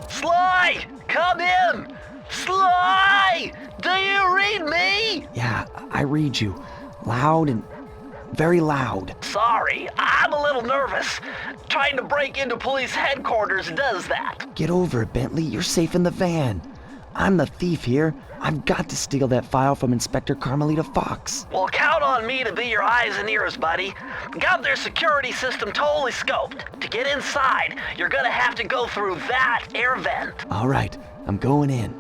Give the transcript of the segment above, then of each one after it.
Sly! Come in! Sly! Do you read me? Yeah, I read you. Loud and very loud. Sorry, I'm a little nervous. Trying to break into police headquarters does that. Get over it, Bentley. You're safe in the van. I'm the thief here. I've got to steal that file from Inspector Carmelita Fox. Well, count on me to be your eyes and ears, buddy. Got their security system totally scoped. To get inside, you're gonna have to go through that air vent. All right, I'm going in.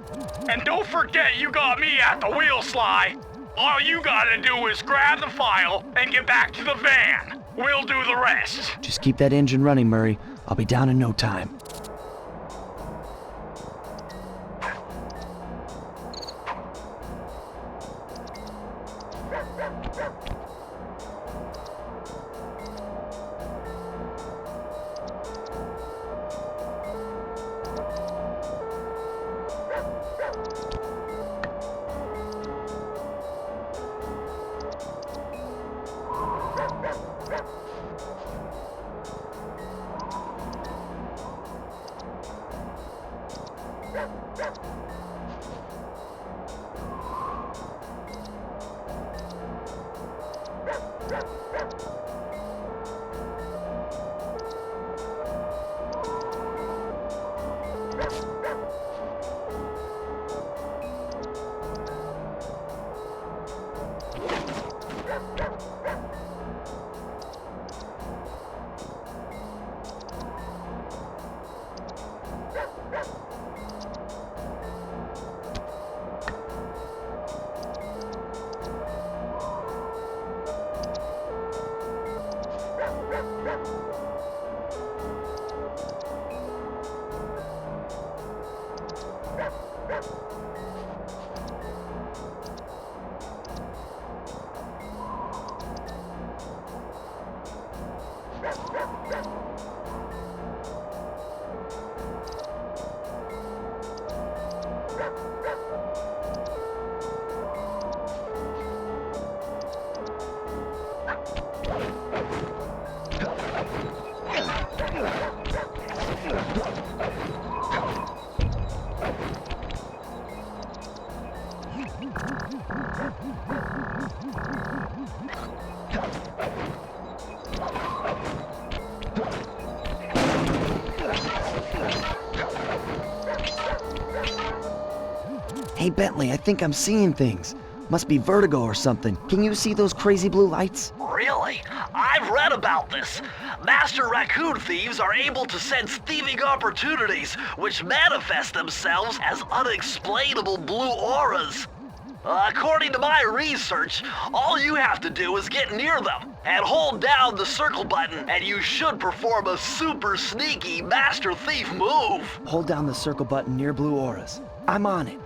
And don't forget you got me at the wheel, Sly. All you gotta do is grab the file and get back to the van. We'll do the rest. Just keep that engine running, Murray. I'll be down in no time. Hey, Bentley, I think I'm seeing things. Must be vertigo or something. Can you see those crazy blue lights? Really? I've read about this. Master raccoon thieves are able to sense thieving opportunities, which manifest themselves as unexplainable blue auras. According to my research, all you have to do is get near them and hold down the circle button, and you should perform a super sneaky master thief move. Hold down the circle button near blue auras. I'm on it.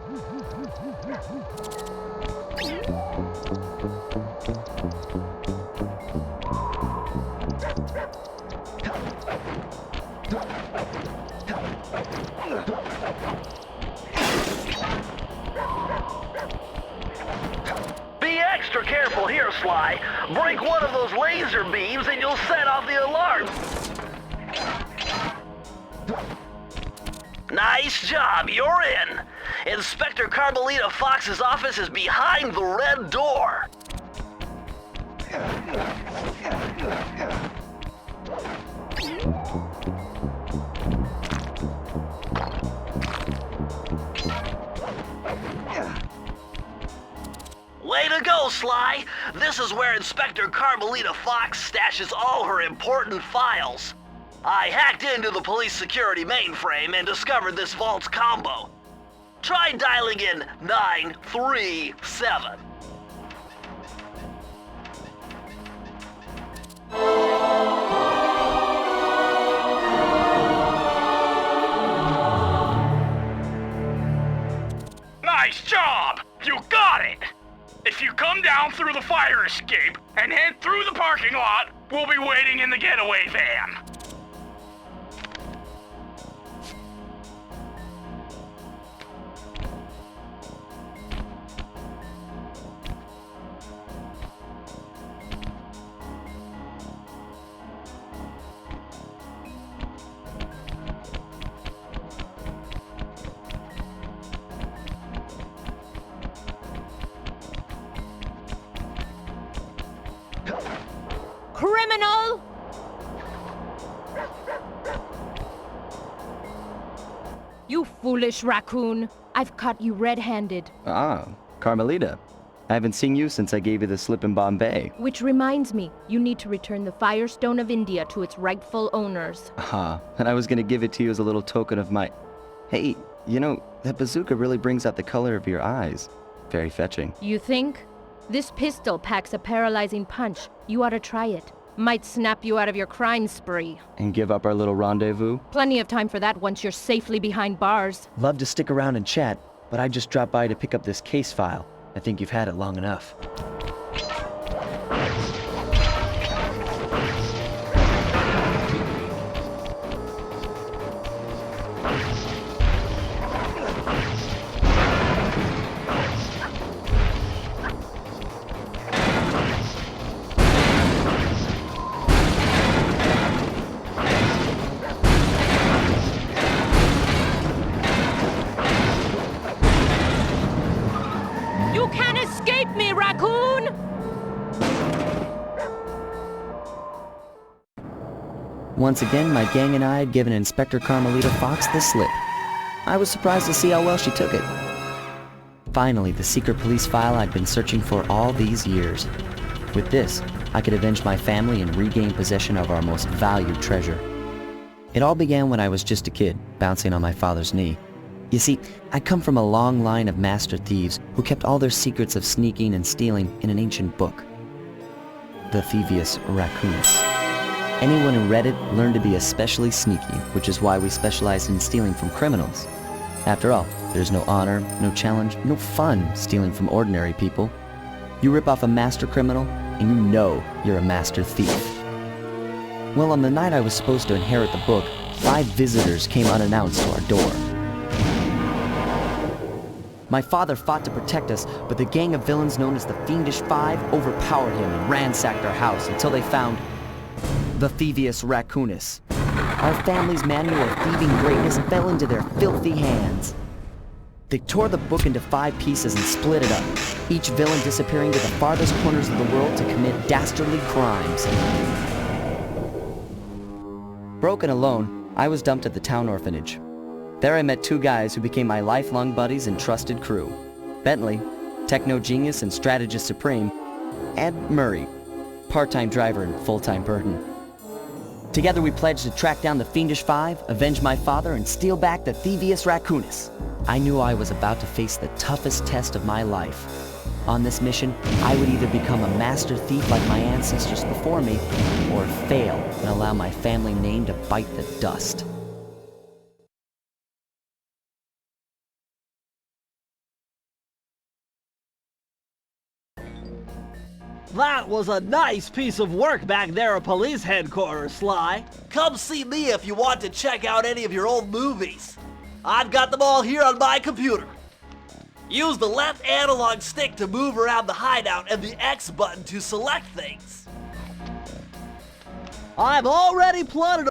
Be extra careful here, Sly. Break one of those laser beams and you'll set off the alarm. Nice job, you're in. Inspector Carmelita Fox's office is behind the red door. go, Sly. This is where Inspector Carmelita Fox stashes all her important files. I hacked into the police security mainframe and discovered this vault's combo. Try dialing in 937. Nice job! You got it! If you come down through the fire escape and head through the parking lot, we'll be waiting in the getaway van. Criminal! You foolish raccoon. I've caught you red-handed. Ah, Carmelita. I haven't seen you since I gave you the slip in Bombay. Which reminds me, you need to return the Firestone of India to its rightful owners. And I was gonna give it to you as a little token of my... Hey, you know, that bazooka really brings out the color of your eyes. Very fetching. You think? This pistol packs a paralyzing punch. You ought to try it. Might snap you out of your crime spree. And give up our little rendezvous? Plenty of time for that once you're safely behind bars. Love to stick around and chat, but I just dropped by to pick up this case file. I think you've had it long enough. You can't escape me, raccoon! Once again, my gang and I had given Inspector Carmelita Fox the slip. I was surprised to see how well she took it. Finally, the secret police file I'd been searching for all these years. With this, I could avenge my family and regain possession of our most valued treasure. It all began when I was just a kid, bouncing on my father's knee. You see, I come from a long line of master thieves who kept all their secrets of sneaking and stealing in an ancient book. The Thievius Raccoonus. Anyone who read it learned to be especially sneaky, which is why we specialized in stealing from criminals. After all, there's no honor, no challenge, no fun stealing from ordinary people. You rip off a master criminal, and you know you're a master thief. Well, on the night I was supposed to inherit the book, 5 visitors came unannounced to our door. My father fought to protect us, but the gang of villains known as the Fiendish Five overpowered him and ransacked our house until they found the Thievius Raccoonus. Our family's manual of thieving greatness fell into their filthy hands. They tore the book into 5 pieces and split it up, each villain disappearing to the farthest corners of the world to commit dastardly crimes. Broken alone, I was dumped at the town orphanage. There I met 2 guys who became my lifelong buddies and trusted crew. Bentley, techno genius and strategist supreme, and Murray, part-time driver and full-time burden. Together we pledged to track down the Fiendish Five, avenge my father, and steal back the Thievius Raccoonus. I knew I was about to face the toughest test of my life. On this mission, I would either become a master thief like my ancestors before me, or fail and allow my family name to bite the dust. That was a nice piece of work back there at police headquarters, Sly. Come see me if you want to check out any of your old movies. I've got them all here on my computer. Use the left analog stick to move around the hideout and the X button to select things. I've already plotted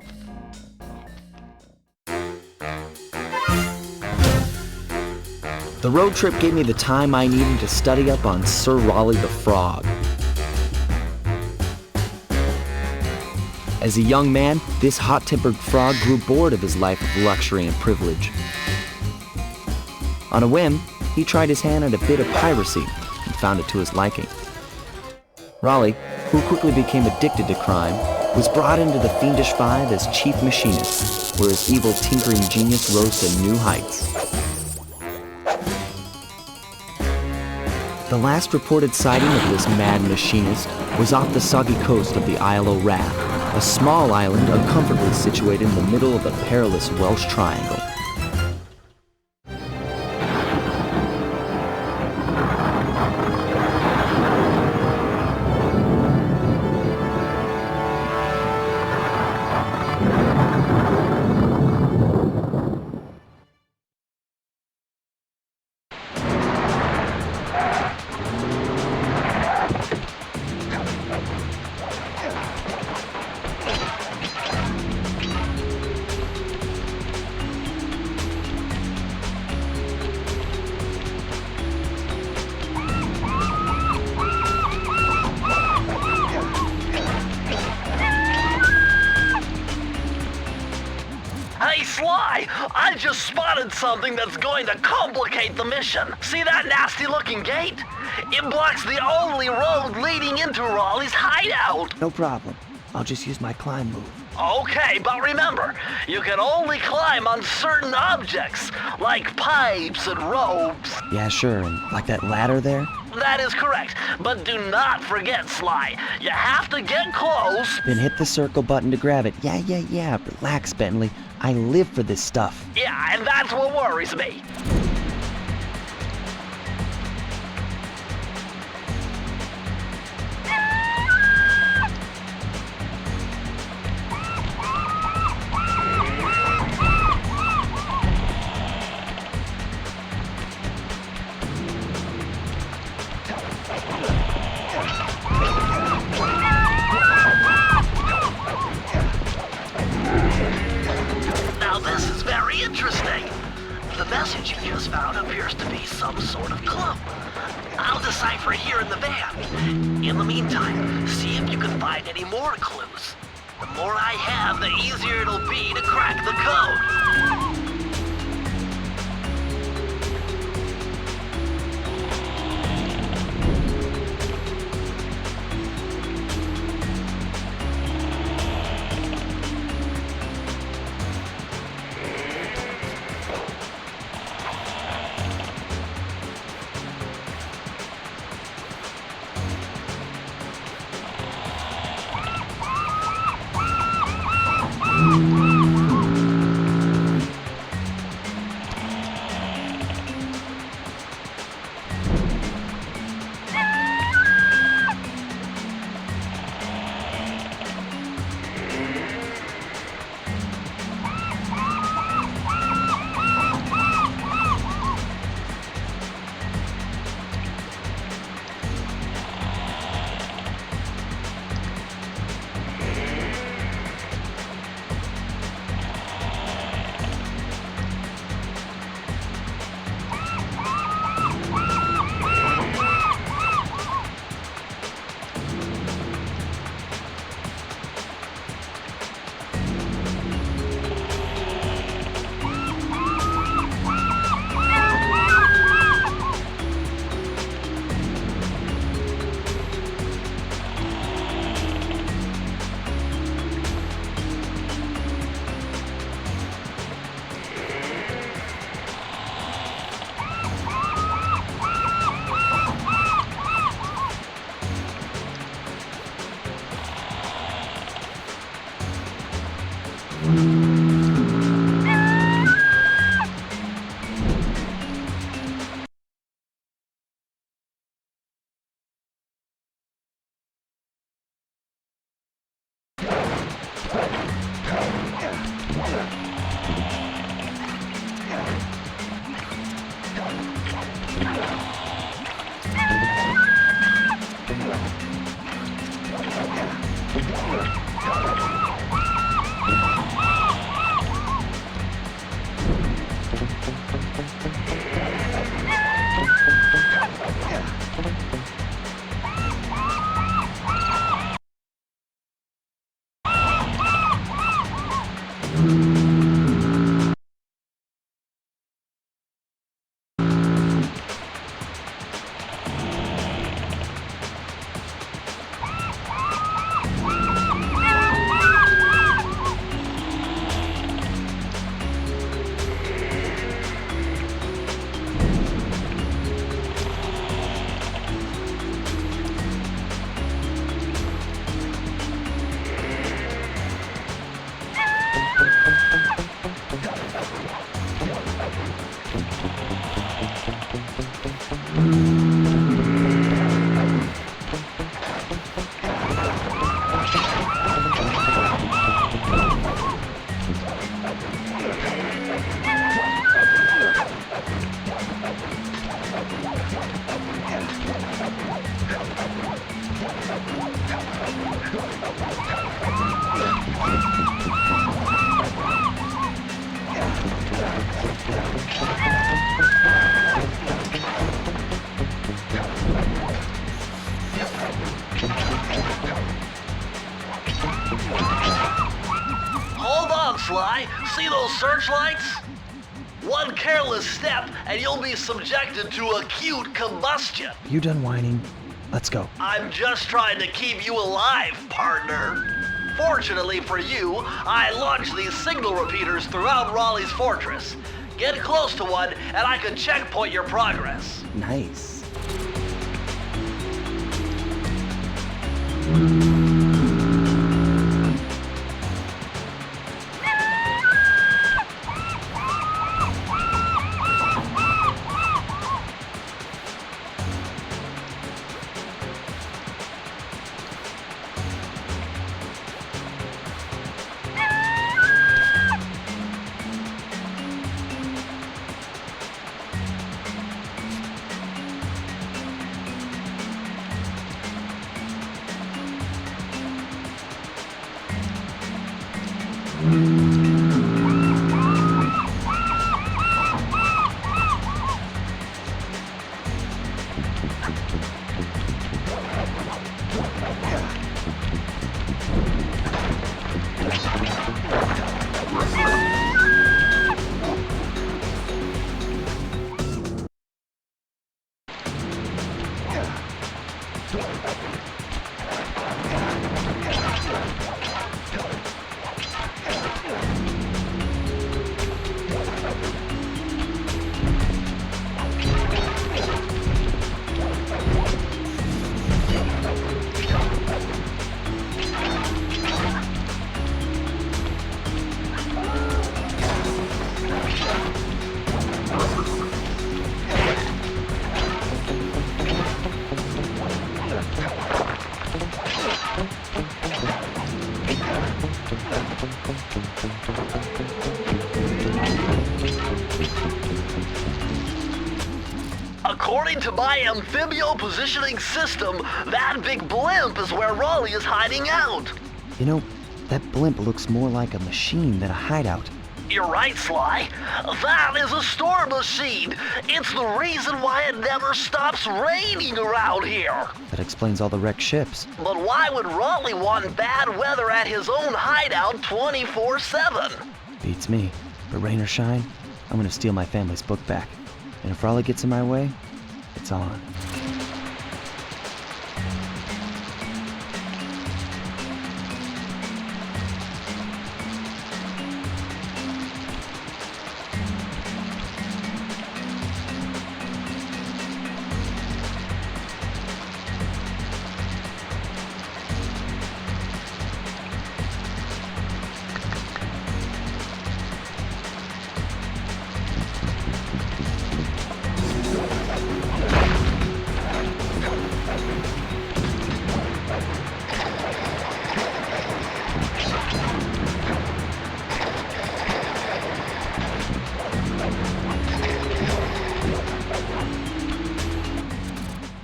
The road trip gave me the time I needed to study up on Sir Raleigh the Frog. As a young man, this hot-tempered frog grew bored of his life of luxury and privilege. On a whim, he tried his hand at a bit of piracy and found it to his liking. Raleigh, who quickly became addicted to crime, was brought into the Fiendish Five as chief machinist, where his evil tinkering genius rose to new heights. The last reported sighting of this mad machinist was off the soggy coast of the Isle o' Wrath, a small island uncomfortably situated in the middle of the perilous Welsh Triangle. Hey, Sly! I just spotted something that's going to complicate the mission. See that nasty-looking gate? It blocks the only road leading into Raleigh's hideout. No problem. I'll just use my climb move. Okay, but remember, you can only climb on certain objects, like pipes and ropes. Yeah, sure, and like that ladder there? That is correct, but do not forget, Sly. You have to get close. Then hit the circle button to grab it. Yeah. Relax, Bentley. I live for this stuff. Yeah, and that's what worries me. This is very interesting. The message you just found appears to be some sort of clue. I'll decipher it here in the van. In the meantime, see if you can find any more clues. The more I have, the easier it'll be to crack the code. Hold on, Sly. See those searchlights? One careless step and you'll be subjected to acute combustion. You done whining? Let's go. I'm just trying to keep you alive, partner. Fortunately for you, I launched these signal repeaters throughout Raleigh's fortress. Get close to one and I can checkpoint your progress. Nice. According to my amphibio positioning system, that big blimp is where Raleigh is hiding out. You know, that blimp looks more like a machine than a hideout. You're right, Sly. That is a storm machine. It's the reason why it never stops raining around here. That explains all the wrecked ships. But why would Raleigh want bad weather at his own hideout 24/7? Beats me. But rain or shine, I'm gonna steal my family's book back. And if Raleigh gets in my way, it's on.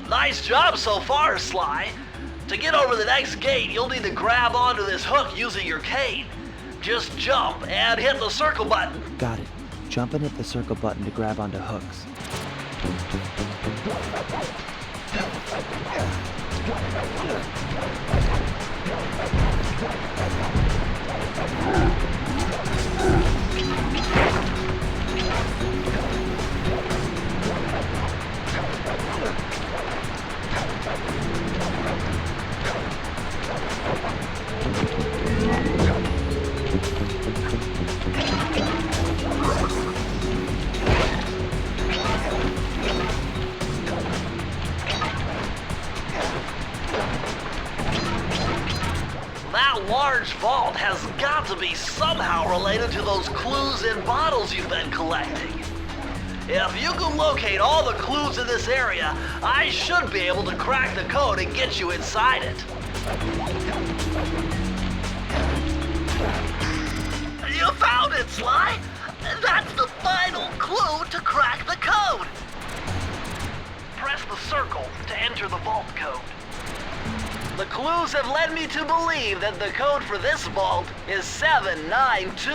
Nice job so far, Sly. To get over the next gate, you'll need to grab onto this hook using your cane. Just jump and hit the circle button. Got it. Jump and hit the circle button to grab onto hooks. That large vault has got to be somehow related to those clues in bottles you've been collecting. If you can locate all the clues in this area, I should be able to crack the code and get you inside it. You found it, Sly! That's the final clue to crack the code! Press the circle to enter the vault code. The clues have led me to believe that the code for this vault is 792.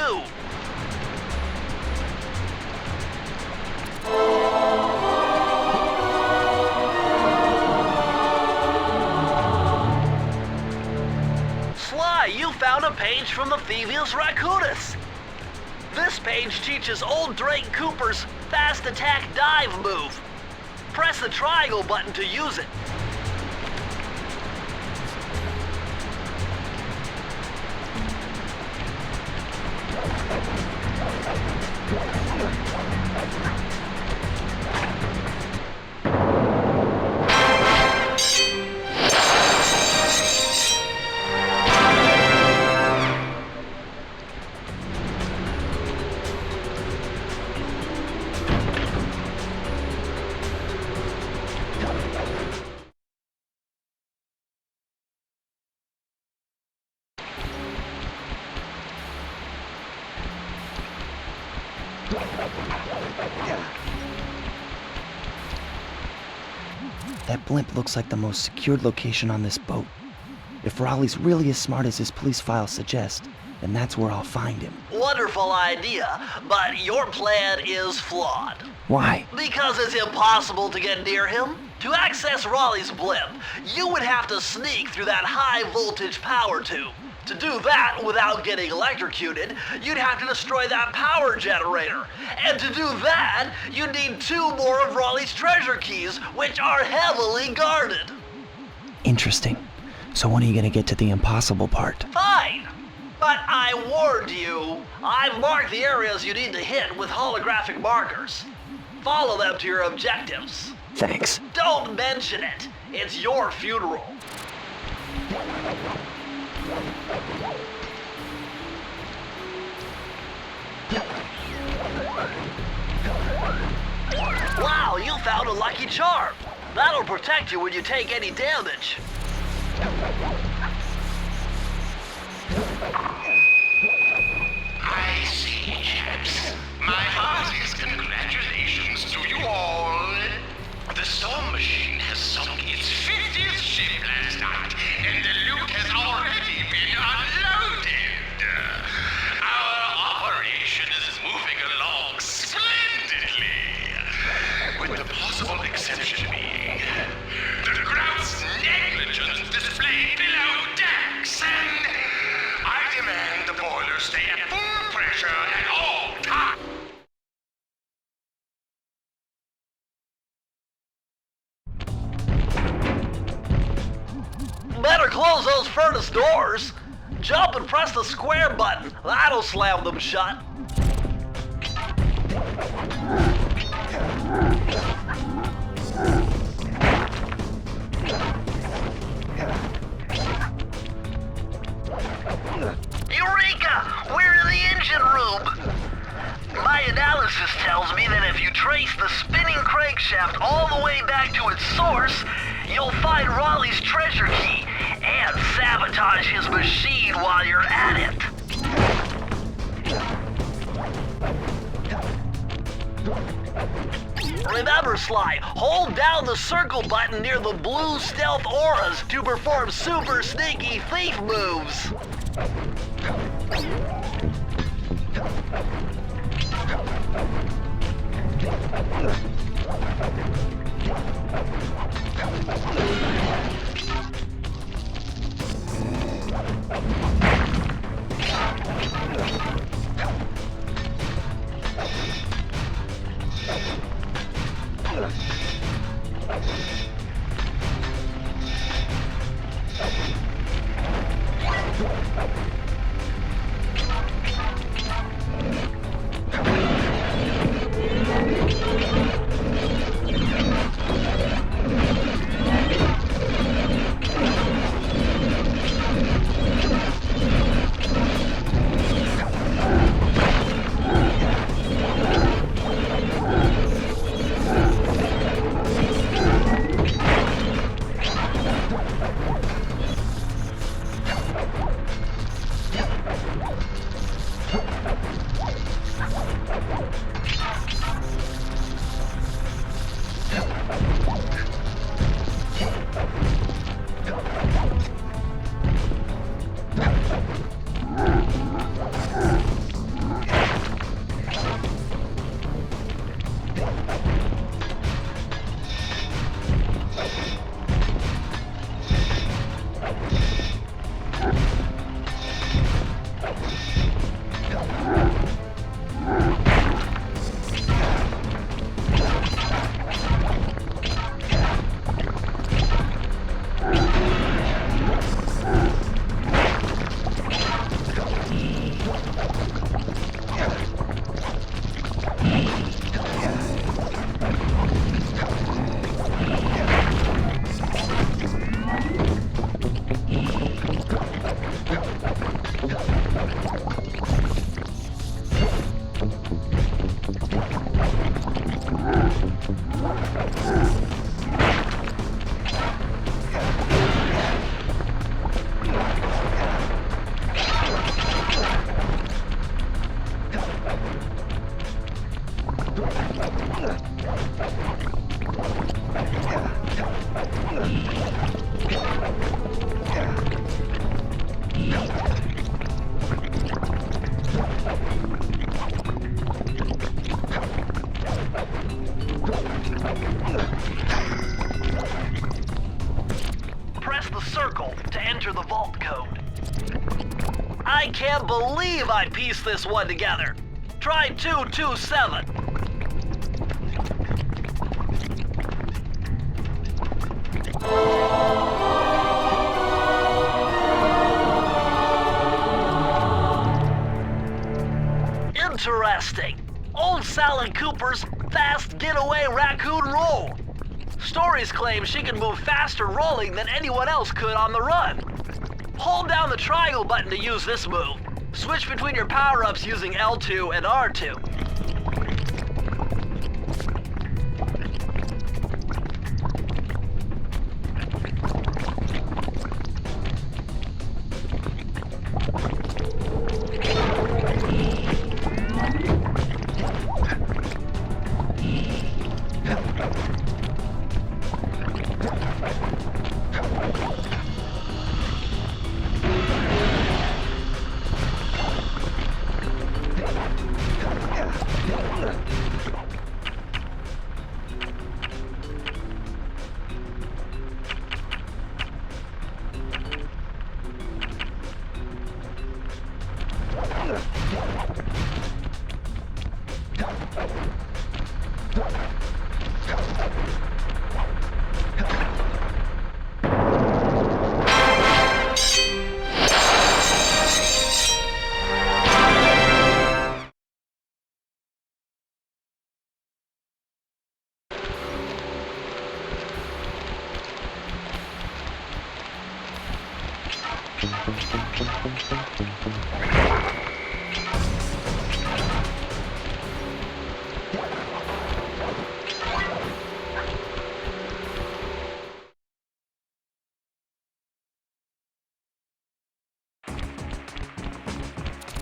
Sly, you found a page from the Thievius Raccoonus. This page teaches old Drake Cooper's fast attack dive move. Press the triangle button to use it. That blimp looks like the most secured location on this boat. If Raleigh's really as smart as his police files suggest, then that's where I'll find him. Wonderful idea, but your plan is flawed. Why? Because it's impossible to get near him. To access Raleigh's blimp, you would have to sneak through that high voltage power tube. To do that without getting electrocuted, you'd have to destroy that power generator. And to do that, you'd need 2 more of Raleigh's treasure keys, which are heavily guarded. Interesting. So when are you gonna get to the impossible part? Fine! But I warned you. I've marked the areas you need to hit with holographic markers. Follow them to your objectives. Thanks. Don't mention it. It's your funeral. Wow, you found a lucky charm. That'll protect you when you take any damage. I see, chaps. My heartiest congratulations to you all. The storm machine has sunk its 50th ship last night, and the loot has already been unloaded. Our operation is moving along splendidly, with the possible exception being the grouse negligence displayed below decks, and I demand the boilers stay at full pressure at all times. Better close those furnace doors. Jump and press the square button. That'll slam them shut. Eureka! We're in the engine room. My analysis tells me that if you trace the spinning crankshaft all the way back to its source, you'll find Raleigh's treasure key and sabotage his machine while you're at it. Remember, Sly, hold down the circle button near the blue stealth auras to perform super sneaky thief moves. believe I pieced this one together. Try 227. Interesting. Old Sally Cooper's fast getaway raccoon roll. Stories claim she can move faster rolling than anyone else could on the run. Hold down the triangle button to use this move. Switch between your power-ups using L2 and R2.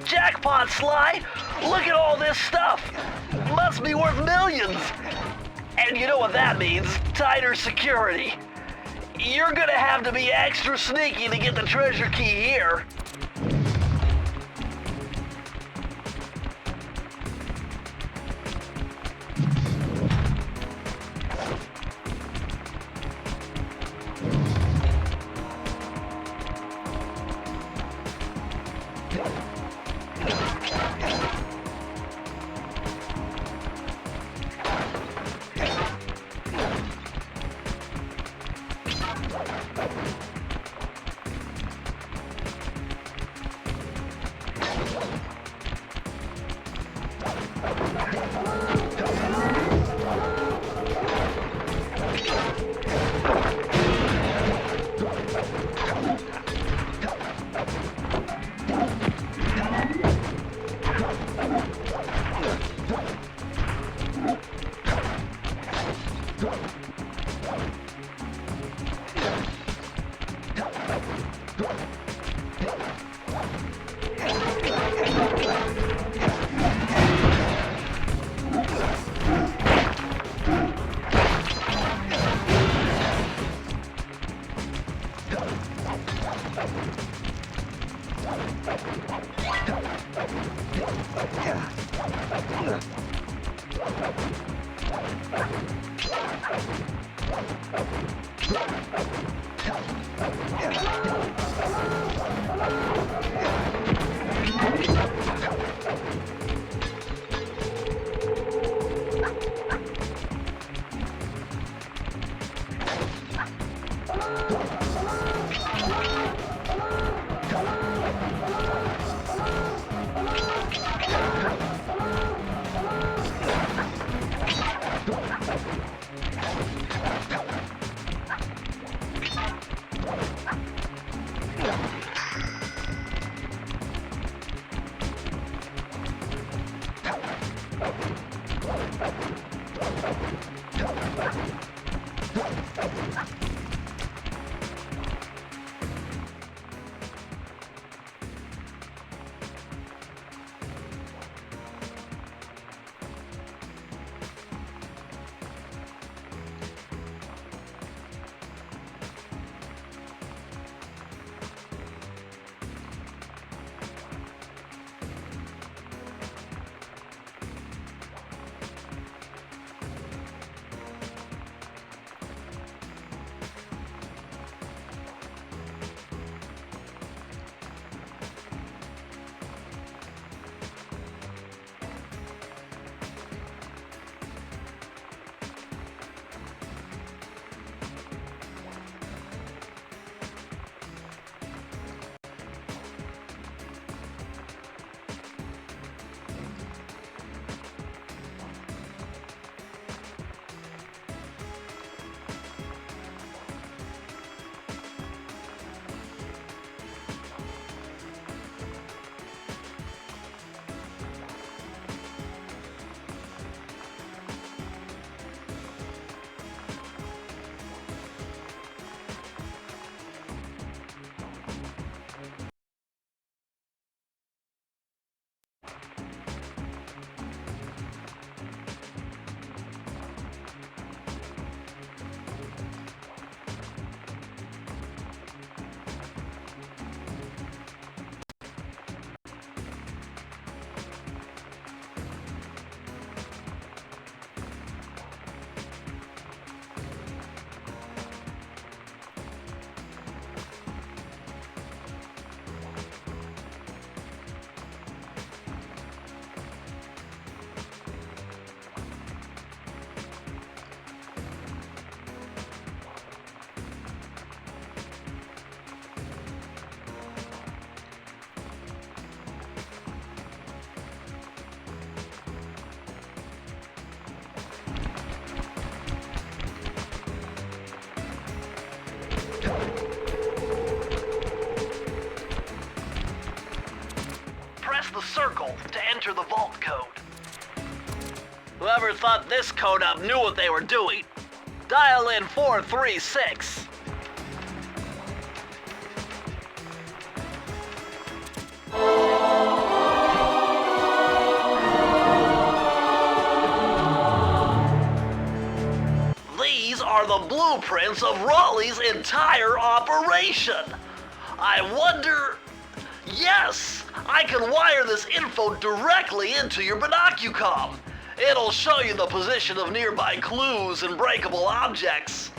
Jackpot, Sly! Look at all this stuff! Must be worth millions! And you know what that means? Tighter security. You're gonna have to be extra sneaky to get the treasure key here. press the circle to enter the vault code. Whoever thought this code up knew what they were doing. Dial in 436. These are the blueprints of Raleigh's entire operation. I wonder... Yes! I can wire this info directly into your binocucom. It'll show you the position of nearby clues and breakable objects.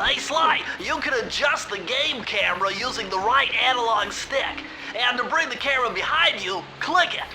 Hey Sly, you can adjust the game camera using the right analog stick. And to bring the camera behind you, click it.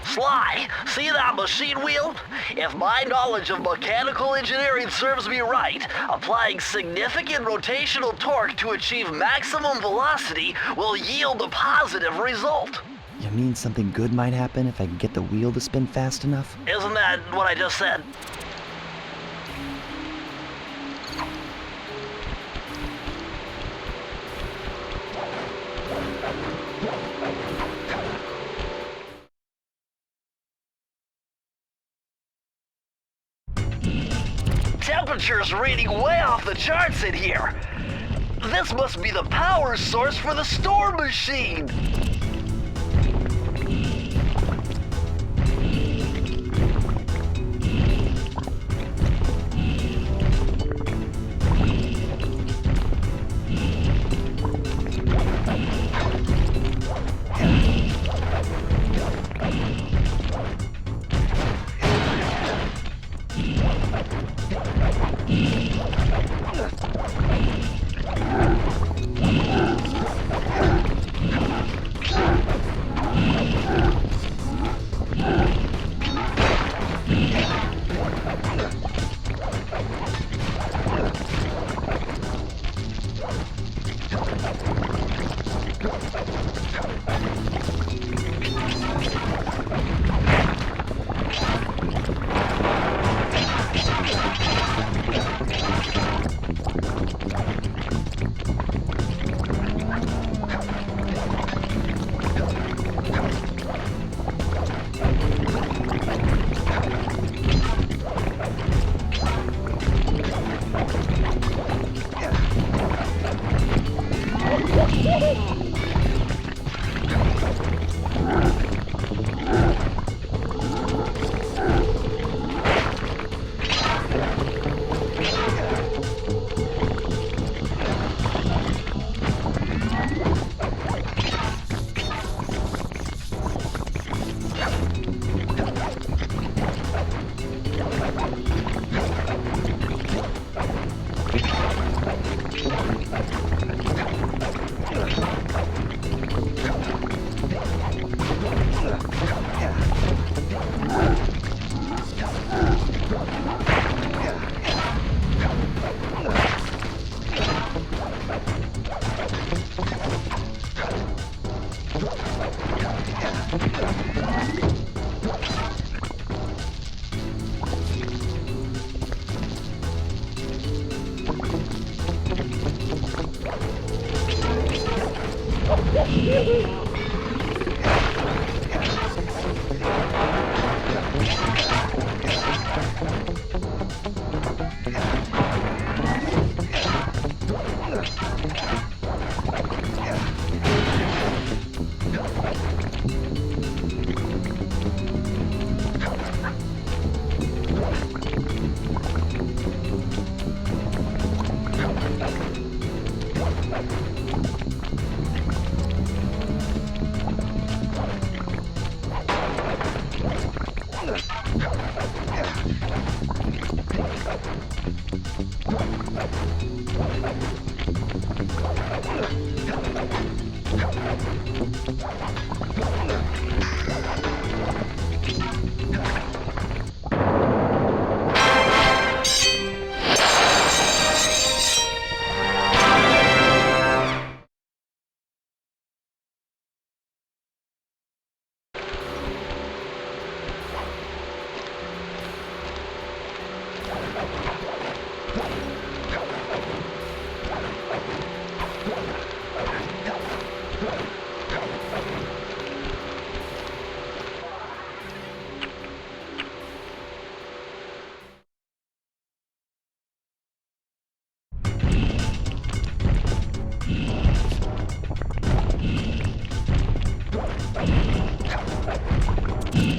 Sly, see that machine wheel? If my knowledge of mechanical engineering serves me right, applying significant rotational torque to achieve maximum velocity will yield a positive result. You mean something good might happen if I can get the wheel to spin fast enough? Isn't that what I just said? Temperature's reading way off the charts in here. This must be the power source for the storm machine.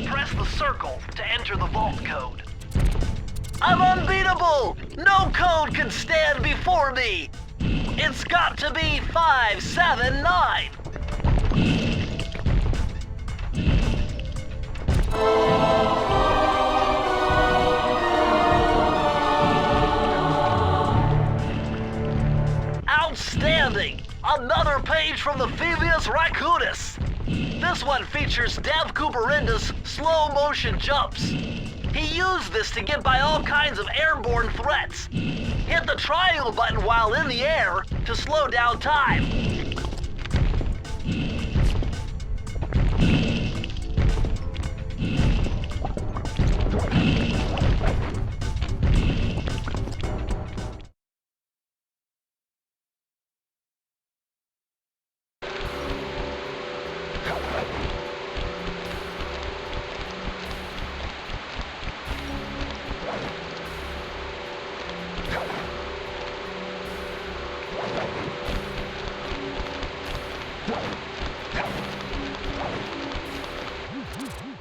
Press the circle to enter the vault code. I'm unbeatable! No code can stand before me! It's got to be 579! Outstanding! Another page from the Phoebius Raccoonus! This one features Dev Cooperenda's slow motion jumps. He used this to get by all kinds of airborne threats. Hit the triangle button while in the air to slow down time.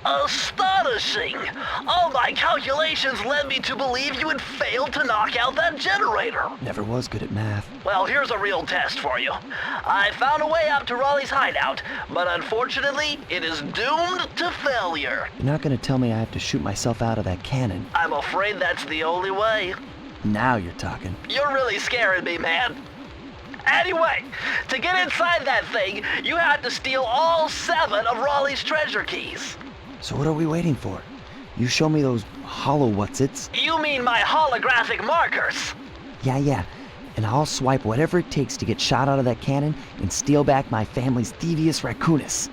Astonishing! All my calculations led me to believe you had failed to knock out that generator. Never was good at math. Well, here's a real test for you. I found a way out to Raleigh's hideout, but unfortunately, it is doomed to failure. You're not gonna tell me I have to shoot myself out of that cannon. I'm afraid that's the only way. Now you're talking. You're really scaring me, man. Anyway, to get inside that thing, you had to steal all 7 of Raleigh's treasure keys. So what are we waiting for? You show me those hollow what's-its? You mean my holographic markers? Yeah. And I'll swipe whatever it takes to get shot out of that cannon and steal back my family's Phoebius Raccoonus.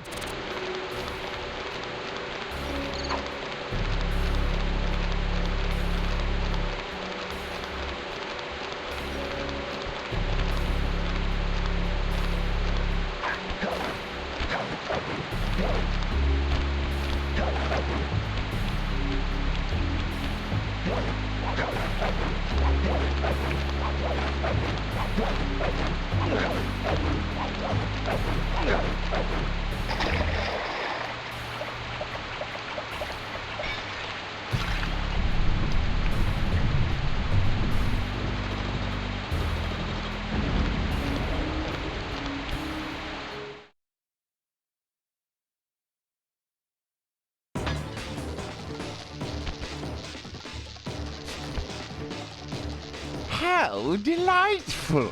How delightful!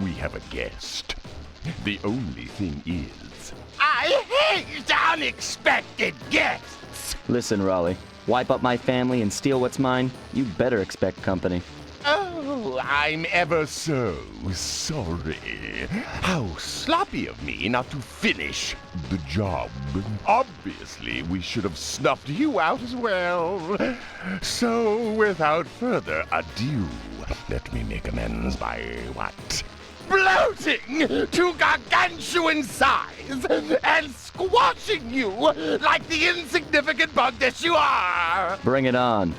We have a guest. The only thing is, I hate unexpected guests! Listen, Raleigh. Wipe up my family and steal what's mine? You better expect company. Oh, I'm ever so sorry. How sloppy of me not to finish the job. Obviously, we should have snuffed you out as well. So, without further ado, let me make amends by what? Bloating to gargantuan size and squashing you like the insignificant bug that you are! Bring it on.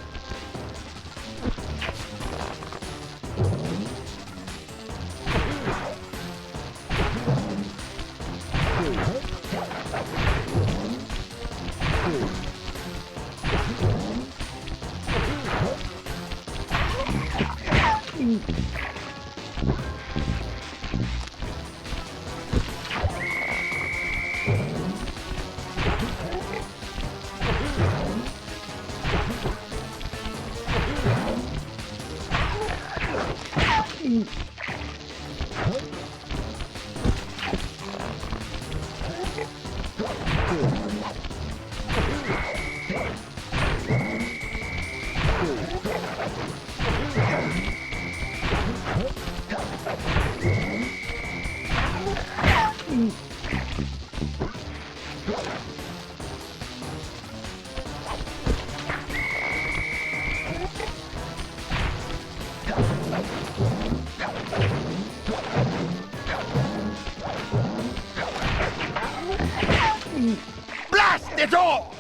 Blast it all!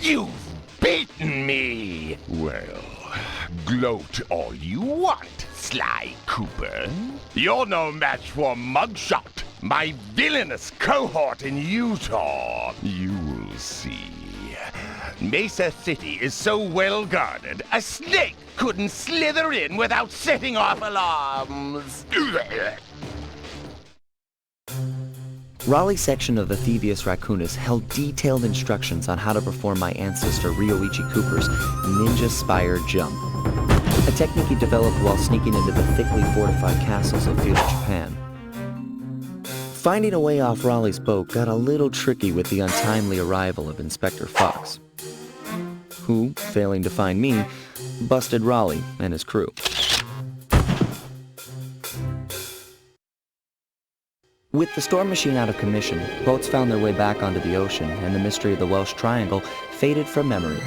You've beaten me! Well, gloat all you want, Sly Cooper. You're no match for Mugshot, my villainous cohort in Utah. You'll see. Mesa City is so well guarded, a snake couldn't slither in without setting off alarms. Raleigh's section of the Thievius Raccoonus held detailed instructions on how to perform my ancestor Ryoichi Cooper's ninja spire jump, a technique he developed while sneaking into the thickly fortified castles of feudal Japan. Finding a way off Raleigh's boat got a little tricky with the untimely arrival of Inspector Fox, who, failing to find me, busted Raleigh and his crew. With the storm machine out of commission, boats found their way back onto the ocean, and the mystery of the Welsh Triangle faded from memory.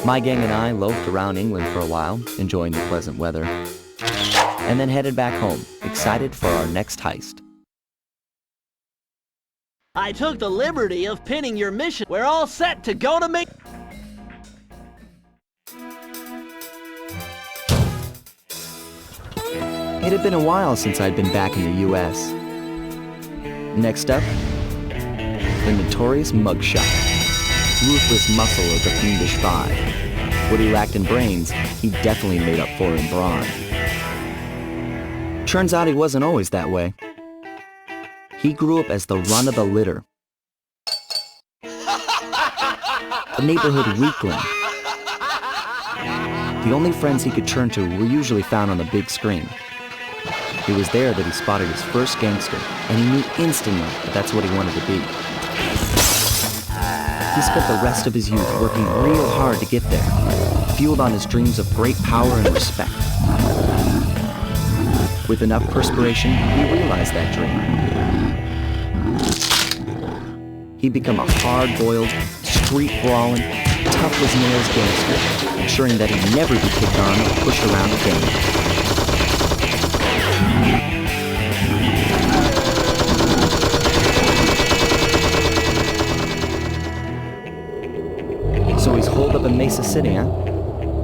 My gang and I loafed around England for a while, enjoying the pleasant weather, and then headed back home, excited for our next heist. I took the liberty of pinning your mission. We're all set to go to make... It had been a while since I'd been back in the U.S. Next up, the notorious Mugshot, ruthless muscle of the fiendish five. What he lacked in brains, he definitely made up for in brawn. Turns out he wasn't always that way. He grew up as the run of the litter, a neighborhood weakling. The only friends he could turn to were usually found on the big screen. It was there that he spotted his first gangster, and he knew instantly that that's what he wanted to be. He spent the rest of his youth working real hard to get there, fueled on his dreams of great power and respect. With enough perspiration, he realized that dream. He'd become a hard-boiled, street-brawling, tough-as-nails gangster, ensuring that he'd never be kicked on or pushed around again. So he's holed up in Mesa City, huh?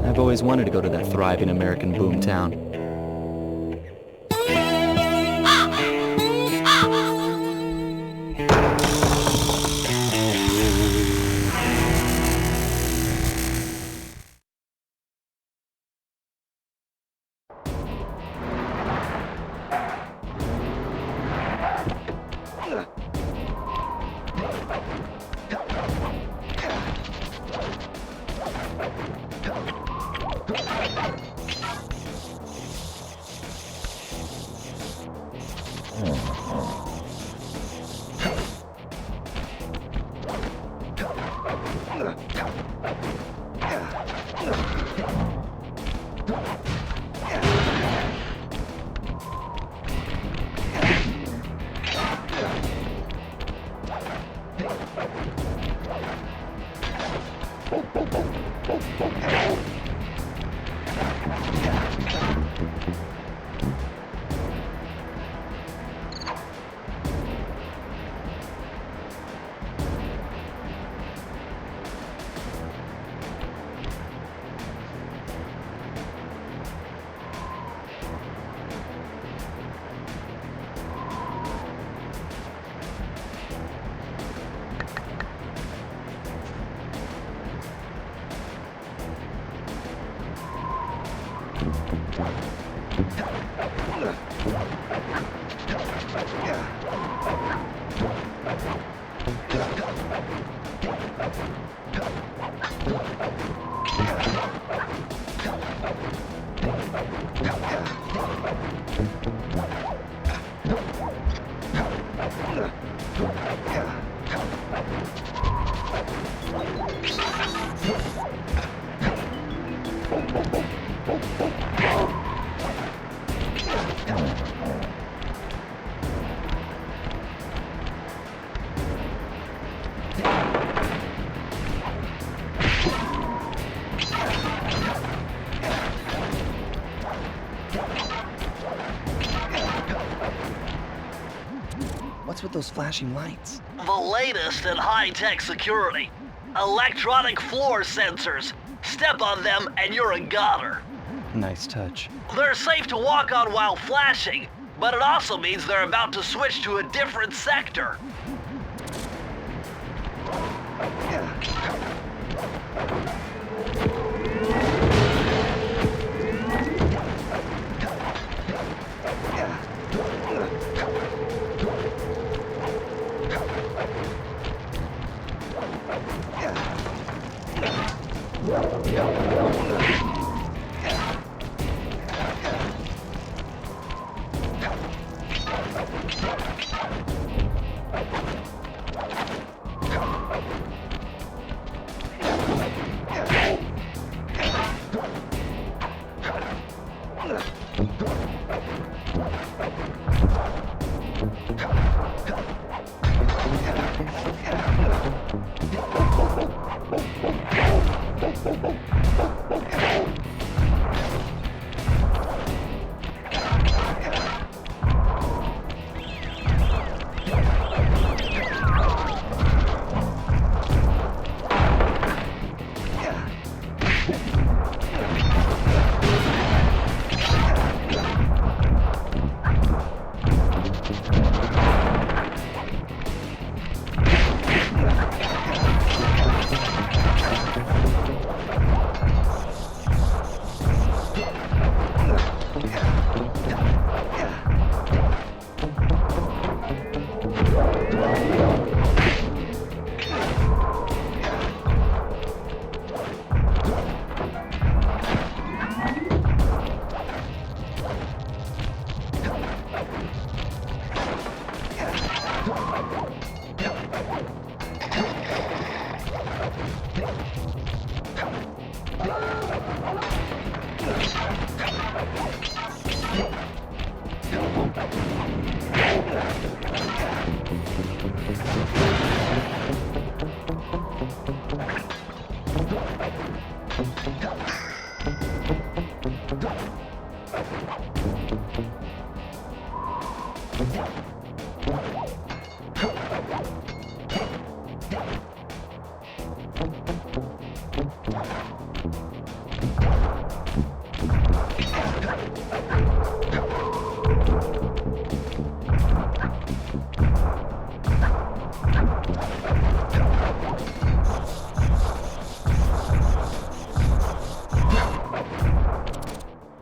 I've always wanted to go to that thriving American boom town. What's with those flashing lights? The latest in high-tech security. Electronic floor sensors. Step on them and you're a goner. Nice touch. They're safe to walk on while flashing, but it also means they're about to switch to a different sector.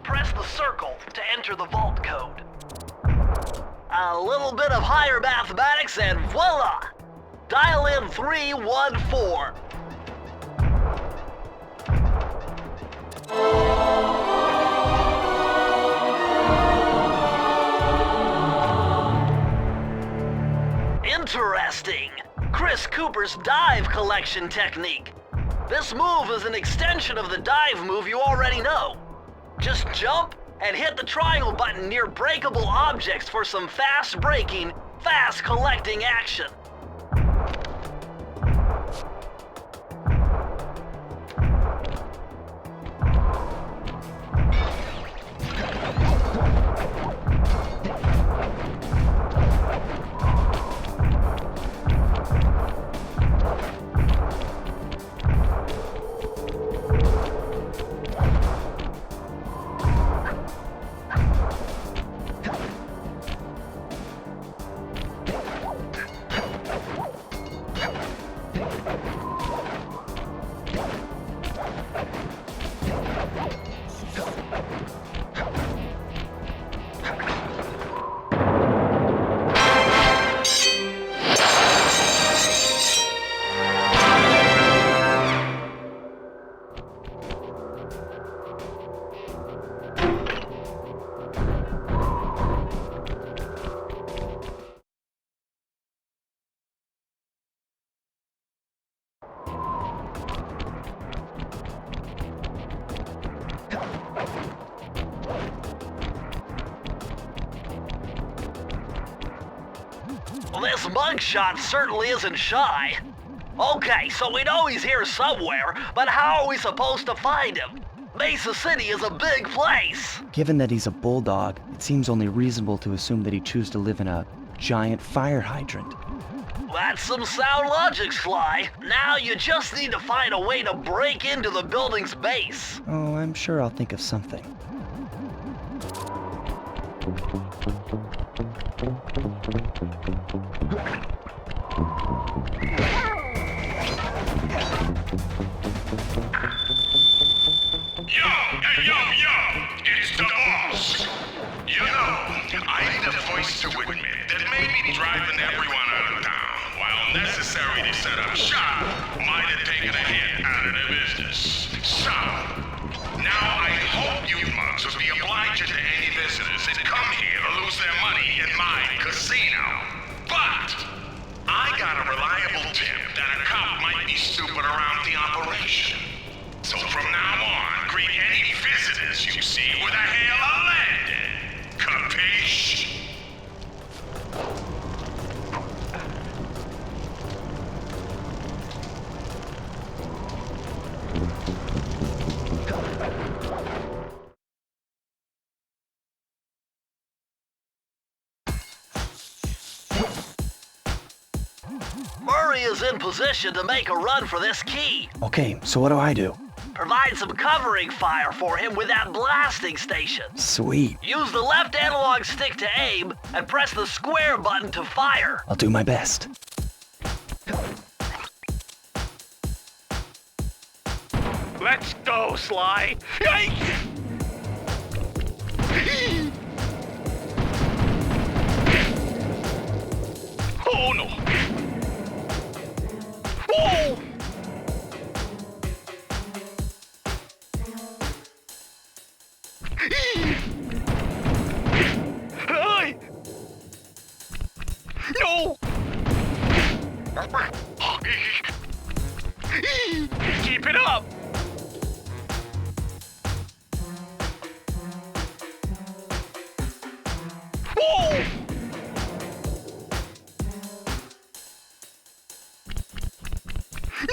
Press the circle to enter the vault code. A little bit of higher mathematics and voila! Dial in 314. Interesting. Chris Cooper's dive collection technique. This move is an extension of the dive move you already know. Just jump and hit the triangle button near breakable objects for some fast braking, fast collecting action. This mugshot certainly isn't shy. Okay, so we know he's here somewhere, but how are we supposed to find him? Mesa City is a big place. Given that he's a bulldog, it seems only reasonable to assume that he'd choose to live in a giant fire hydrant. That's some sound logic, Sly. Now you just need to find a way to break into the building's base. Oh, I'm sure I'll think of something. Yo! It's the boss! You know, I need a voice to admit that maybe driving everyone out of town, while necessary to set up shop, might have taken a hit out of the business. So, now I hope you mugs will be obliging to any visitors that come here to lose their money in my casino. But, I got a reliable tip that a cop might be stupid around the operation. So from now on, greet any visitors you see with a hail of lead. Capiche? Murray is in position to make a run for this key. Okay, so what do I do? Provide some covering fire for him with that blasting station. Sweet. Use the left analog stick to aim and press the square button to fire. I'll do my best. Let's go, Sly. Yikes! Oh no! Oh! Hey! No! Keep it up! Oh!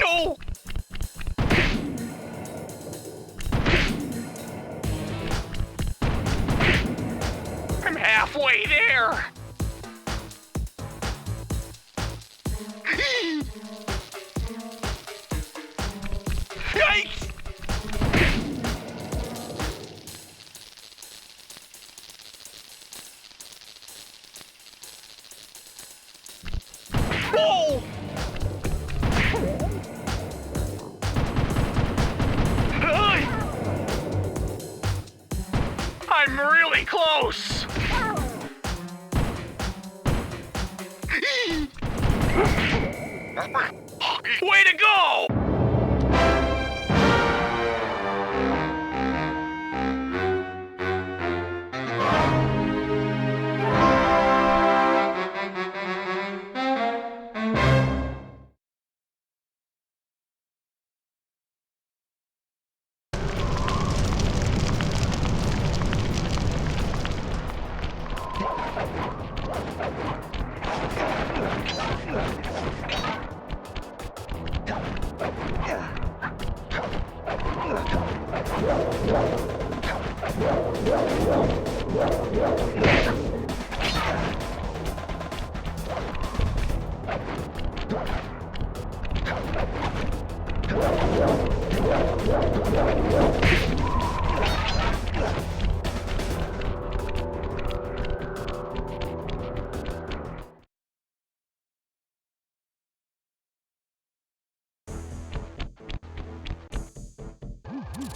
No! I'm halfway there! Yikes! Whoa! I'm really close! Way to go!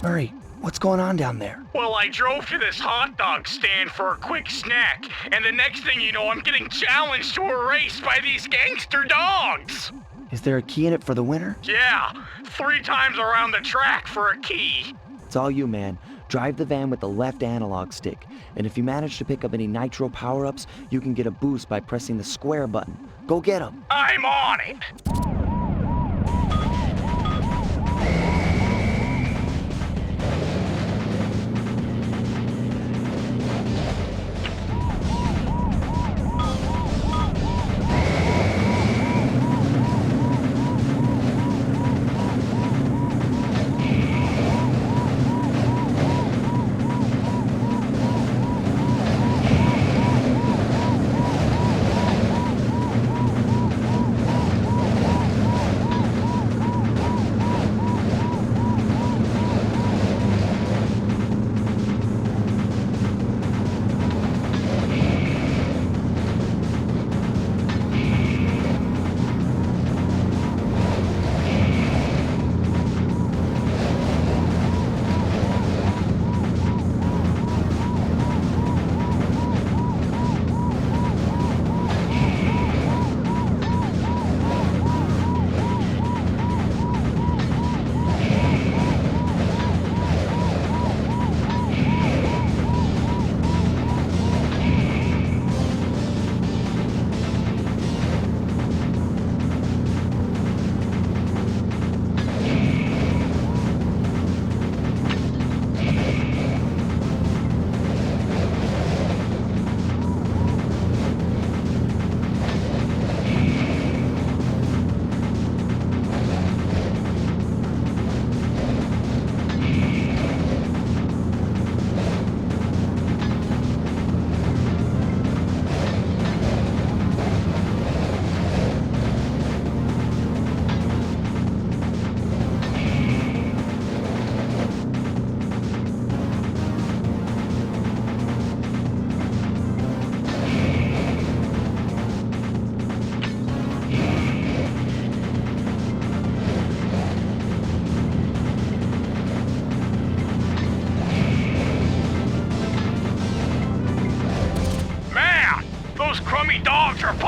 Murray, what's going on down there? Well, I drove to this hot dog stand for a quick snack, and the next thing you know, I'm getting challenged to a race by these gangster dogs! Is there a key in it for the winner? Yeah, 3 times around the track for a key. It's all you, man. Drive the van with the left analog stick, and if you manage to pick up any nitro power-ups, you can get a boost by pressing the square button. Go get them! I'm on it!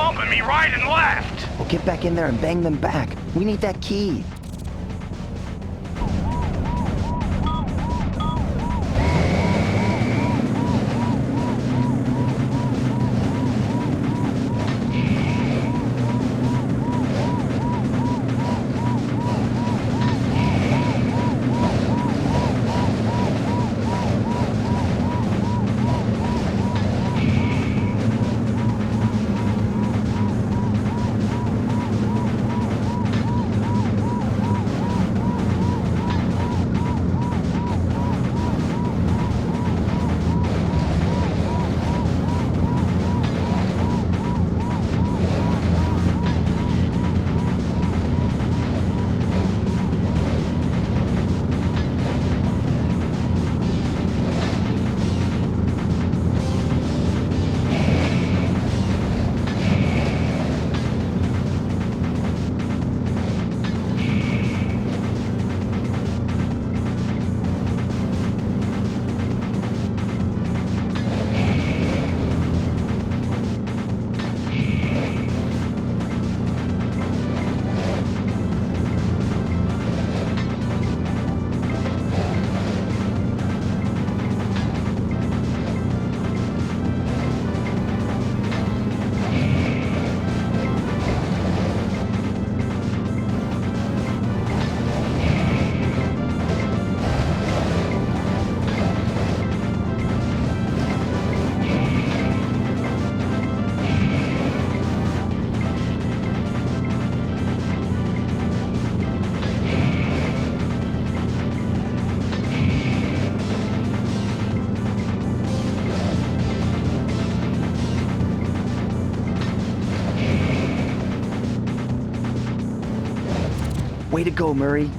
bumping me right and left. Well, get back in there and bang them back. We need that key. Way to go, Murray.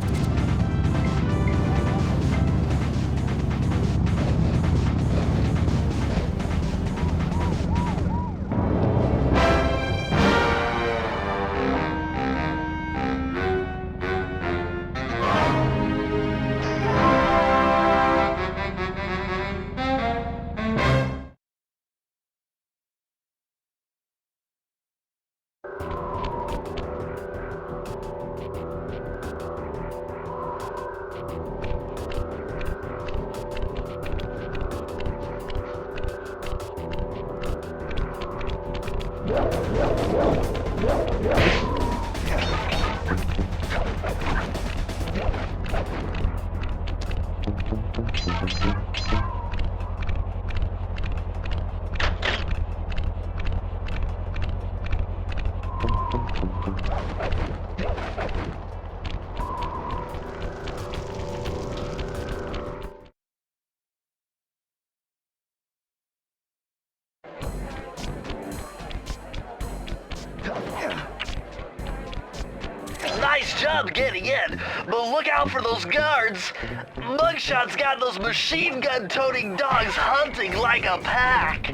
Nice job getting in, but look out for those guards. Mugshot's got those machine gun-toting dogs hunting like a pack.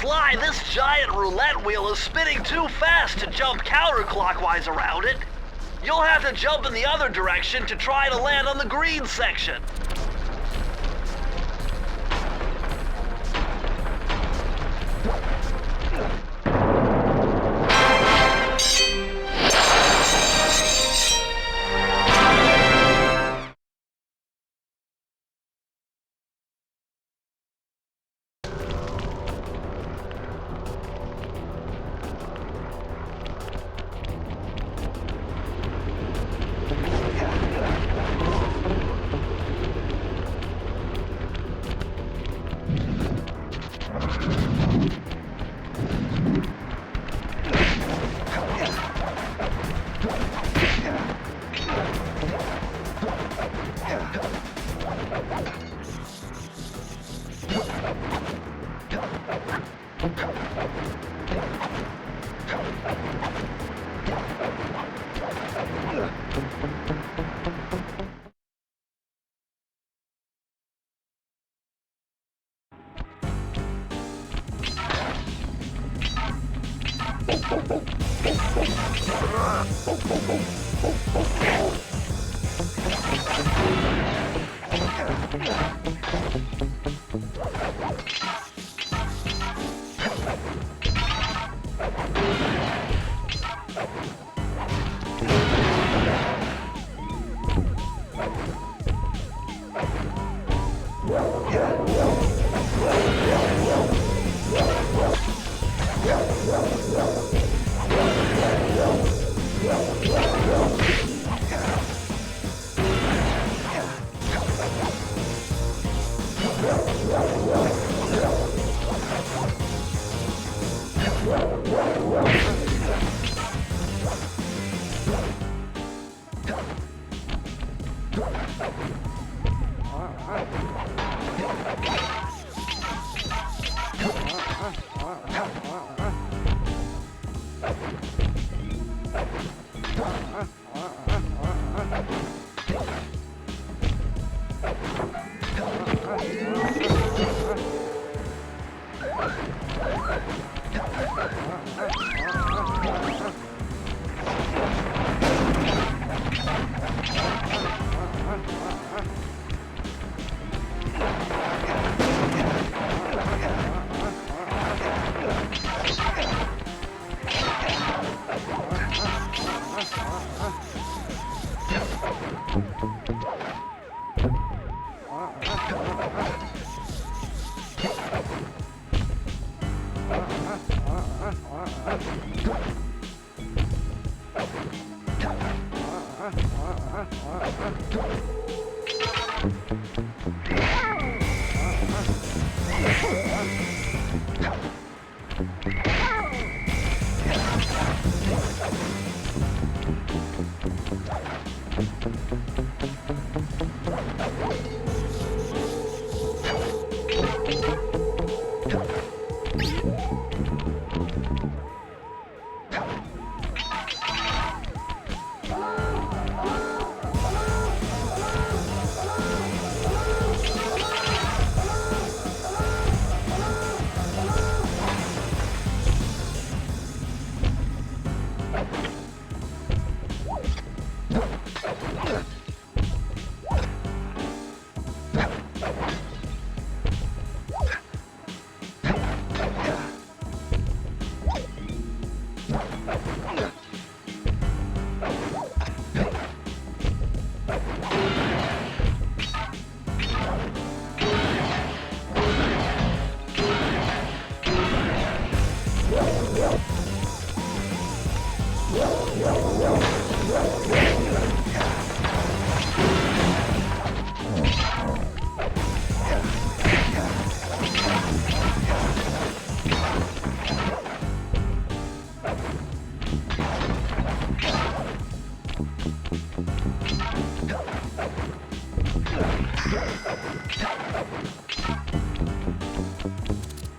Sly, this giant roulette wheel is spinning too fast to jump counterclockwise around it. You'll have to jump in the other direction to try to land on the green section.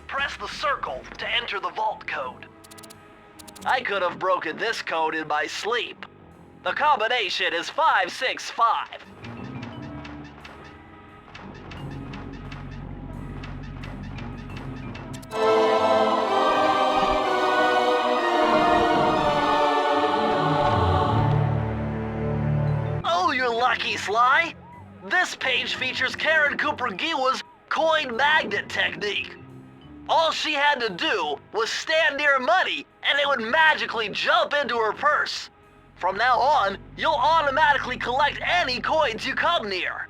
Press the circle to enter the vault code. I could have broken this code in my sleep. The combination is 565. Oh, you're lucky, Sly. This page features Karen Cooper Giwa's coin magnet technique. All she had to do was stand near money and it would magically jump into her purse. From now on, you'll automatically collect any coins you come near.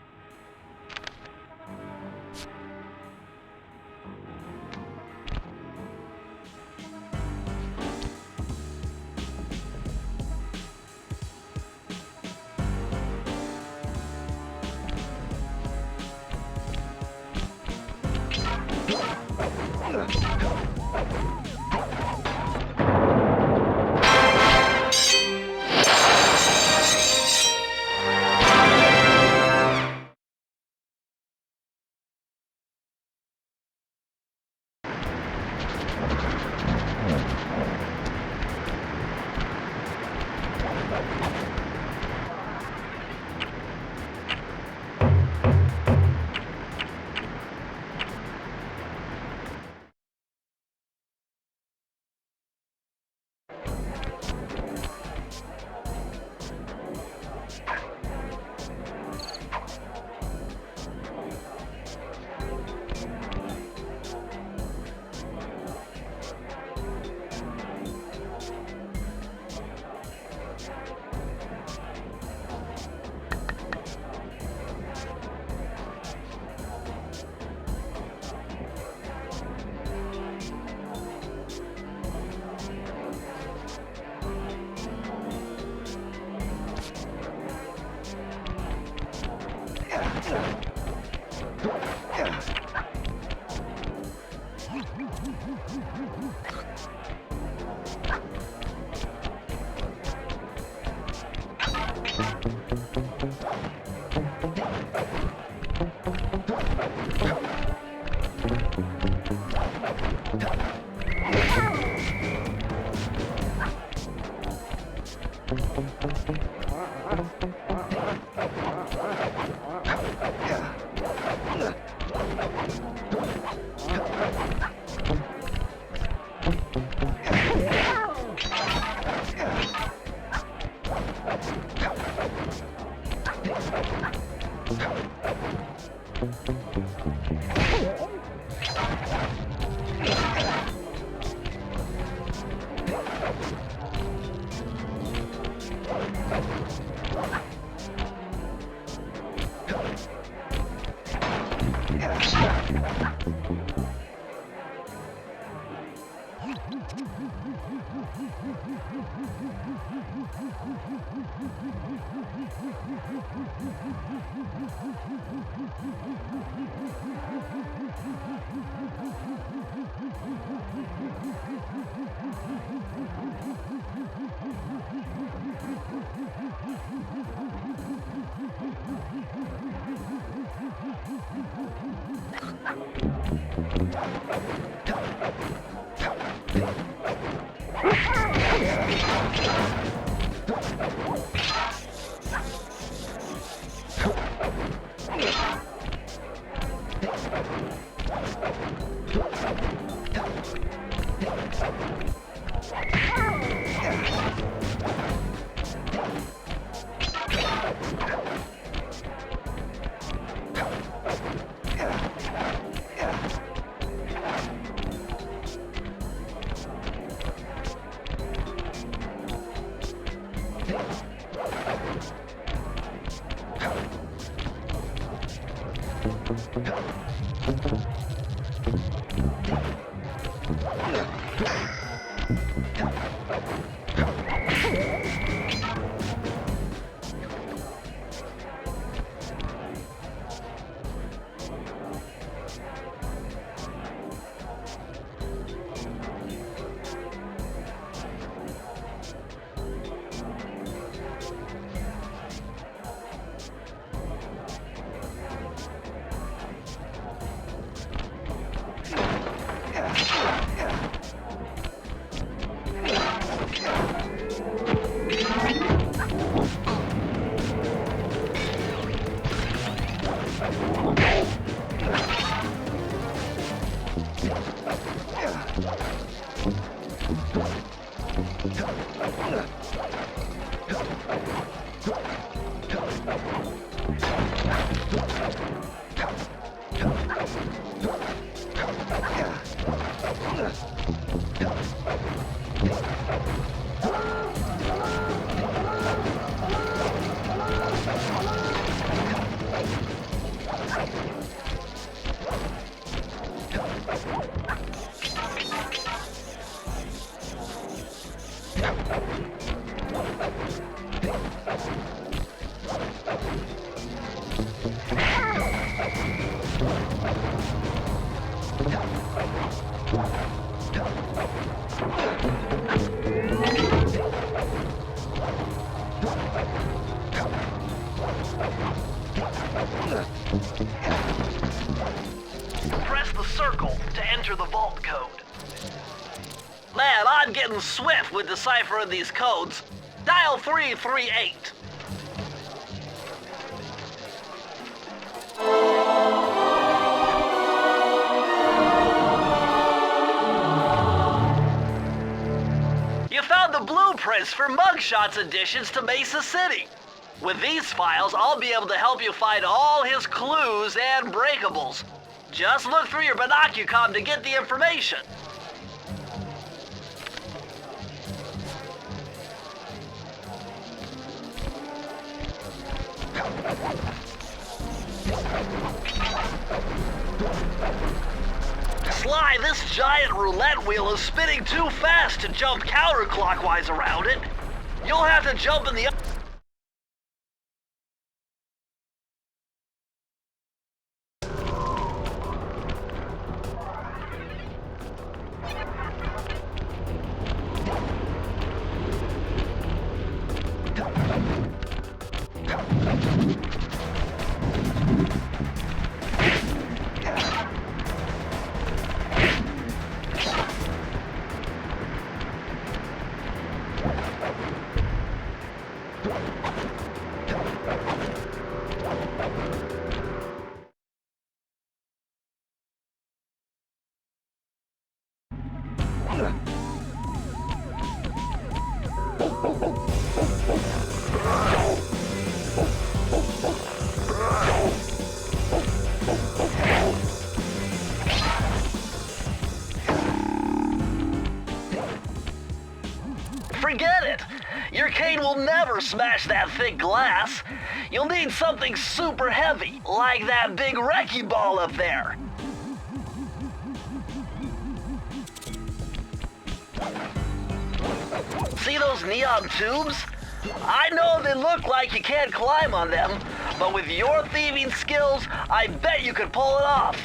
Press the circle to enter the vault code. Man, I'm getting swift with deciphering these codes. Dial 338. You found the blueprints for Mugshots additions to Mesa City. With these files, I'll be able to help you find all his clues and breakables. Just look through your binocucom to get the information. Sly, this giant roulette wheel is spinning too fast to jump counterclockwise around it. You'll have to jump in the Forget it! Your cane will never smash that thick glass. You'll need something super heavy, like that big wrecking ball up there. See those neon tubes? I know they look like you can't climb on them, but with your thieving skills, I bet you could pull it off.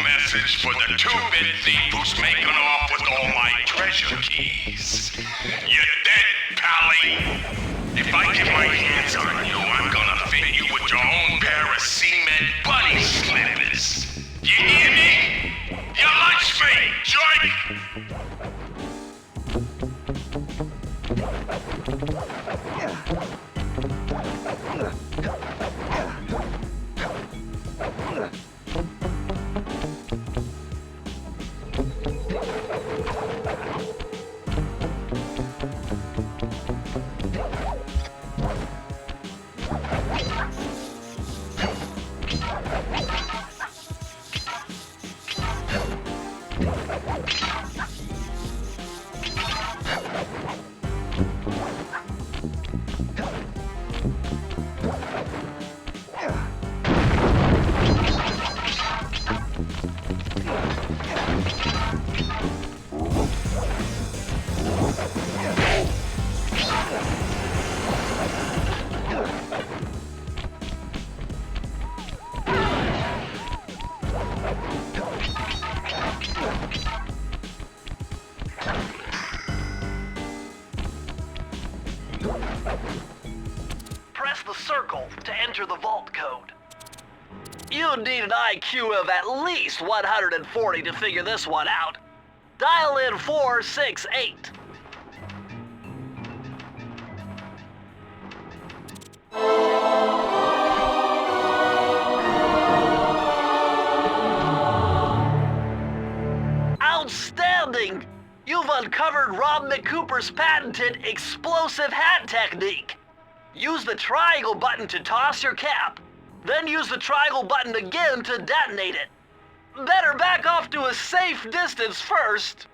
Message for the two-bit thief who's making off with all my treasure keys. You're dead, Pally. If I get my hands on you, I'm gonna fit you with your own pair of cement bunny slippers. You hear me? Your lunch mate, Joy! vault code. You need an IQ of at least 140 to figure this one out. Dial in 468. Outstanding! You've uncovered Rob McCooper's patented explosive hat technique. Use the triangle button to toss your cap. Then use the triangle button again to detonate it. Better back off to a safe distance first.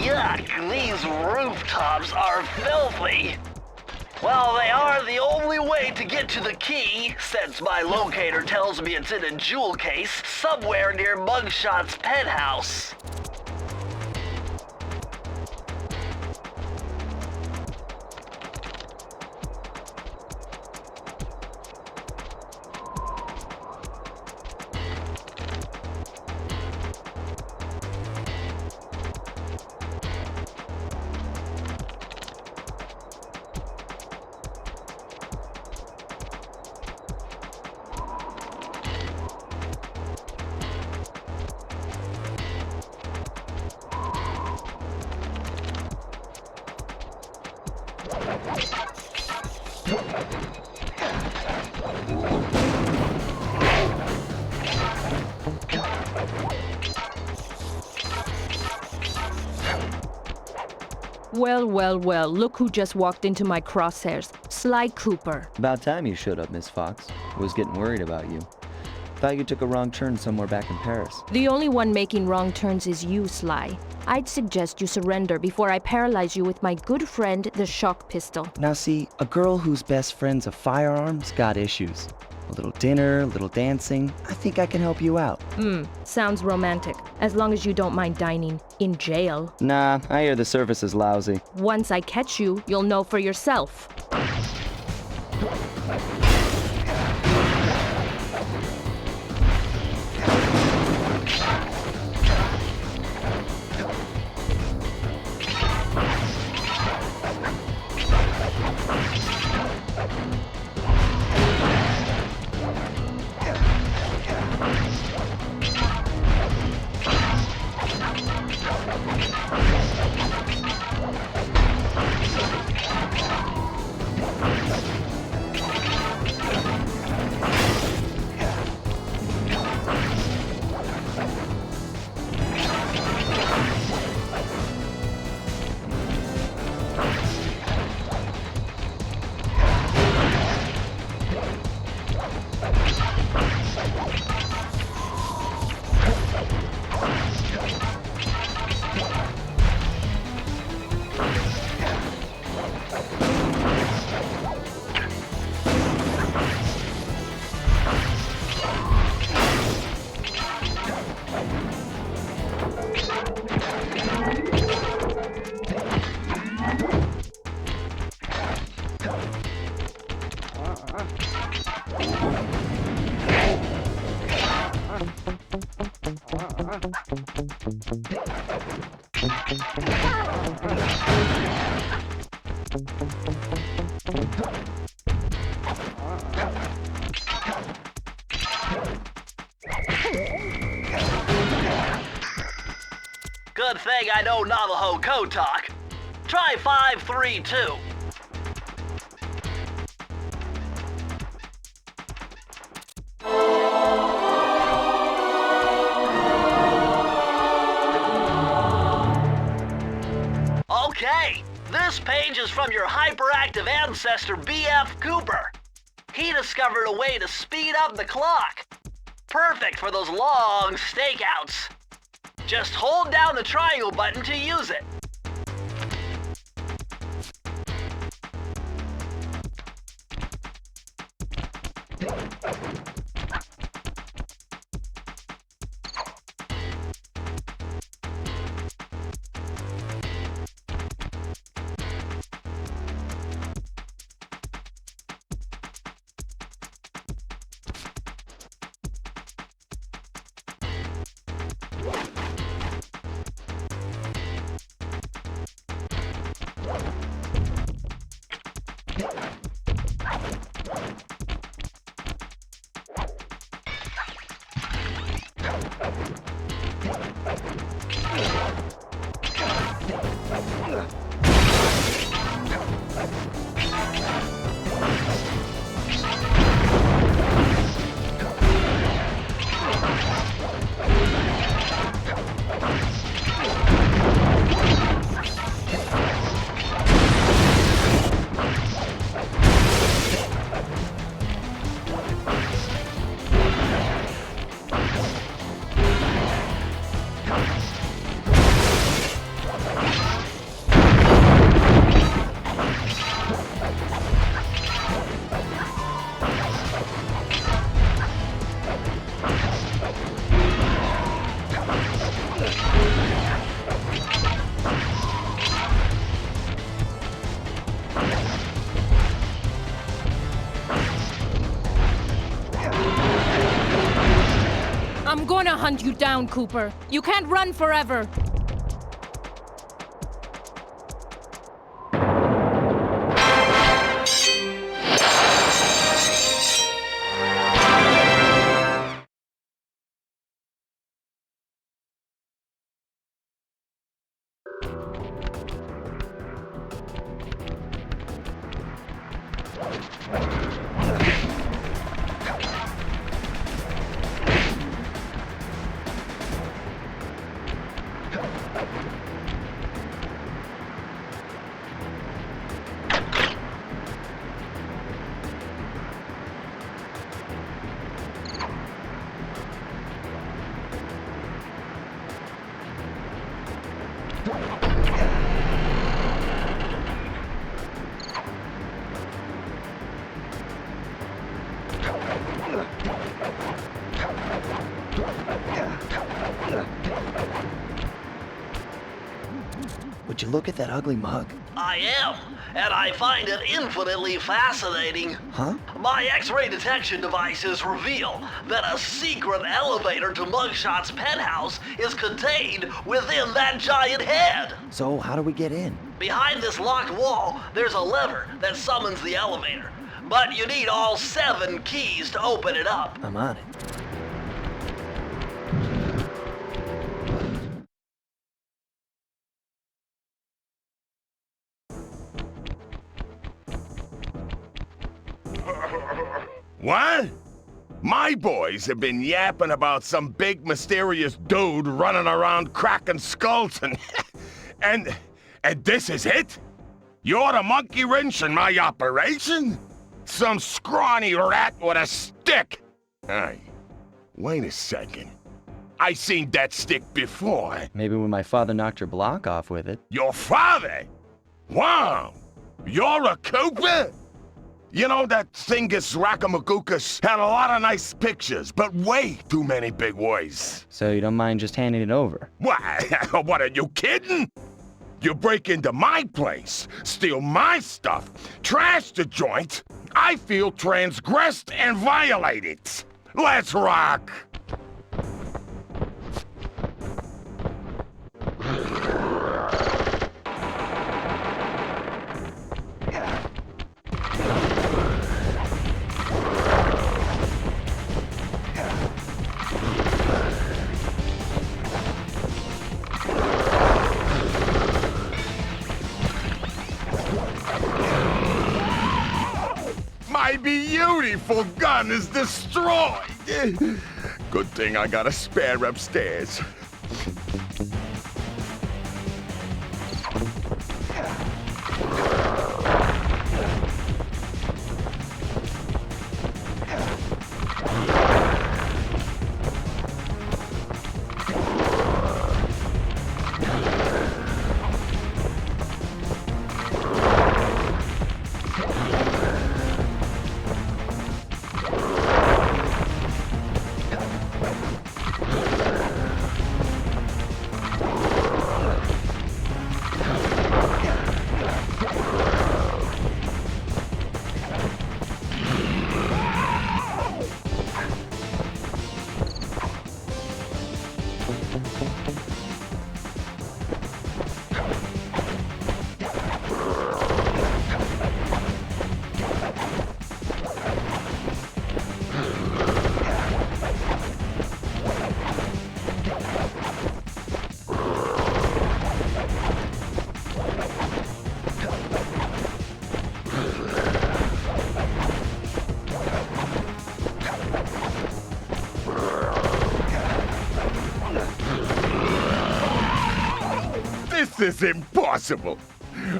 Yuck, these rooftops are filthy. Well, they are the only way to get to the key, since my locator tells me it's in a jewel case somewhere near Mugshot's penthouse. Well, well, well, look who just walked into my crosshairs. Sly Cooper. About time you showed up, Miss Fox. Was getting worried about you. Thought you took a wrong turn somewhere back in Paris. The only one making wrong turns is you, Sly. I'd suggest you surrender before I paralyze you with my good friend, the shock pistol. Now see, a girl whose best friend's a firearm's got issues. A little dinner, a little dancing. I think I can help you out. Sounds romantic. As long as you don't mind dining in jail. Nah, I hear the service is lousy. Once I catch you, you'll know for yourself. Good thing I know Navajo code talk. Try 532. Okay, this page is from your hyperactive ancestor B.F. Cooper. He discovered a way to speed up the clock. Perfect for those long stakeouts. Just hold down the triangle button to use it. I'm gonna hunt you down, Cooper. You can't run forever. you look at that ugly mug? I am, and I find it infinitely fascinating. Huh? My X-ray detection devices reveal that a secret elevator to Mugshot's penthouse is contained within that giant head. So how do we get in? Behind this locked wall, there's a lever that summons the elevator. But you need all 7 keys to open it up. I'm on it. What? My boys have been yapping about some big mysterious dude running around cracking skulls and this is it? You're the monkey wrench in my operation? Some scrawny rat with a stick? Hey, wait a second. I seen that stick before. Maybe when my father knocked your block off with it. Your father? Wow! You're a Cooper? You know, that Thingus Rackamagookus had a lot of nice pictures, but way too many big words. So you don't mind just handing it over? What? What, are you kidding? You break into my place, steal my stuff, trash the joint. I feel transgressed and violated. Let's rock! My beautiful gun is destroyed! Good thing I got a spare upstairs. This is impossible.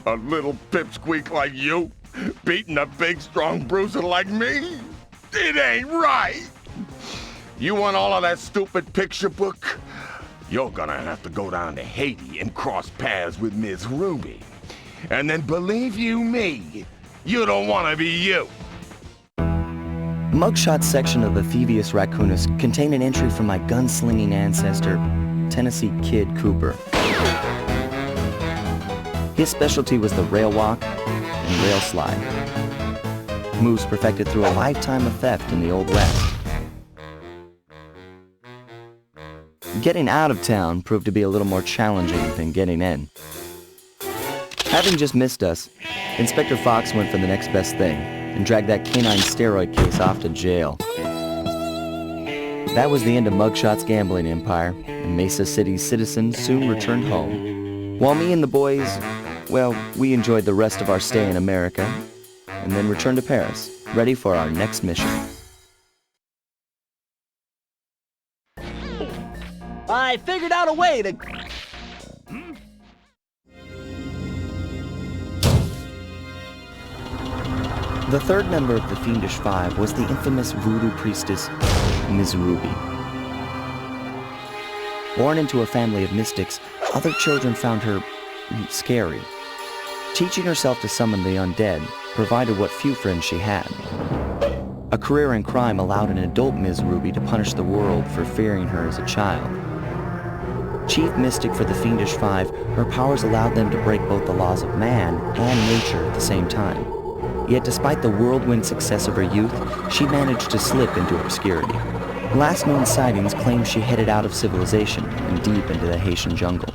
A little pipsqueak like you, beating a big, strong bruiser like me? It ain't right. You want all of that stupid picture book? You're gonna have to go down to Haiti and cross paths with Miss Ruby. And then believe you me, you don't want to be you. Mugshot's section of the Thievius Raccoonus contained an entry from my gunslinging ancestor, Tennessee Kid Cooper. His specialty was the rail walk and rail slide, moves perfected through a lifetime of theft in the Old West. Getting out of town proved to be a little more challenging than getting in. Having just missed us, Inspector Fox went for the next best thing and dragged that canine steroid case off to jail. That was the end of Mugshot's gambling empire, and Mesa City's citizens soon returned home. While me and the boys, well, we enjoyed the rest of our stay in America, and then returned to Paris, ready for our next mission. I figured out a way to... The third member of the Fiendish Five was the infamous voodoo priestess, Ms. Ruby. Born into a family of mystics, other children found her scary. Teaching herself to summon the undead provided what few friends she had. A career in crime allowed an adult Ms. Ruby to punish the world for fearing her as a child. Chief Mystic for the Fiendish Five, her powers allowed them to break both the laws of man and nature at the same time. Yet despite the whirlwind success of her youth, she managed to slip into obscurity. Last known sightings claim she headed out of civilization and deep into the Haitian jungle.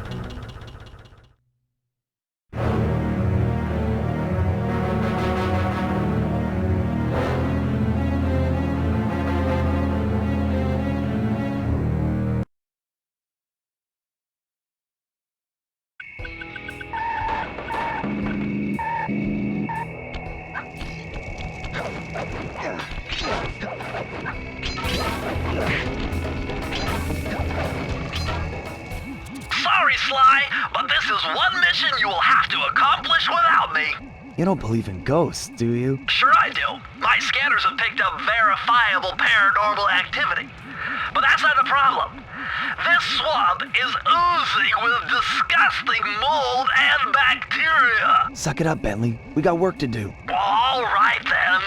Sorry, Sly, but this is one mission you will have to accomplish without me. You don't believe in ghosts, do you? Sure I do. My scanners have picked up verifiable paranormal activity. But that's not the problem. This swamp is oozing with disgusting mold and bacteria. Suck it up, Bentley. We got work to do. All right, then.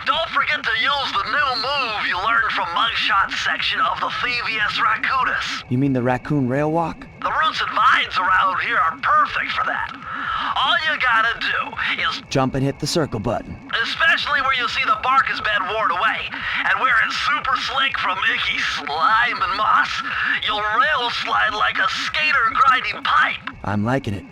Don't forget to use the new move you learned from Mugshot's section of the Thievius Raccoonus. You mean the raccoon rail walk? The roots and vines around here are perfect for that. All you gotta do is Jump and hit the circle button. especially where you see the bark has been worn away, and where it's super slick from icky slime and moss, you'll rail slide like a skater grinding pipe. I'm liking it.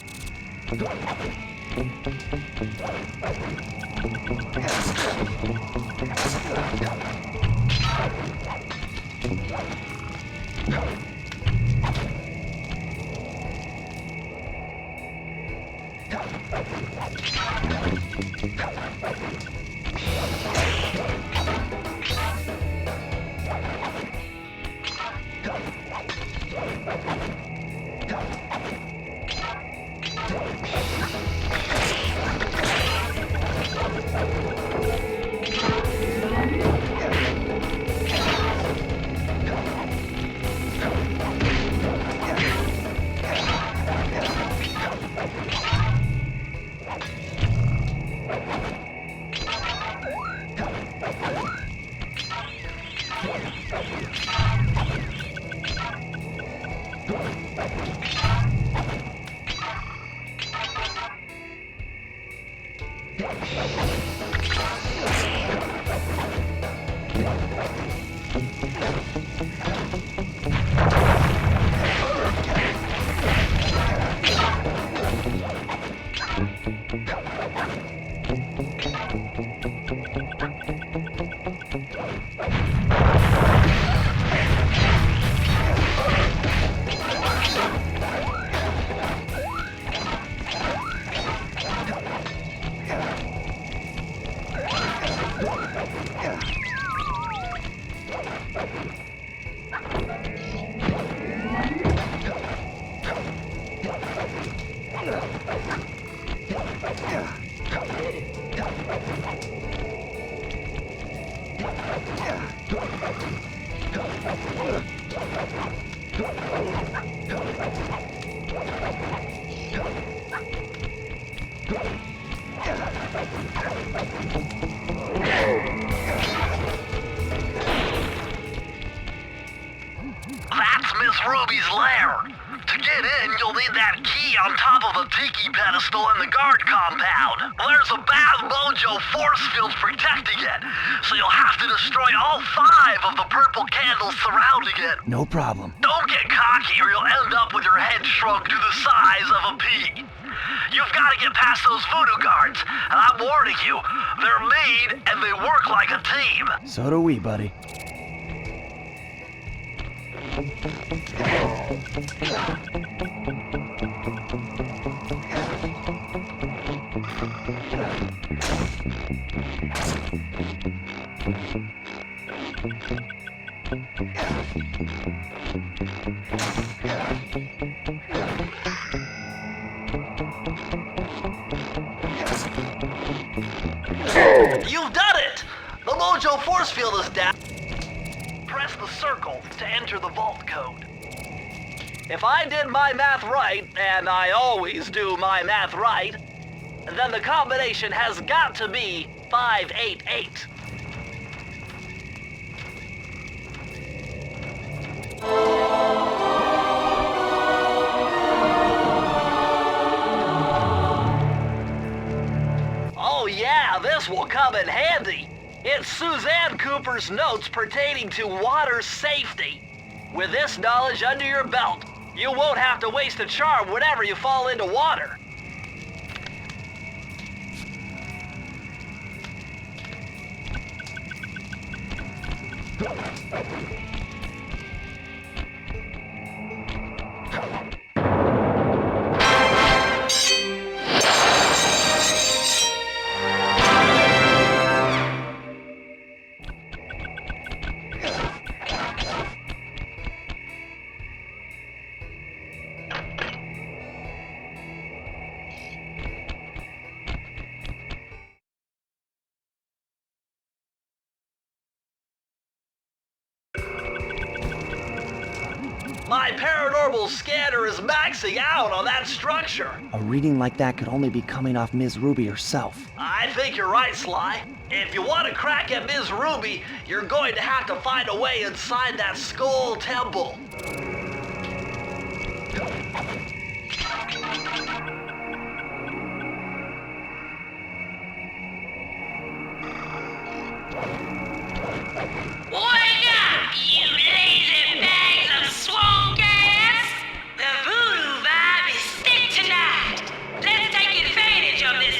That's Miss Ruby's lair. To get in, you'll need that key on top of a tiki pedestal in the guard compound. There's a bad mojo force field protecting it, so you'll have to destroy all 5 of the purple candles surrounding it. No problem. Don't get cocky or you'll end up with your head shrunk to the size of a pea. You've got to get past those voodoo guards, and I'm warning you, they're mean and they work like a team. So do we, buddy. You've done it! The mojo force field is down. Press the circle to enter the vault code. If I did my math right, and I always do my math right, then the combination has got to be 588. will come in handy. It's Suzanne Cooper's notes pertaining to water safety. With this knowledge under your belt, you won't have to waste a charm whenever you fall into water. My paranormal scanner is maxing out on that structure. A reading like that could only be coming off Ms. Ruby herself. I think you're right, Sly. If you want to crack at Ms. Ruby, you're going to have to find a way inside that skull temple. Wake up, you lazy bags of swamp gas! The voodoo vibe is thick tonight. Let's take advantage of this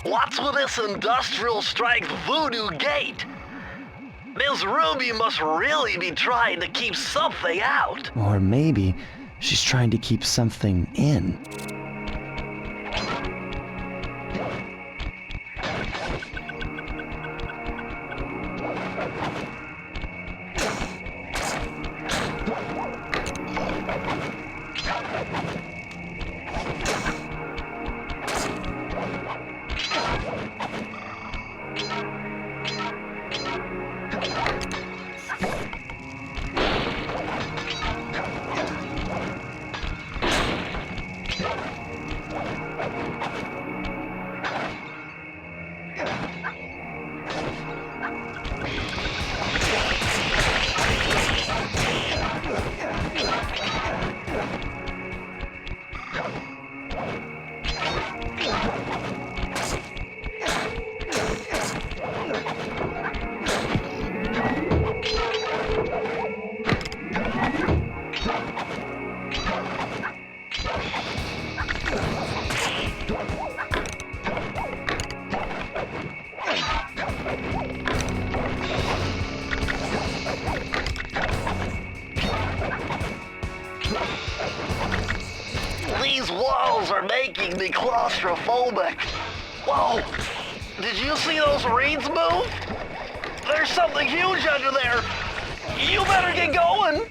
What's with this industrial strength voodoo gate? Ms. Ruby must really be trying to keep something out. Or maybe she's trying to keep something in. These walls are making me claustrophobic. Whoa! Did you see those reeds move? There's something huge under there. You better get going.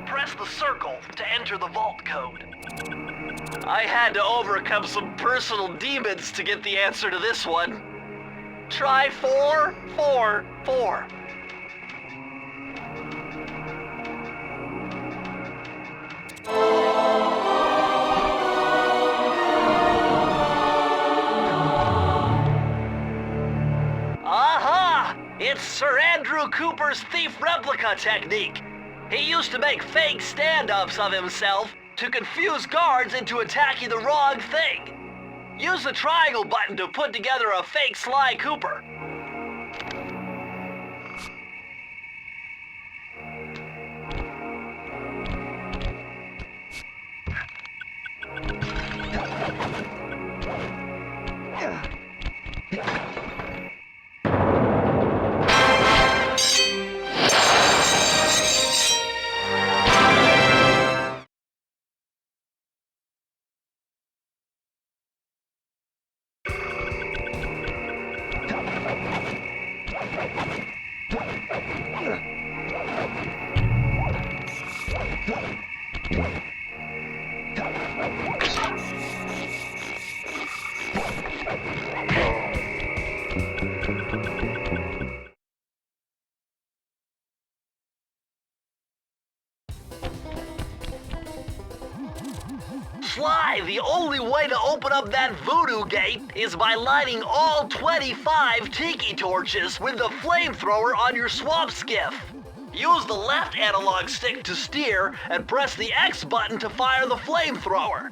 Press the circle to enter the vault code. I had to overcome some personal demons to get the answer to this one. Try 444. It's Sir Andrew Cooper's thief replica technique. He used to make fake stand-ups of himself to confuse guards into attacking the wrong thing. Use the triangle button to put together a fake Sly Cooper. Sly, the only way to open up that voodoo gate is by lighting all 25 tiki torches with the flamethrower on your swamp skiff. Use the left analog stick to steer and press the X button to fire the flamethrower.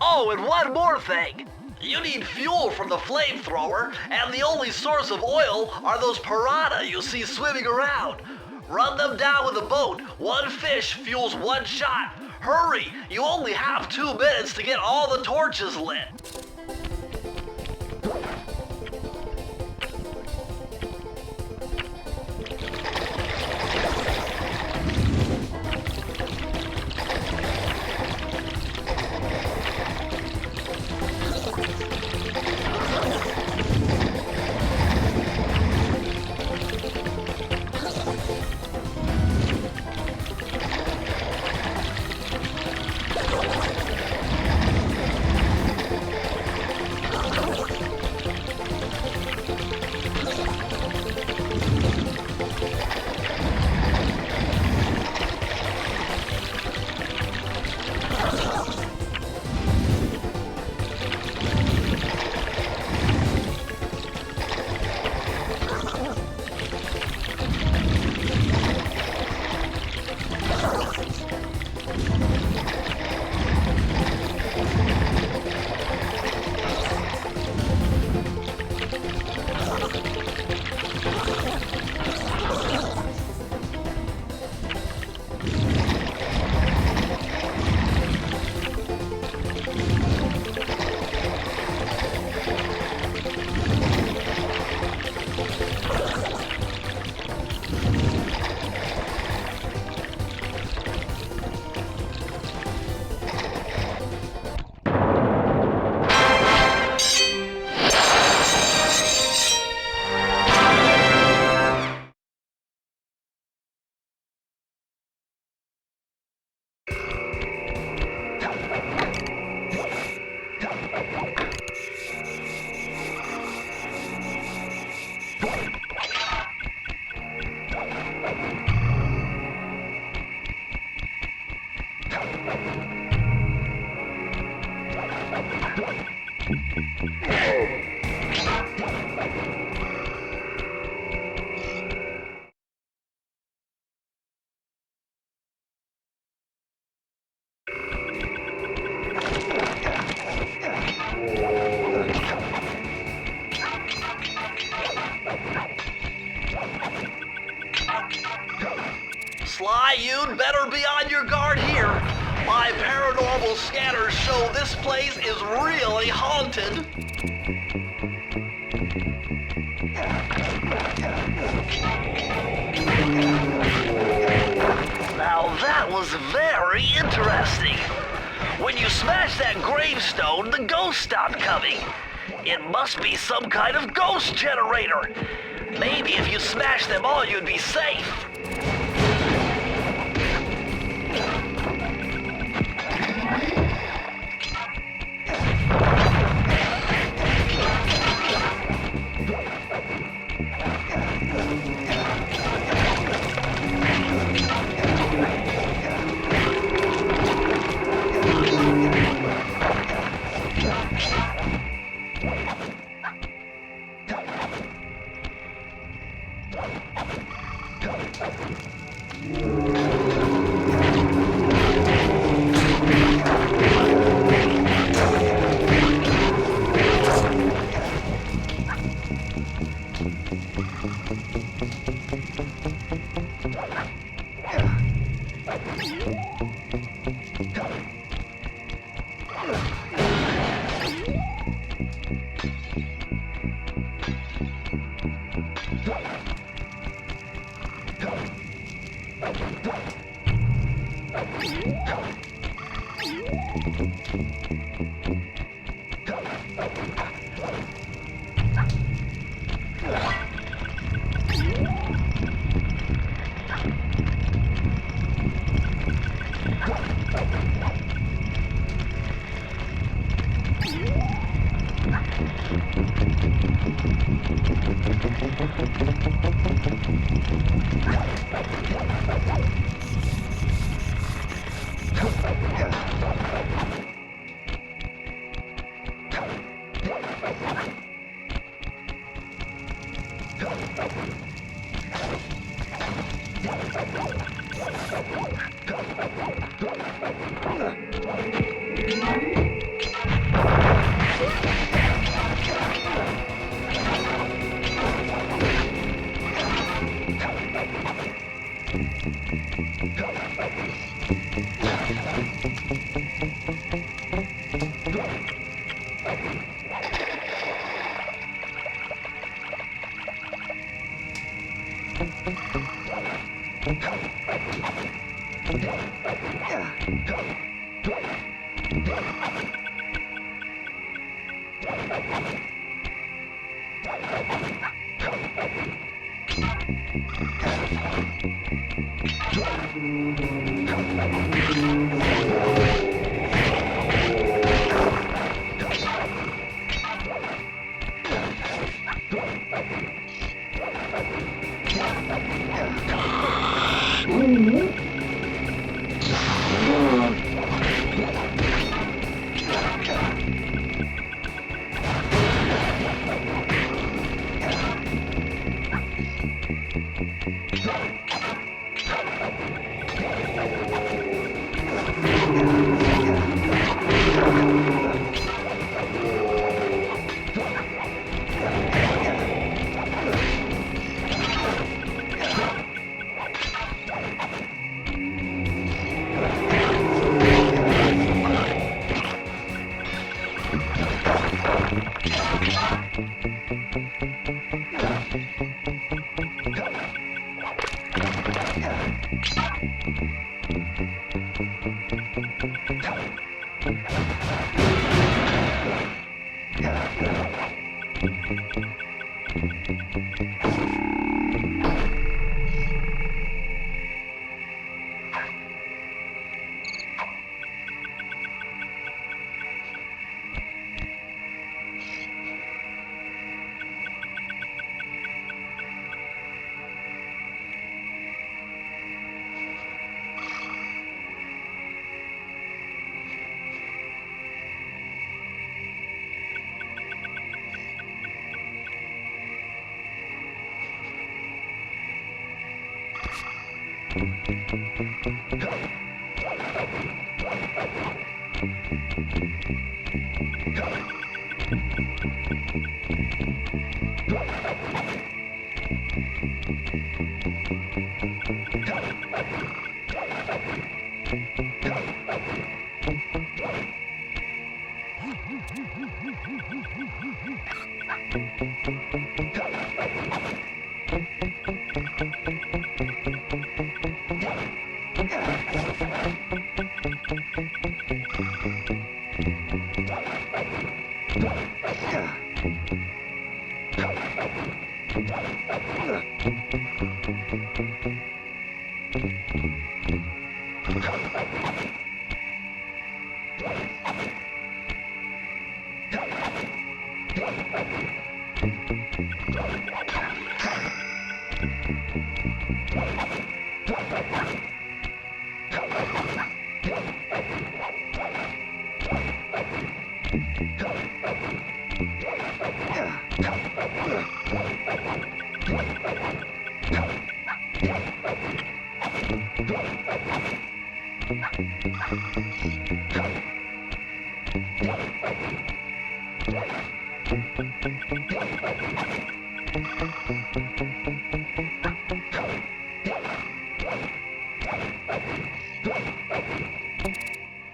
Oh, and one more thing. You need fuel from the flamethrower, and the only source of oil are those piranha you see swimming around. Run them down with a boat. One fish fuels one shot. Hurry! You only have 2 minutes to get all the torches lit. Sly, you'd better be on your guard here. My paranormal scanners show this place is really haunted. Now that was very interesting. When you smashed that gravestone, the ghosts stopped coming. It must be some kind of ghost generator. Maybe if you smashed them all, you'd be safe.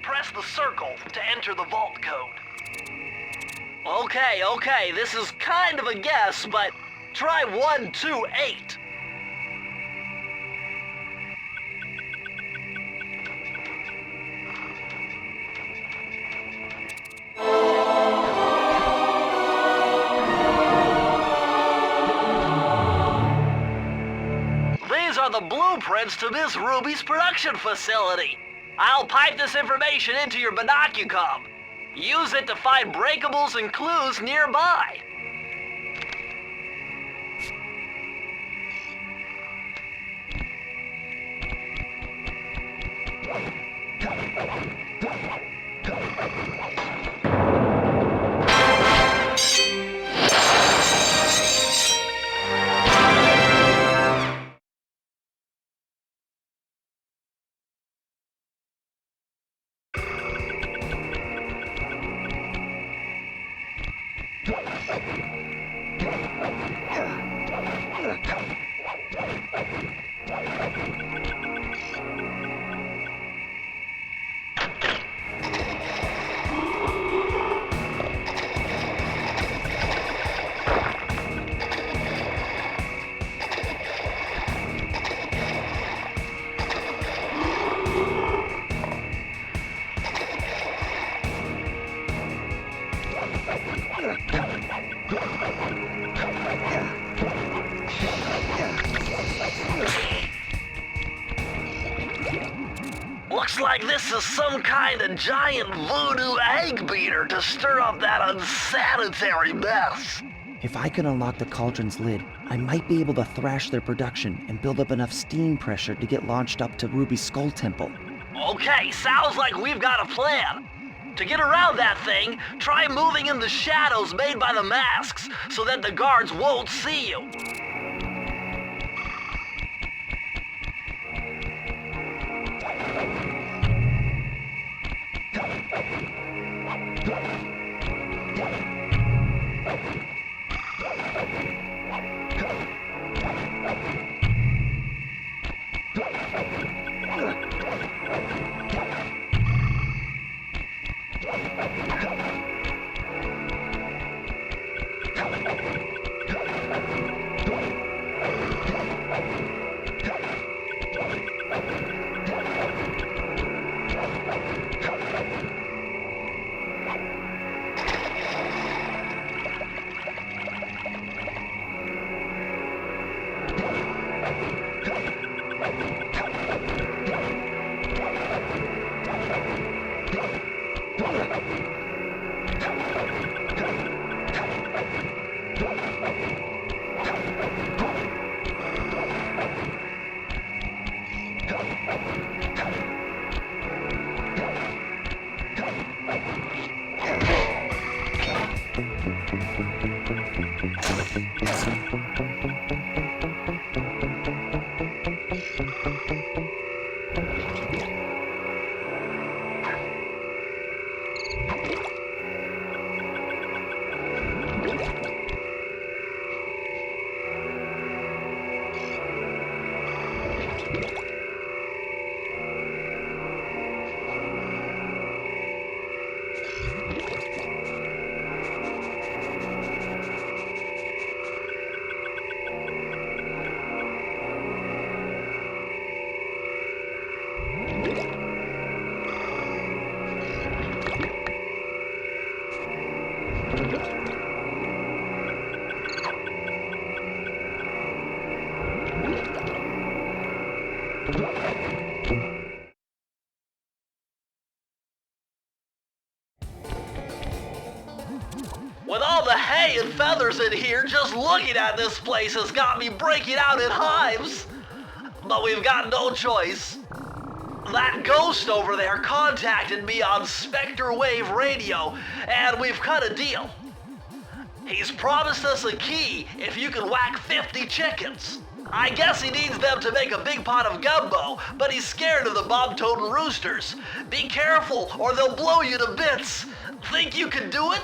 Press the circle to enter the vault code. Okay, this is kind of a guess, but try 128. These are the blueprints to Miss Ruby's production facility. I'll pipe this information into your binocucom. Use it to find breakables and clues nearby. Looks like this is some kind of giant voodoo egg beater to stir up that unsanitary mess. If I can unlock the cauldron's lid, I might be able to thrash their production and build up enough steam pressure to get launched up to Ruby's Skull Temple. Okay, sounds like we've got a plan. To get around that thing, try moving in the shadows made by the masks so that the guards won't see you. With all the hay and feathers in here, just looking at this place has got me breaking out in hives. But we've got no choice. That ghost over there contacted me on Spectre Wave Radio, and we've cut a deal. He's promised us a key if you can whack 50 chickens. I guess he needs them to make a big pot of gumbo, but he's scared of the bob-toting roosters. Be careful, or they'll blow you to bits. Think you can do it?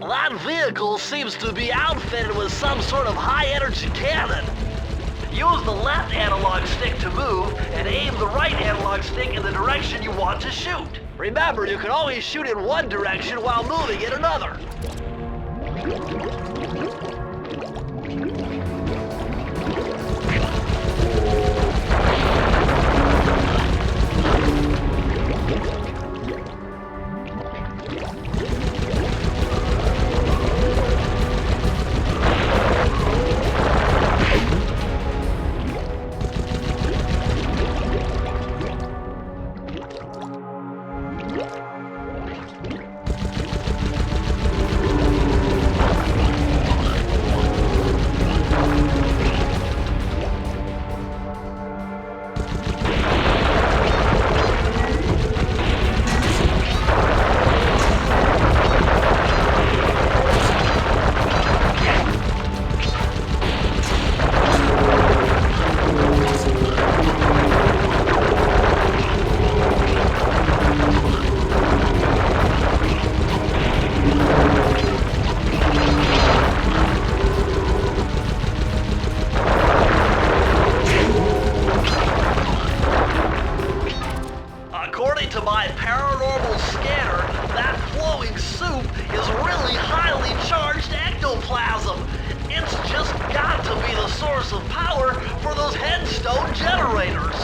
That vehicle seems to be outfitted with some sort of high-energy cannon. Use the left analog stick to move, and aim the right analog stick in the direction you want to shoot. Remember, you can always shoot in one direction while moving in another. According to my paranormal scanner, that flowing soup is really highly charged ectoplasm. It's just got to be the source of power for those headstone generators.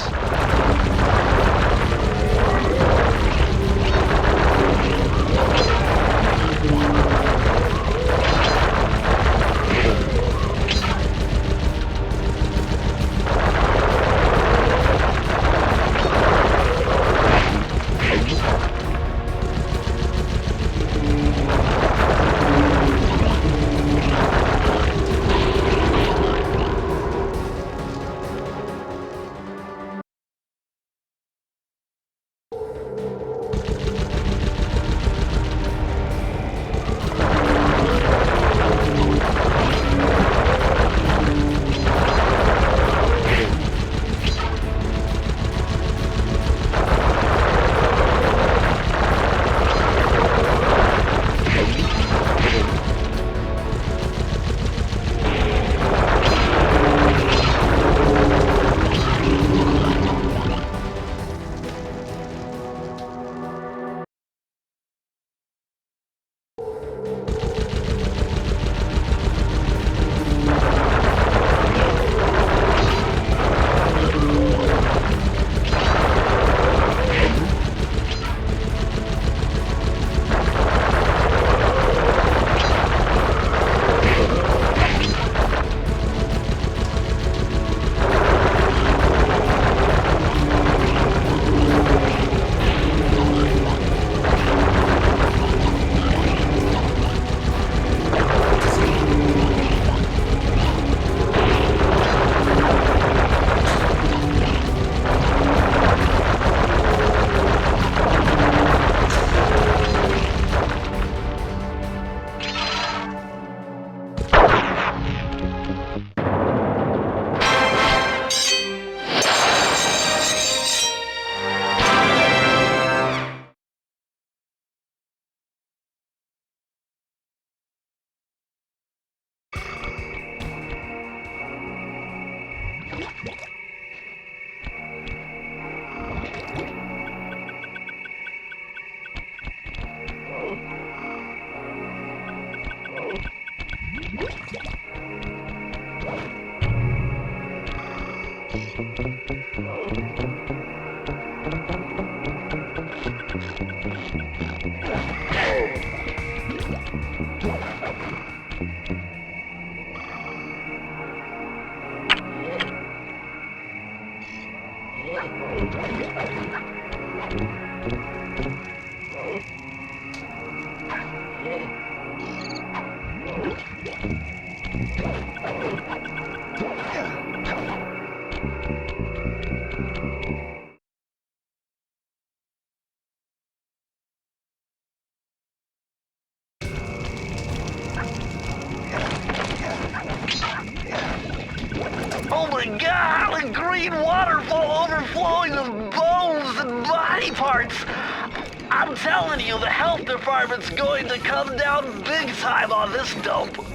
Oh my God, a green waterfall overflowing with bones and body parts. I'm telling you, the health department's going to come down big time on this dope.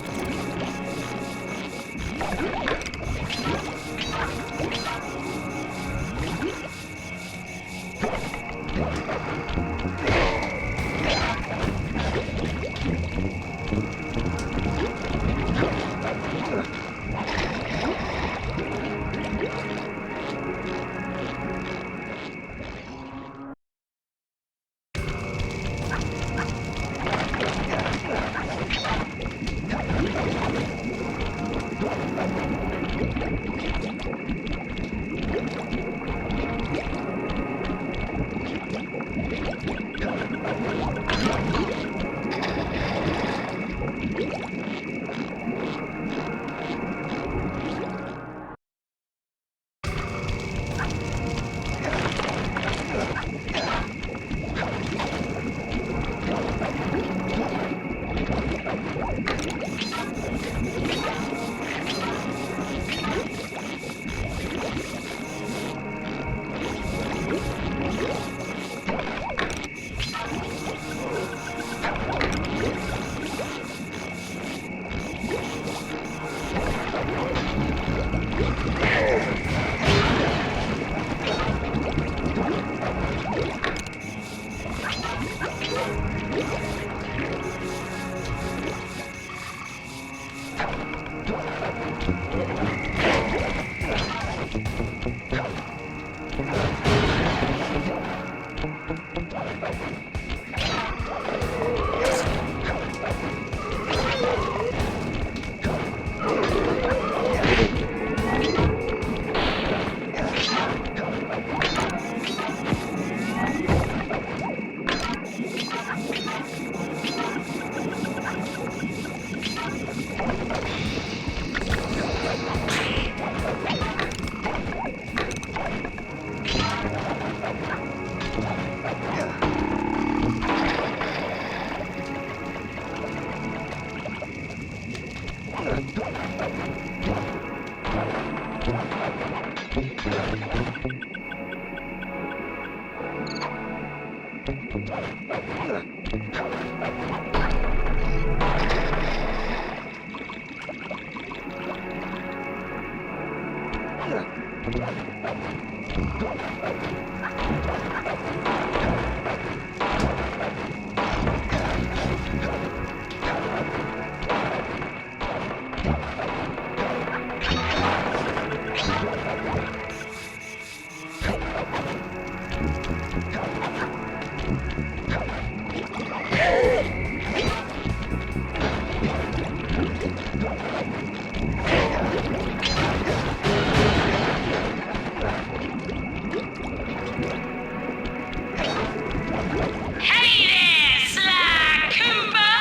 Hey there, Sly Cooper!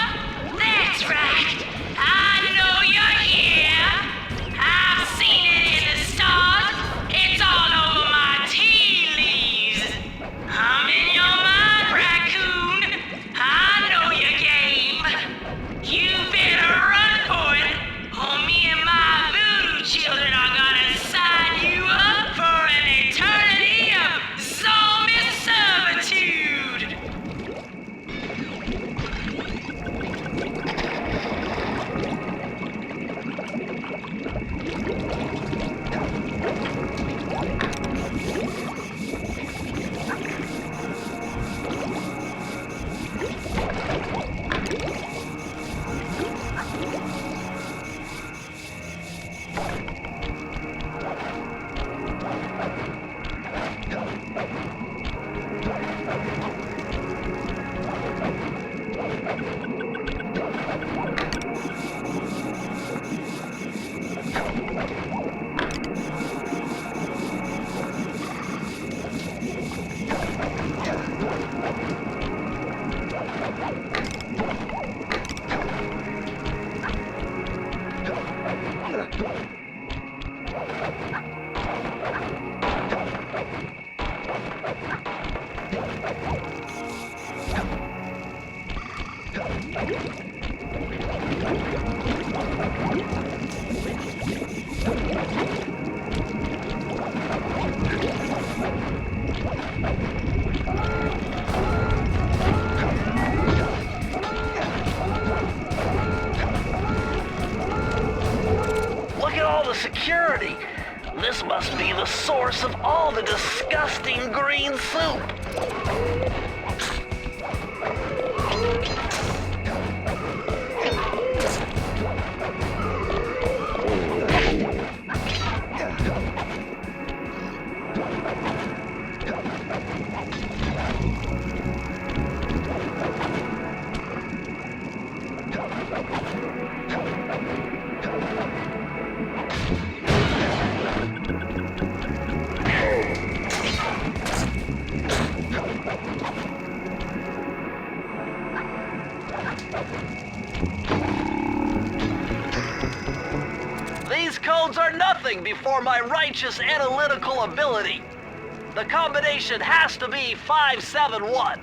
That's right, I know you're here. I've seen it in the stars. It's all over my tea leaves. I'm in your mind, raccoon. I know your game. You better run for it, or me and my voodoo children are gonna sign you up for an eternity of zombie servitude. of all the disgusting green soup. These codes are nothing before my righteous analytical ability. The combination has to be 571.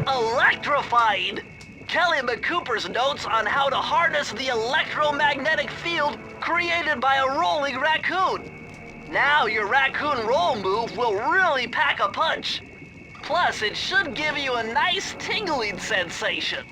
Electrified! Kelly McCooper's notes on how to harness the electromagnetic field created by a rolling raccoon. Now your raccoon roll move will really pack a punch. Plus, it should give you a nice tingling sensation.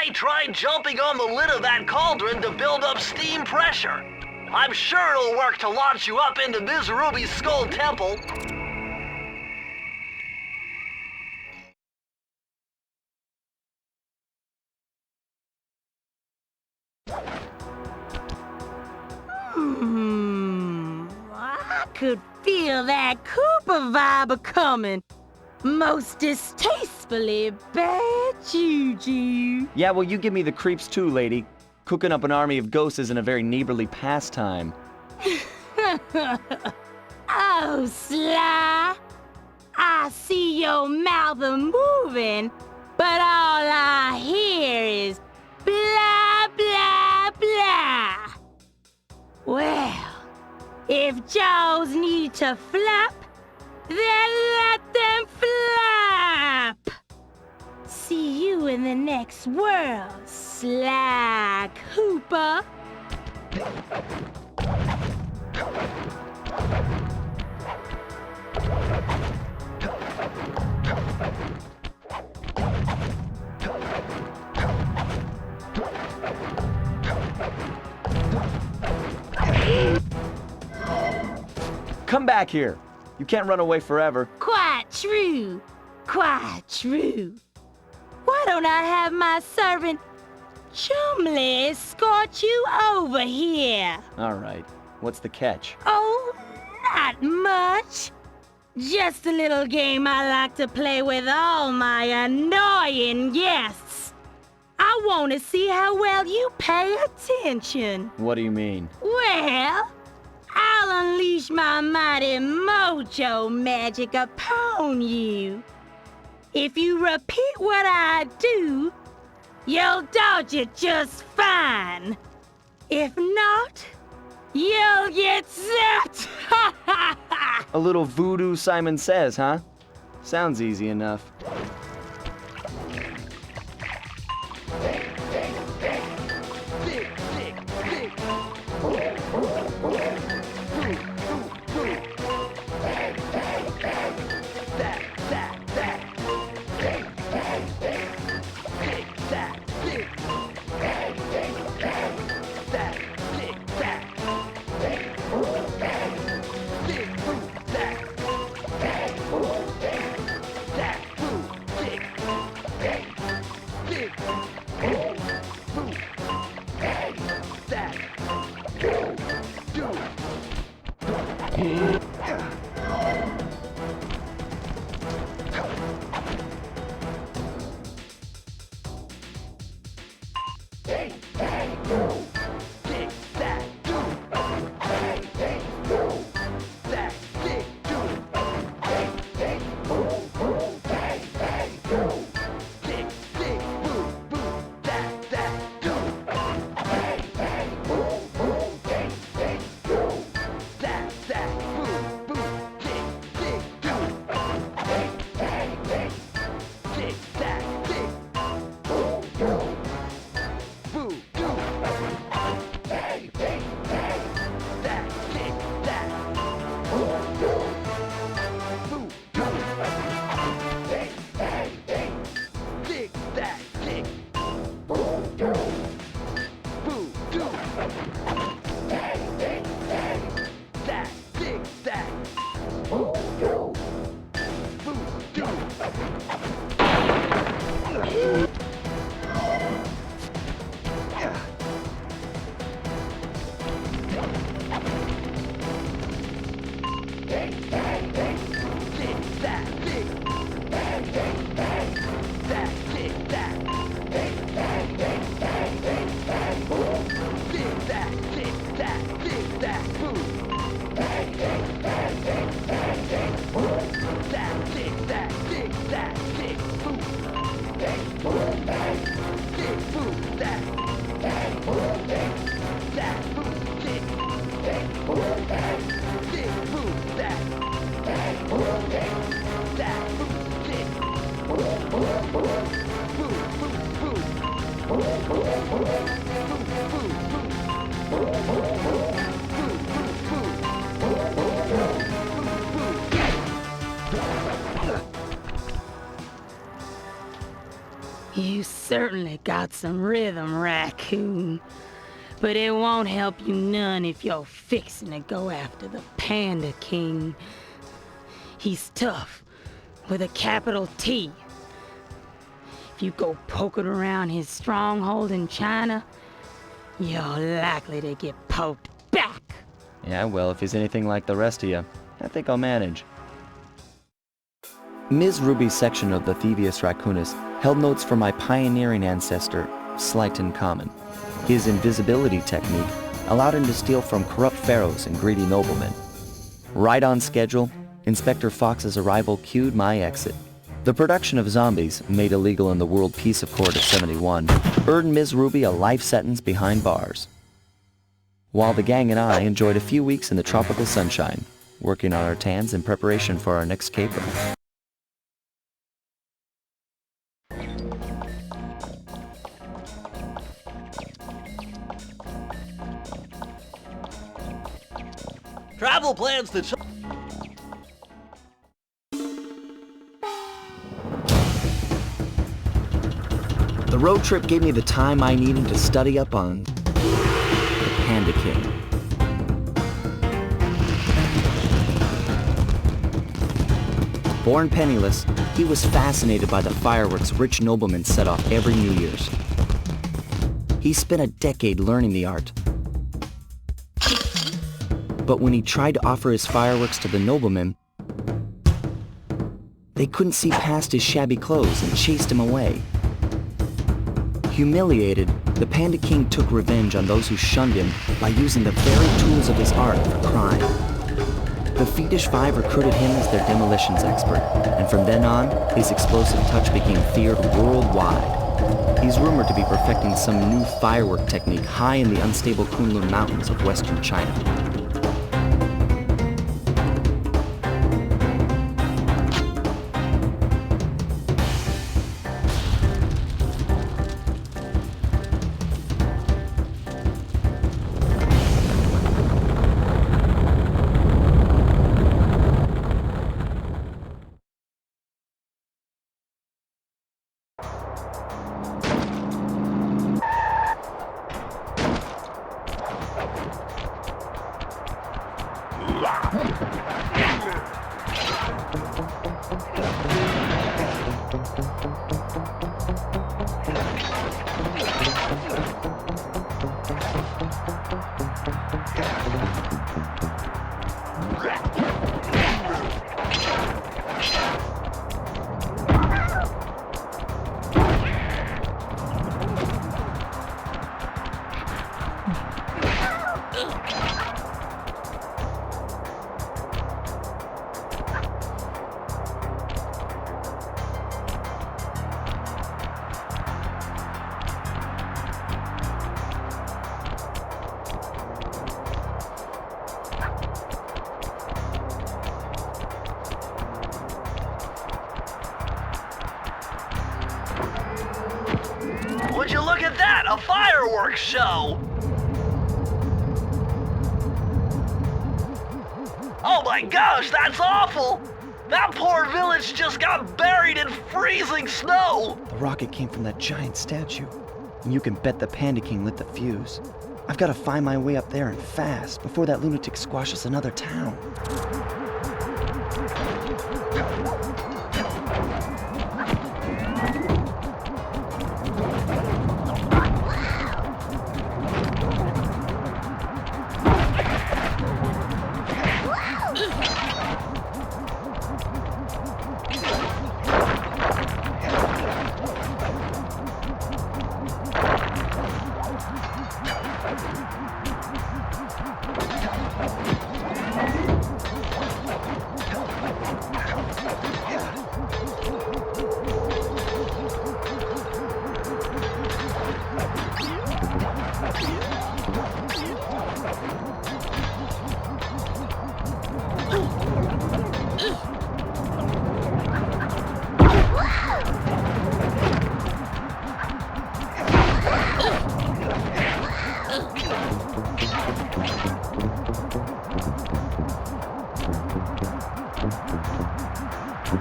might try jumping on the lid of that cauldron to build up steam pressure. I'm sure it'll work to launch you up into Ms. Ruby's Skull Temple. I could feel that Cooper vibe a-coming. Most distastefully bad juju. Yeah, well, you give me the creeps too, lady. Cooking up an army of ghosts isn't a very neighborly pastime. Oh, Sly. I see your mouth a-moving, but all I hear is blah, blah, blah. Well, if jaws need to flap, then let them flap! See you in the next world, Sly Cooper. Come back here. You can't run away forever. Quite true. Quite true. Why don't I have my servant Chumley escort you over here? All right. What's the catch? Oh, not much. Just a little game I like to play with all my annoying guests. I want to see how well you pay attention. What do you mean? Well, I'll unleash my mighty mojo magic upon you. If you repeat what I do, you'll dodge it just fine. If not, you'll get zapped! A little voodoo Simon Says, huh? Sounds easy enough. You certainly got some rhythm, Raccoon. But it won't help you none if you're fixing to go after the Panda King. He's tough, with a capital T. If you go poking around his stronghold in China, you're likely to get poked back. Yeah, well, if he's anything like the rest of you, I think I'll manage. Ms. Ruby's section of the Thievius Raccoonus held notes for my pioneering ancestor, Sly Common. His invisibility technique allowed him to steal from corrupt pharaohs and greedy noblemen. Right on schedule, Inspector Fox's arrival cued my exit. The production of zombies, made illegal in the World Peace Accord of '71, earned Ms. Ruby a life sentence behind bars. While the gang and I enjoyed a few weeks in the tropical sunshine, working on our tans in preparation for our next caper. Travel plans to The road trip gave me the time I needed to study up on the Panda King. Born penniless, he was fascinated by the fireworks rich noblemen set off every New Year's. He spent a decade learning the art. But when he tried to offer his fireworks to the noblemen, they couldn't see past his shabby clothes and chased him away. Humiliated, the Panda King took revenge on those who shunned him by using the very tools of his art for crime. The Fiendish Five recruited him as their demolitions expert, and from then on, his explosive touch became feared worldwide. He's rumored to be perfecting some new firework technique high in the unstable Kunlun Mountains of western China. Would you look at that? A fireworks show! Oh my gosh, that's awful! That poor village just got buried in freezing snow! The rocket came from that giant statue, and you can bet the Panda King lit the fuse. I've got to find my way up there and fast before that lunatic squashes another town. You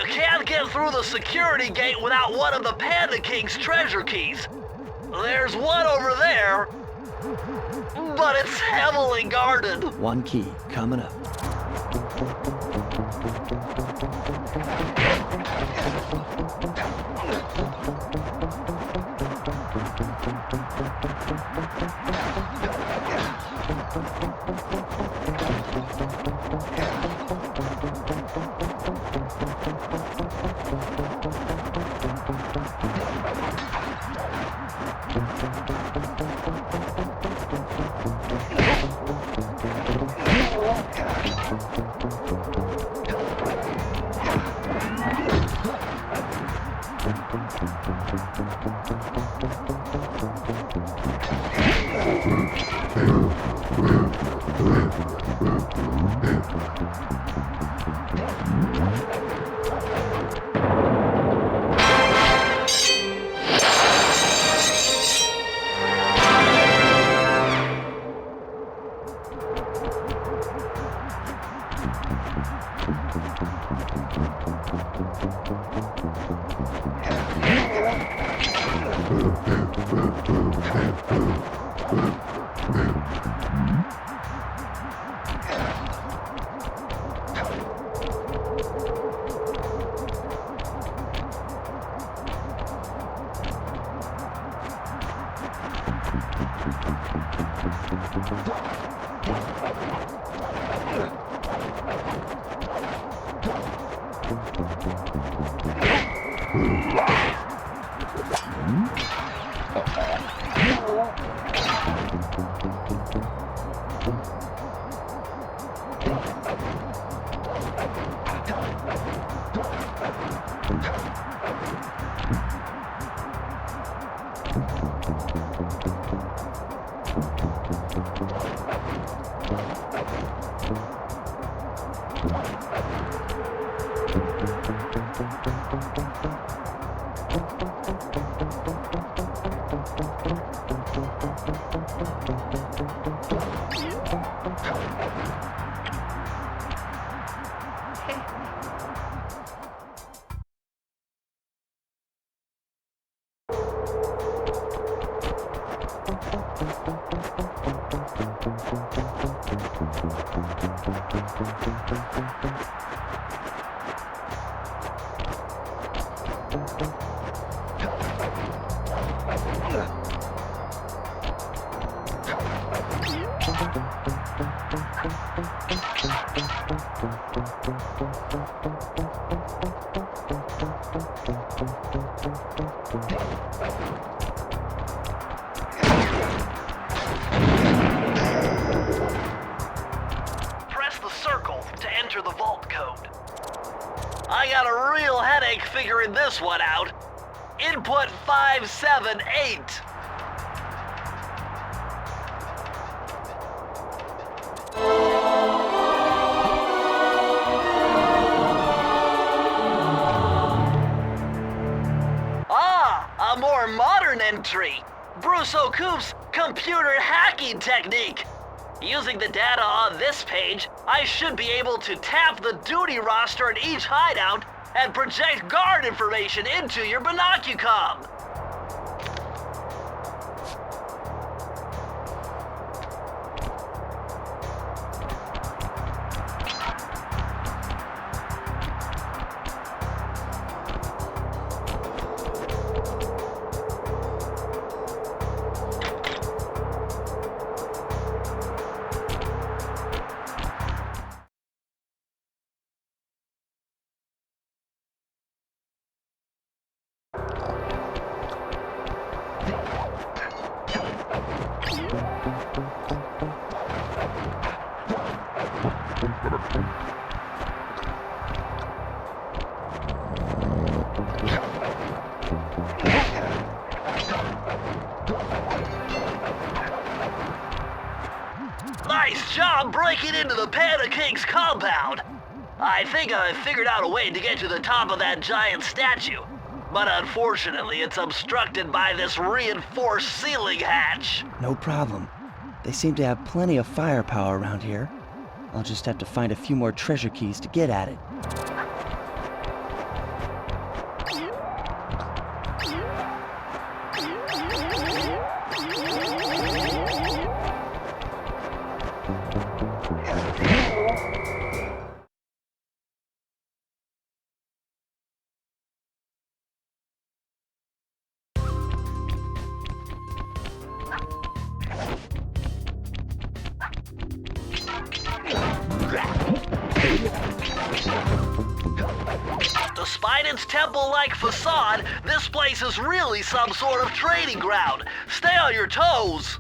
can't get through the security gate without one of the Panda King's treasure keys. There's one over there, but it's heavily guarded. One key coming up. Press the circle to enter the vault code. I got a real headache figuring this one out. Input 578. Ah, a more modern entry. Bruce O'Coop's computer hacking technique. Using the data on this page, I should be able to tap the duty roster in each hideout and project guard information into your binocucom. Nice job breaking into the Panda King's compound. I think I figured out a way to get to the top of that giant statue, but unfortunately it's obstructed by this reinforced ceiling hatch. No problem. They seem to have plenty of firepower around here. I'll just have to find a few more treasure keys to get at it. Despite its temple-like facade, this place is really some sort of training ground. Stay on your toes.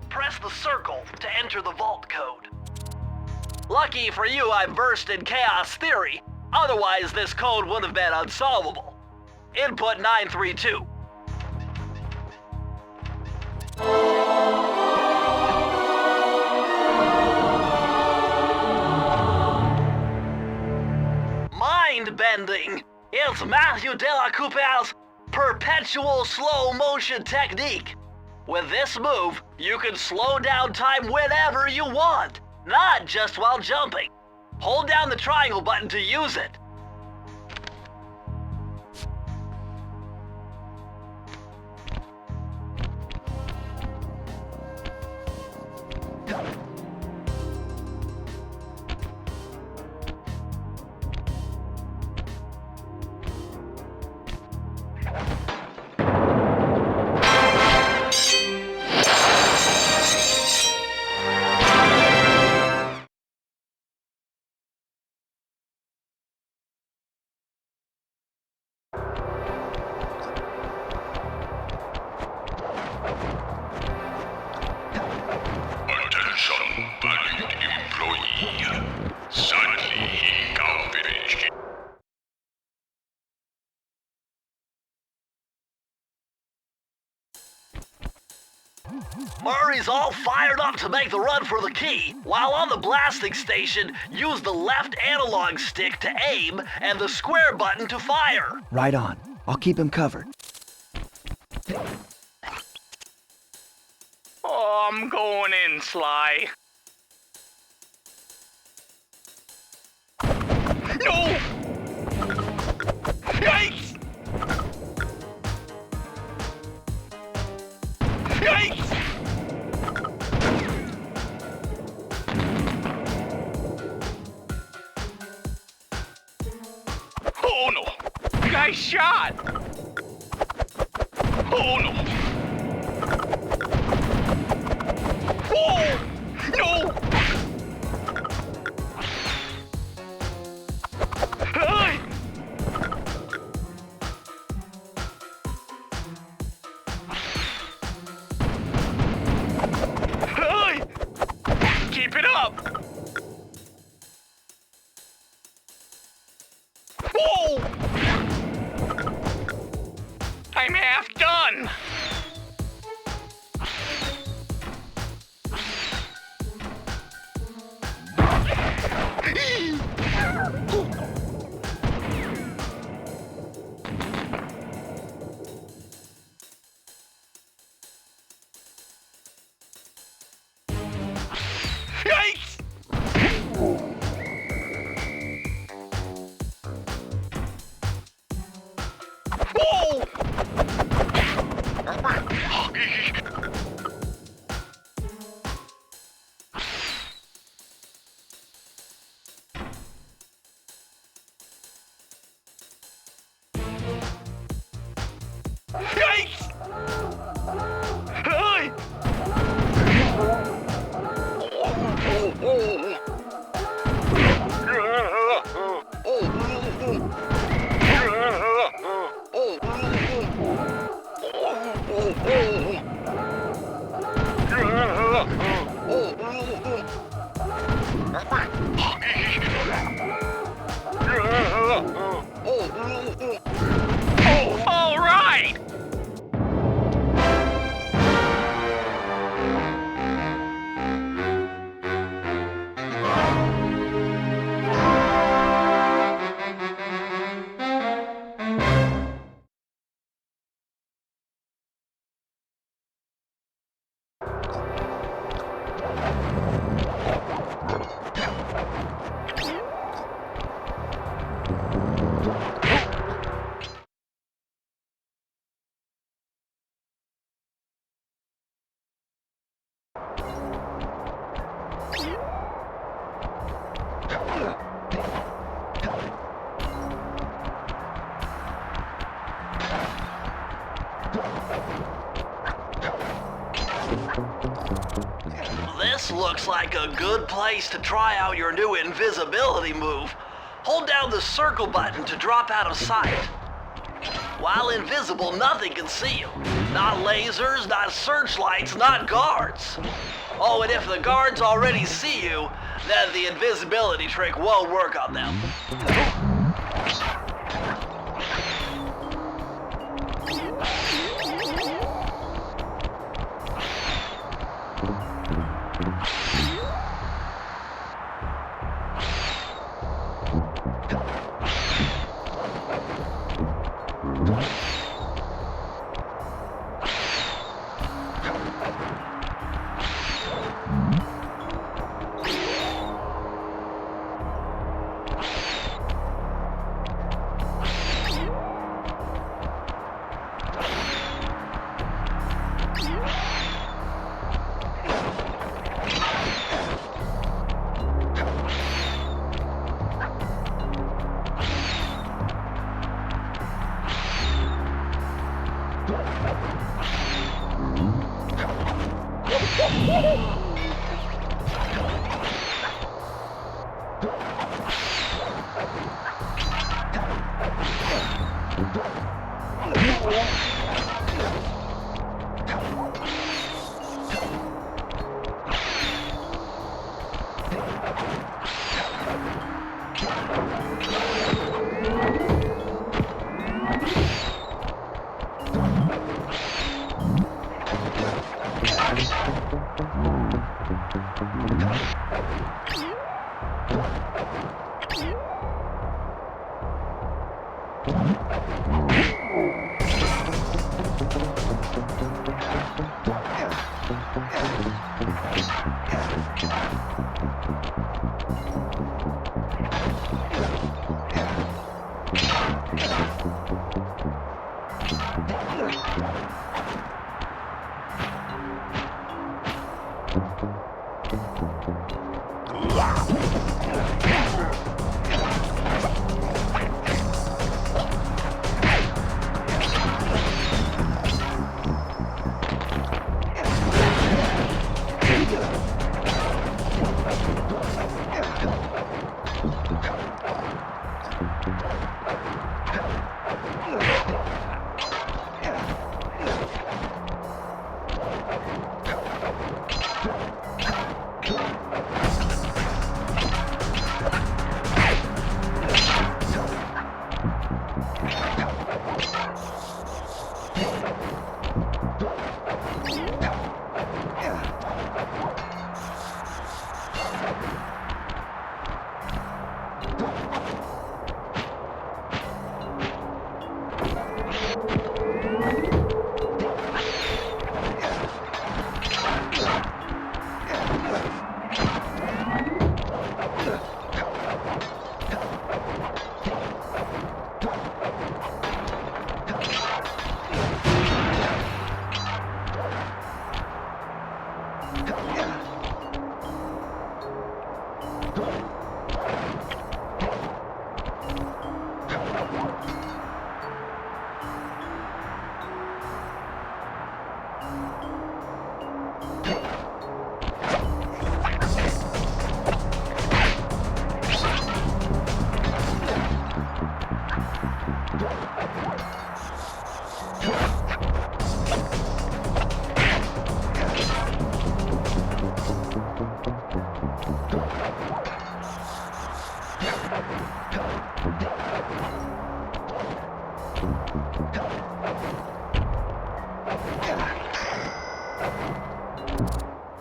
Press the circle to enter the vault code. Lucky for you, I burst in chaos theory. Otherwise, this code would have been unsolvable. Input 932. Mind-bending. It's Matthew De La Coupe's perpetual slow motion technique. With this move, you can slow down time whenever you want, not just while jumping. Hold down the triangle button to use it. Murray's all fired up to make the run for the key. While on the blasting station, use the left analog stick to aim and the square button to fire. Right on. I'll keep him covered. Oh, I'm going in, Sly. No! Yikes! Yikes! Oh no! The guy's shot! Oh no! Oh! No! I'm half done. Yikes! Whoa! Yikes! Hey! Oh, all right! This looks like a good place to try out your new invisibility move. Hold down the circle button to drop out of sight. While invisible, nothing can see you. Not lasers, not searchlights, not guards. Oh, and if the guards already see you, then the invisibility trick won't work on them.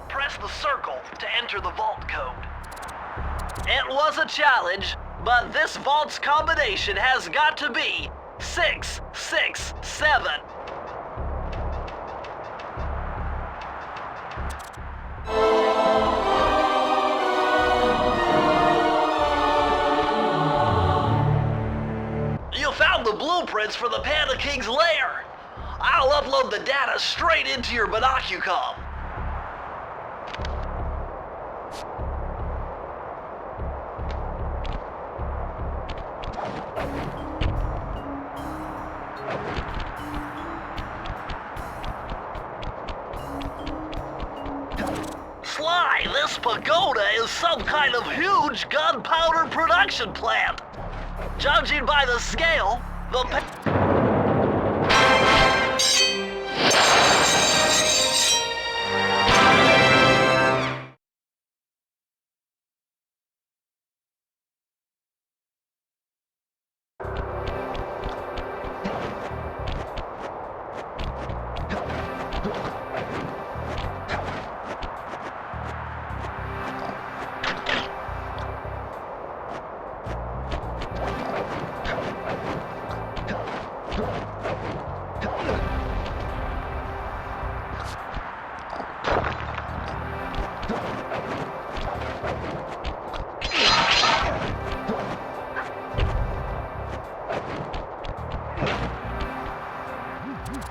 Press the circle to enter the vault code. It was a challenge, but this vault's combination has got to be 667. You found the blueprints for the Panda King's lair. I'll upload the data straight into your binocucom. Sly, this pagoda is some kind of huge gunpowder production plant. Judging by the scale,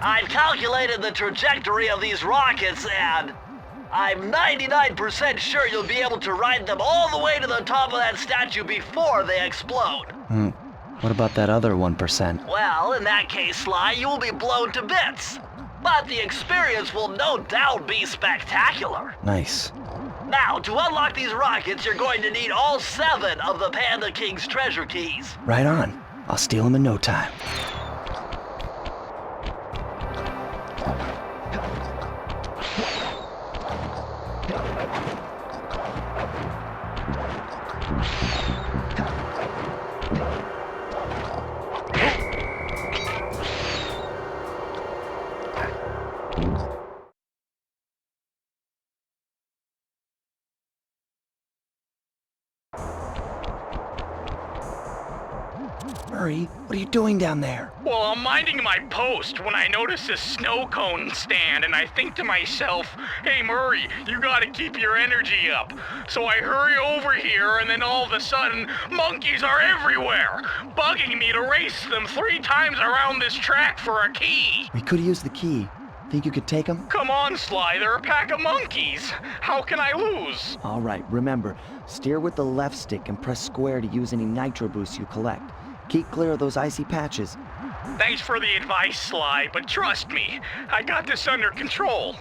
I've calculated the trajectory of these rockets, and I'm 99% sure you'll be able to ride them all the way to the top of that statue before they explode. What about that other 1%? Well, in that case, Sly, you will be blown to bits. But the experience will no doubt be spectacular. Nice. Now, to unlock these rockets, you're going to need all 7 of the Panda King's treasure keys. Right on. I'll steal them in no time. Murray, what are you doing down there? Well, I'm minding my post when I notice a snow cone stand, and I think to myself, hey Murray, you gotta keep your energy up. So I hurry over here, and then all of a sudden, monkeys are everywhere, bugging me to race them 3 times around this track for a key. We could use the key. Think you could take them? Come on, Sly, they're a pack of monkeys. How can I lose? All right, remember, steer with the left stick and press square to use any nitro boosts you collect. Keep clear of those icy patches. Thanks for the advice, Sly, but trust me, I got this under control.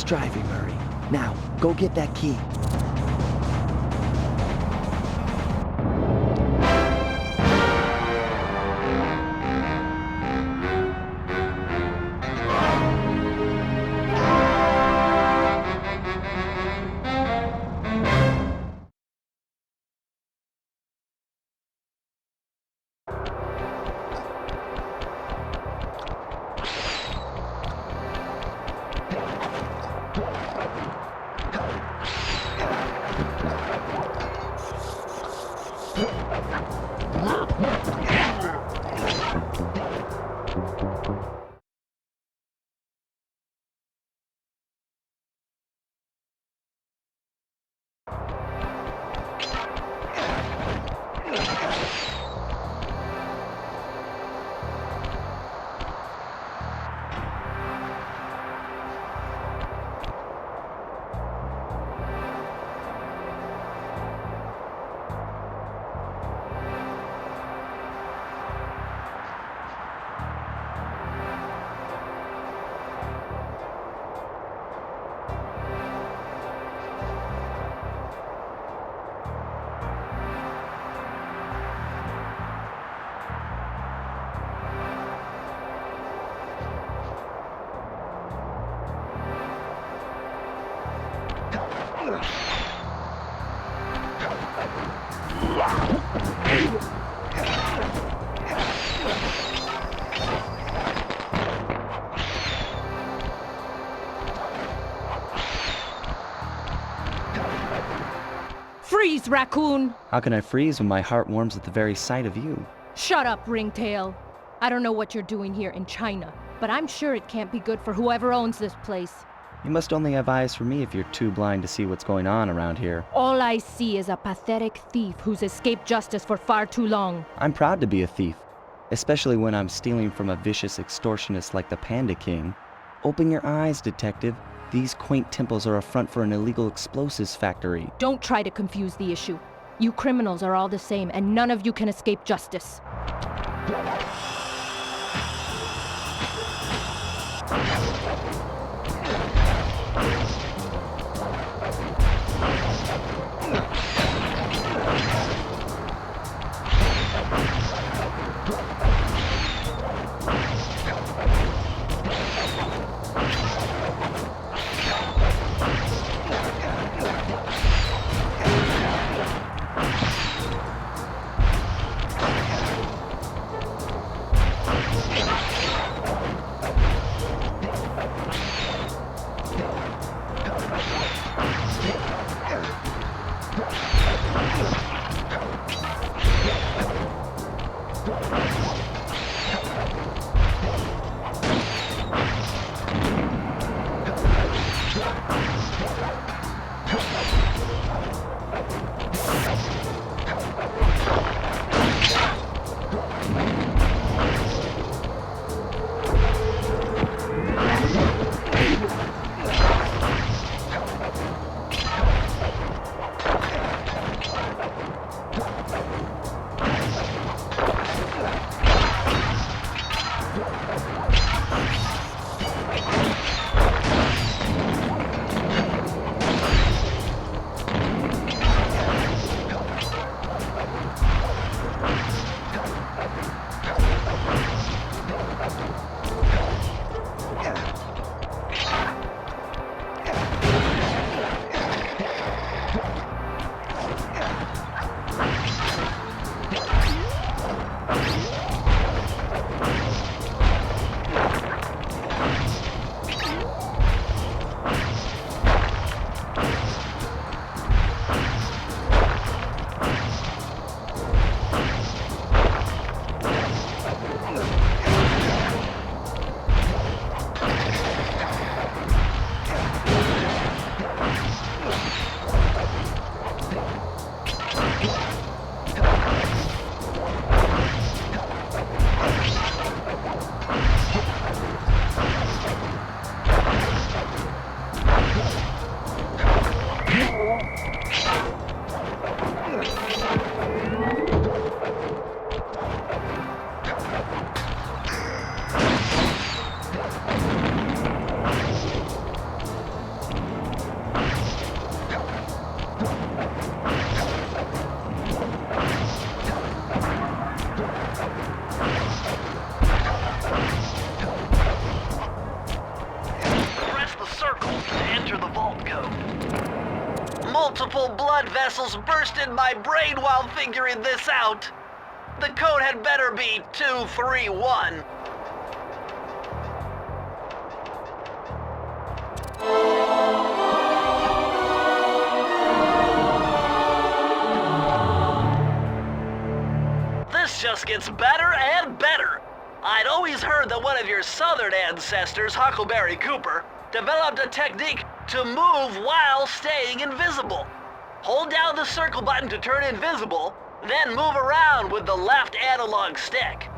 Nice driving, Murray. Now, go get that key. Freeze, raccoon! How can I freeze when my heart warms at the very sight of you? Shut up, ringtail. I don't know what you're doing here in China, but I'm sure it can't be good for whoever owns this place. You must only have eyes for me if you're too blind to see what's going on around here. All I see is a pathetic thief who's escaped justice for far too long. I'm proud to be a thief, especially when I'm stealing from a vicious extortionist like the Panda King. Open your eyes, detective. These quaint temples are a front for an illegal explosives factory. Don't try to confuse the issue. You criminals are all the same, and none of you can escape justice. vessels bursted my brain while figuring this out. The code had better be 231. This just gets better and better. I'd always heard that one of your southern ancestors, Huckleberry Cooper, developed a technique to move while staying invisible. Hold down the circle button to turn invisible, then move around with the left analog stick.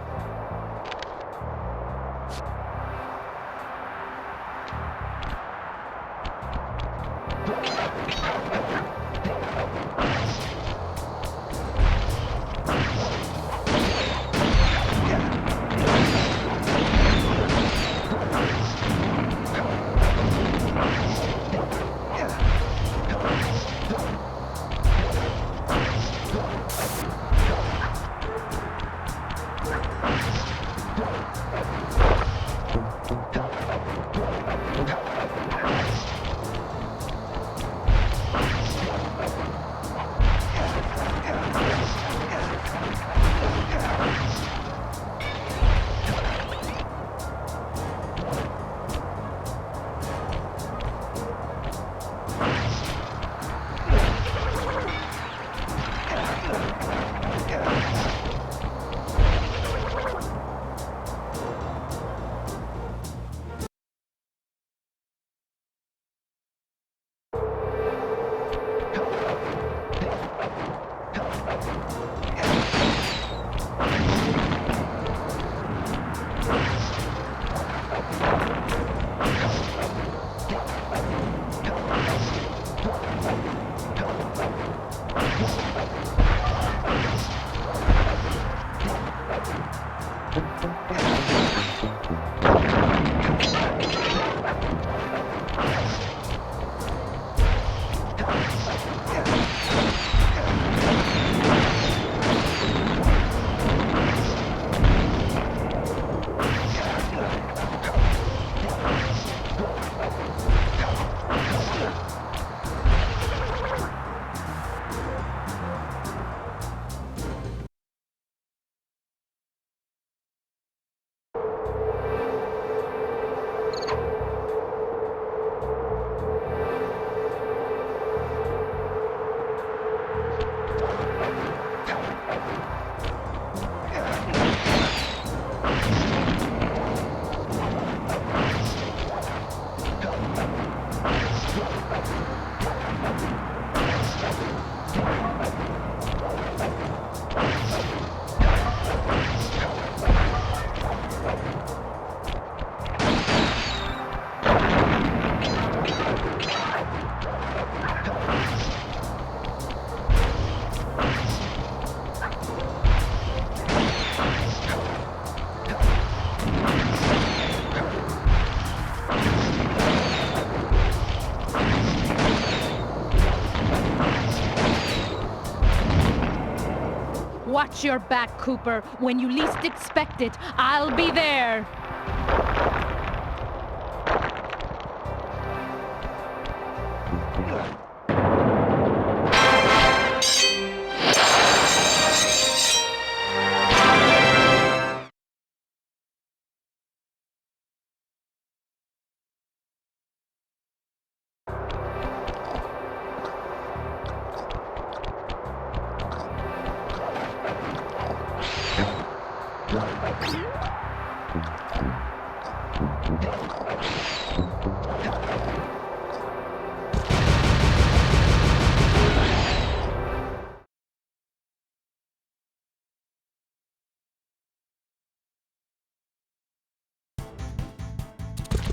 Watch your back, Cooper. When you least expect it, I'll be there.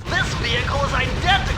This vehicle is identical.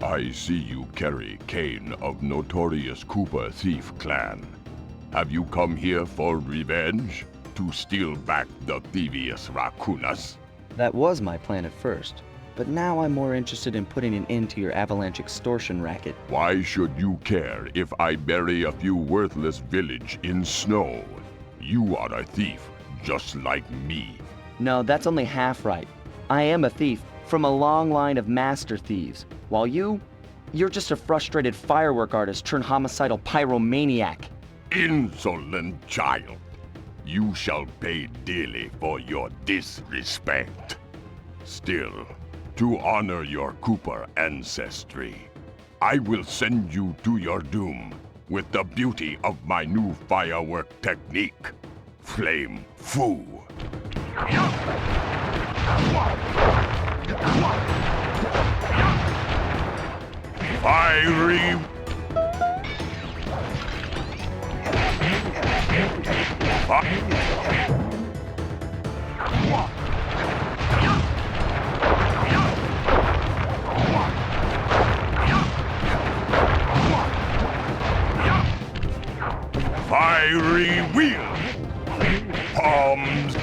I see you carry Kane of Notorious Cooper Thief Clan. Have you come here for revenge? To steal back the Thievius Raccoonus? That was my plan at first, but now I'm more interested in putting an end to your avalanche extortion racket. Why should you care if I bury a few worthless village in snow? You are a thief, just like me. No, that's only half right. I am a thief from a long line of master thieves, while you're just a frustrated firework artist turned homicidal pyromaniac. Insolent child. You shall pay dearly for your disrespect. Still, to honor your Cooper ancestry, I will send you to your doom with the beauty of my new firework technique, Flame Foo. Fiery Fiery wheel, palms,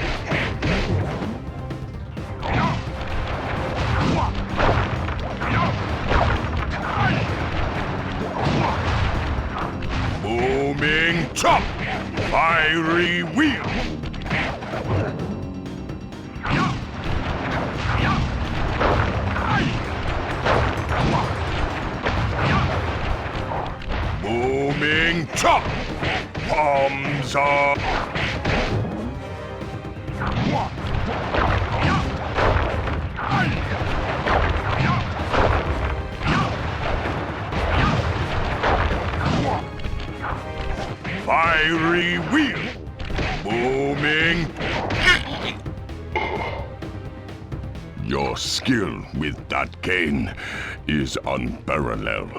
booming chop, fiery wheel. Booming chop, palms up. Fiery wheel, booming. Your skill with that cane is unparalleled.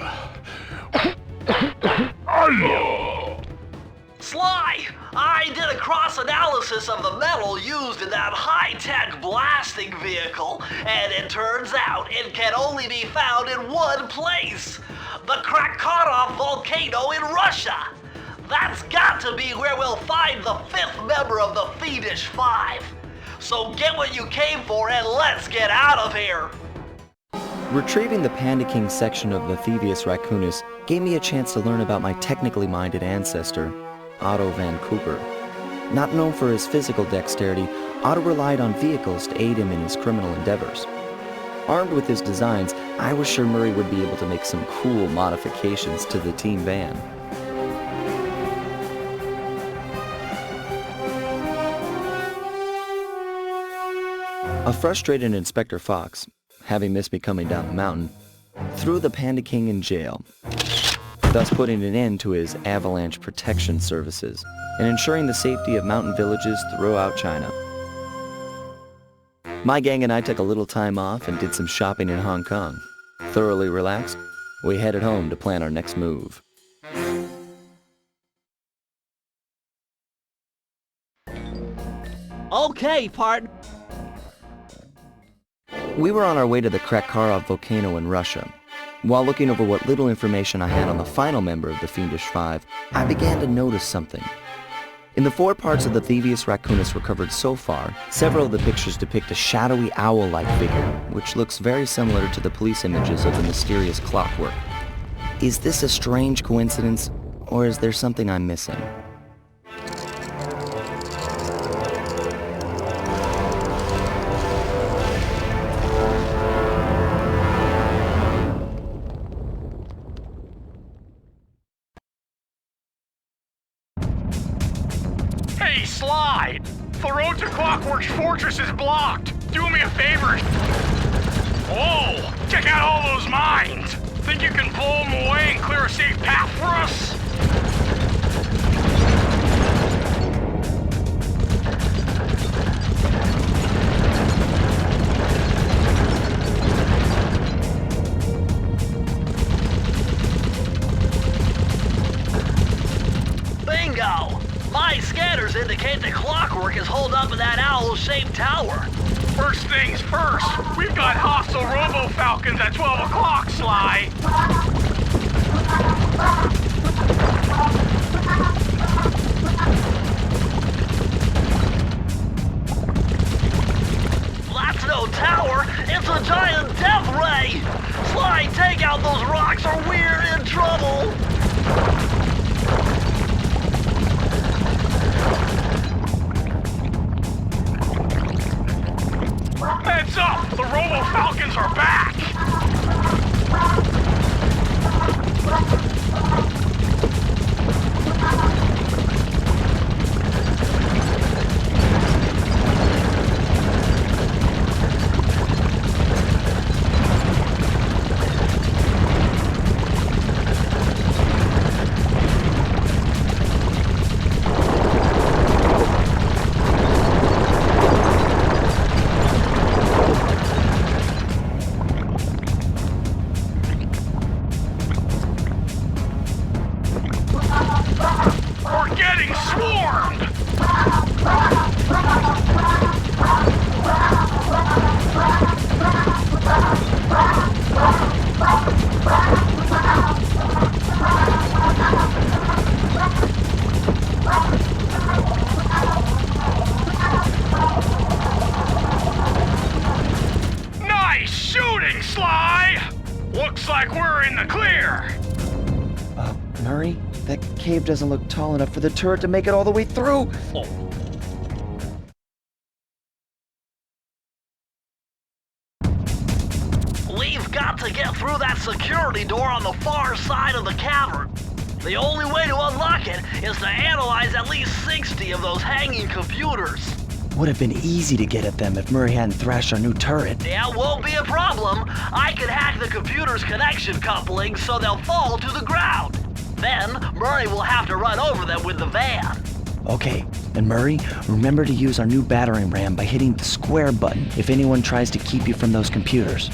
Sly, I did a cross-analysis of the metal used in that high-tech blasting vehicle, and it turns out it can only be found in one place. The Krakatoa volcano in Russia. That's got to be where we'll find the fifth member of the Fiendish Five. So get what you came for and let's get out of here. Retrieving the Panda King section of the Thievius Raccoonus gave me a chance to learn about my technically minded ancestor, Otto Van Cooper. Not known for his physical dexterity, Otto relied on vehicles to aid him in his criminal endeavors. Armed with his designs, I was sure Murray would be able to make some cool modifications to the team van. A frustrated Inspector Fox, having missed me coming down the mountain, threw the Panda King in jail, thus putting an end to his avalanche protection services and ensuring the safety of mountain villages throughout China. My gang and I took a little time off and did some shopping in Hong Kong. Thoroughly relaxed, we headed home to plan our next move. Okay, partner. We were on our way to the Krakatoa volcano in Russia. While looking over what little information I had on the final member of the Fiendish Five, I began to notice something. In the 4 parts of the Thievius Raccoonus recovered so far, several of the pictures depict a shadowy owl-like figure, which looks very similar to the police images of the mysterious clockwork. Is this a strange coincidence, or is there something I'm missing? Hey, Sly! The road to Clockwork's fortress is blocked! Do me a favor! Whoa! Check out all those mines! Think you can blow them away and clear a safe path for us? up in that owl-shaped tower. First things first, we've got hostile robo-falcons at 12 o'clock, Sly. That's no tower, it's a giant death ray! Sly, take out those rocks or we're in trouble! Heads up! The robo-falcons are back! We're getting swarmed! Nice shooting, Sly! Looks like we're in the clear! Murray, that cave doesn't look tall enough for the turret to make it all the way through. We've got to get through that security door on the far side of the cavern. The only way to unlock it is to analyze at least 60 of those hanging computers. Would have been easy to get at them if Murray hadn't thrashed our new turret. Yeah, won't be a problem. I can hack the computer's connection couplings so they'll fall to the ground. Then, Murray will have to run over them with the van. Okay, and Murray, remember to use our new battering ram by hitting the square button if anyone tries to keep you from those computers.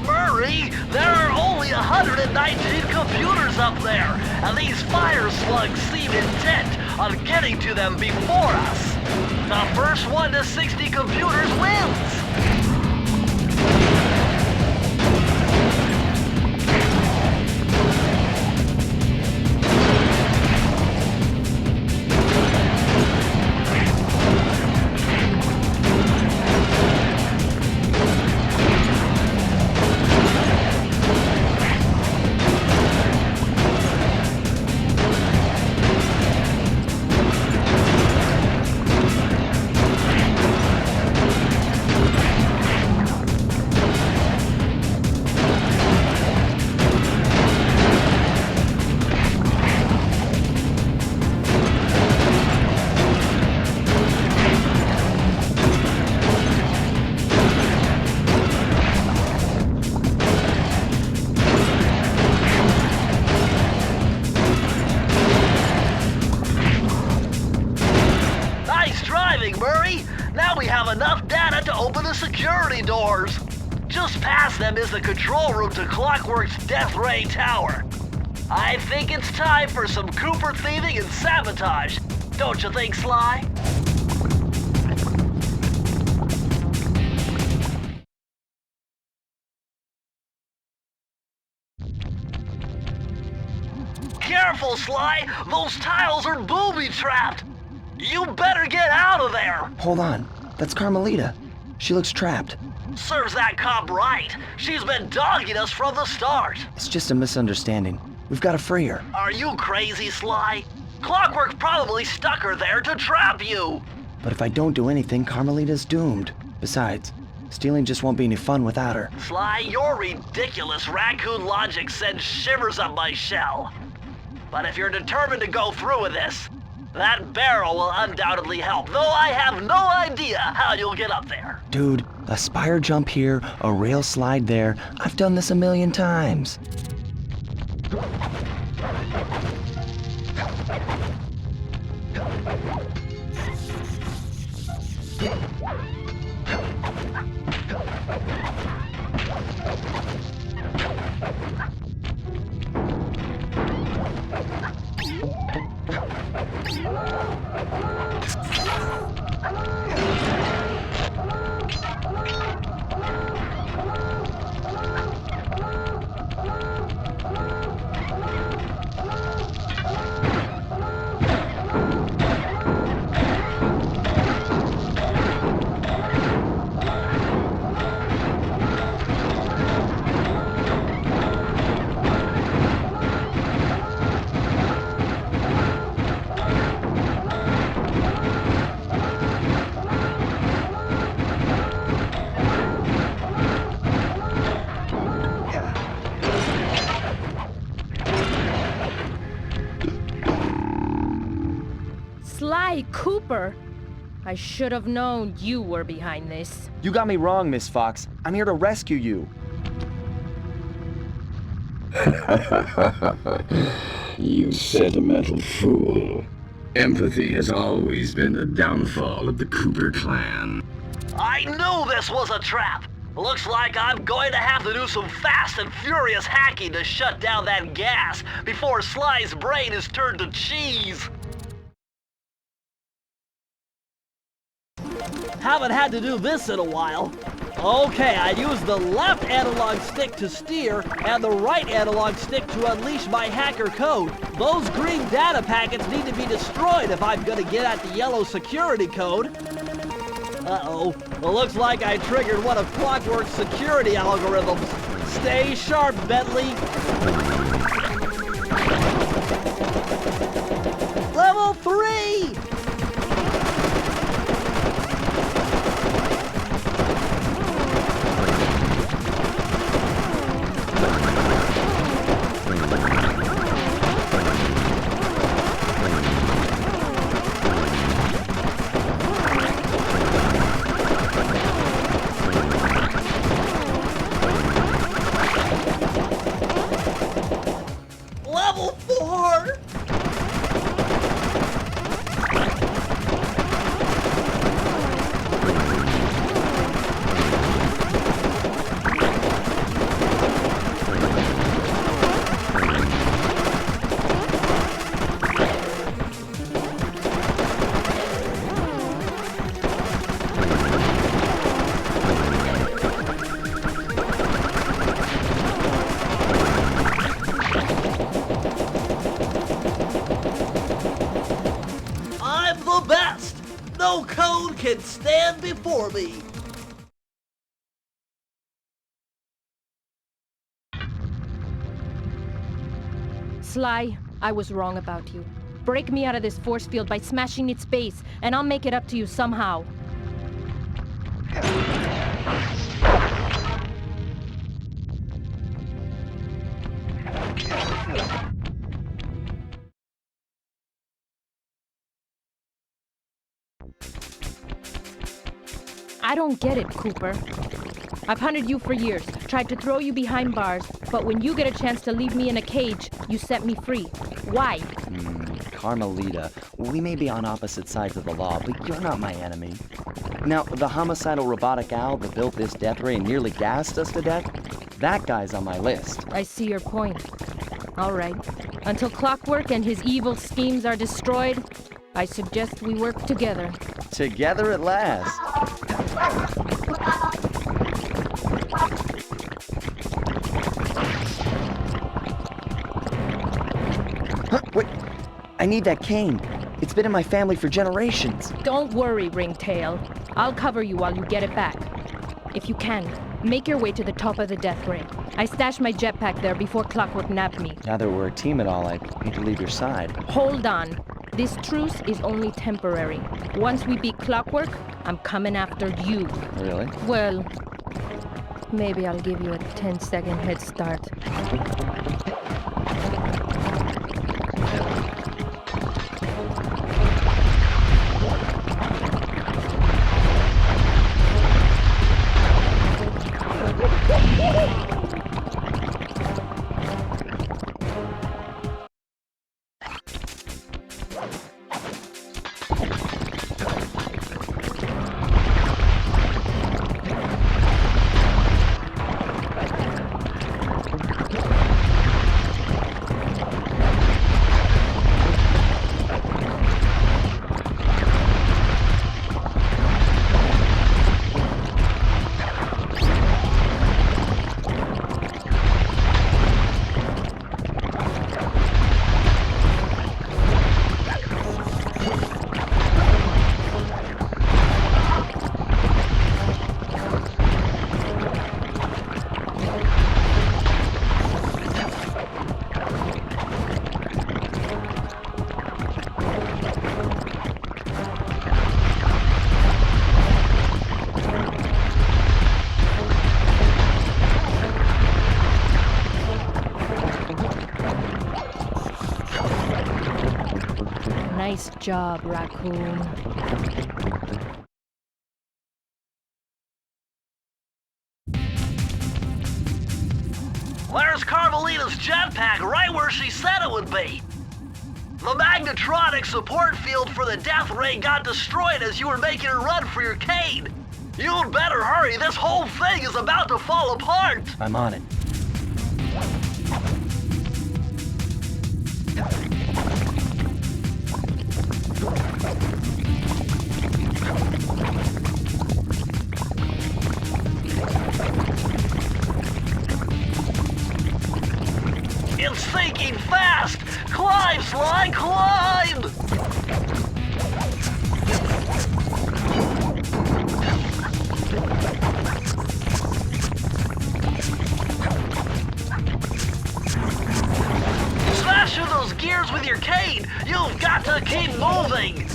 Murray, there are only 119 computers up there, and these fire slugs seem intent on getting to them before us. The first one to 60 computers wins. Murray. Now we have enough data to open the security doors. Just past them is the control room to Clockwork's Death Ray Tower. I think it's time for some Cooper thieving and sabotage. Don't you think, Sly? Careful, Sly! Those tiles are booby-trapped! You better get out of there! Hold on. That's Carmelita. She looks trapped. Serves that cop right. She's been dogging us from the start. It's just a misunderstanding. We've got to free her. Are you crazy, Sly? Clockwork probably stuck her there to trap you. But if I don't do anything, Carmelita's doomed. Besides, stealing just won't be any fun without her. Sly, your ridiculous raccoon logic sends shivers up my shell. But if you're determined to go through with this, that barrel will undoubtedly help, though I have no idea how you'll get up there. Dude, a spire jump here, a rail slide there. I've done this a million times. Sly Cooper! I should have known you were behind this. You got me wrong, Miss Fox. I'm here to rescue you. You sentimental fool. Empathy has always been the downfall of the Cooper clan. I knew this was a trap! Looks like I'm going to have to do some fast and furious hacking to shut down that gas before Sly's brain is turned to cheese! Haven't had to do this in a while. Okay, I use the left analog stick to steer and the right analog stick to unleash my hacker code. Those green data packets need to be destroyed if I'm gonna get at the yellow security code. Uh-oh. Well, looks like I triggered one of Clockwork's security algorithms. Stay sharp, Bentley. Level 3! Level 4! I'm the best! No code can stand before me! Sly, I was wrong about you. Break me out of this force field by smashing its base, and I'll make it up to you somehow. I don't get it, Cooper. I've hunted you for years, tried to throw you behind bars, but when you get a chance to leave me in a cage, you set me free. Why? Carmelita, we may be on opposite sides of the law, but you're not my enemy. Now, the homicidal robotic owl that built this death ray and nearly gassed us to death, that guy's on my list. I see your point. All right. Until Clockwork and his evil schemes are destroyed, I suggest we work together. Together at last. Huh, wait, I need that cane. It's been in my family for generations. Don't worry, Ringtail. I'll cover you while you get it back. If you can, make your way to the top of the death ray. I stashed my jetpack there before Clockwork nabbed me. Now that we're a team at all, I hate to leave your side. Hold on. This truce is only temporary. Once we beat Clockwork, I'm coming after you. Really? Well, maybe I'll give you a 10-second head start. job, Raccoon. There's Carmelita's jetpack right where she said it would be. The magnetronic support field for the death ray got destroyed as you were making a run for your cane. You'd better hurry, this whole thing is about to fall apart. I'm on it. It's sinking fast! Climb, Sly, climb! Smash through those gears with your cane! You've got to keep moving!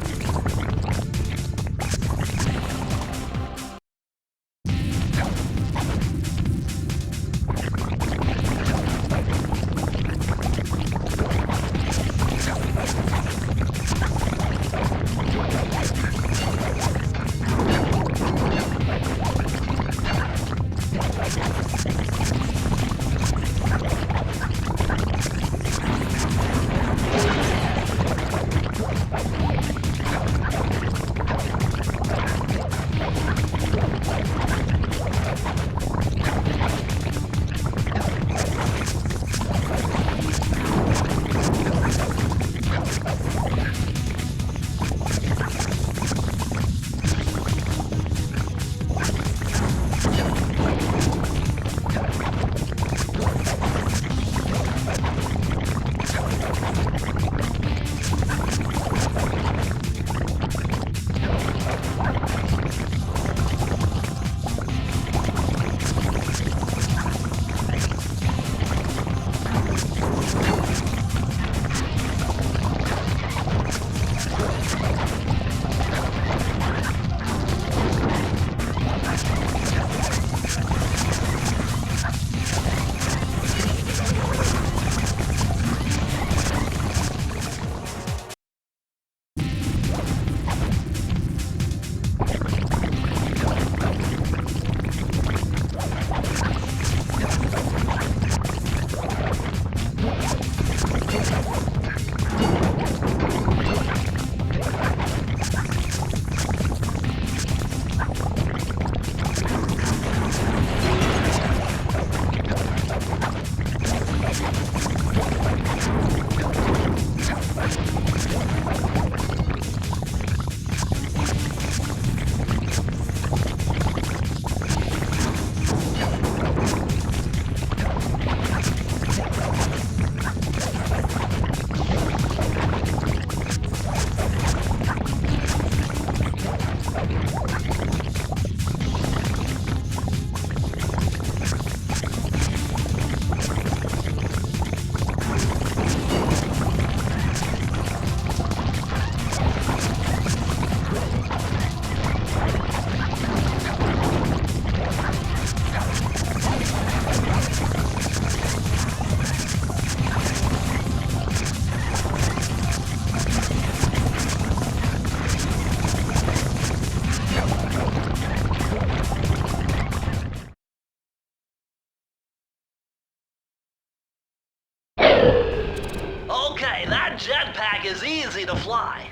Okay, that jetpack is easy to fly.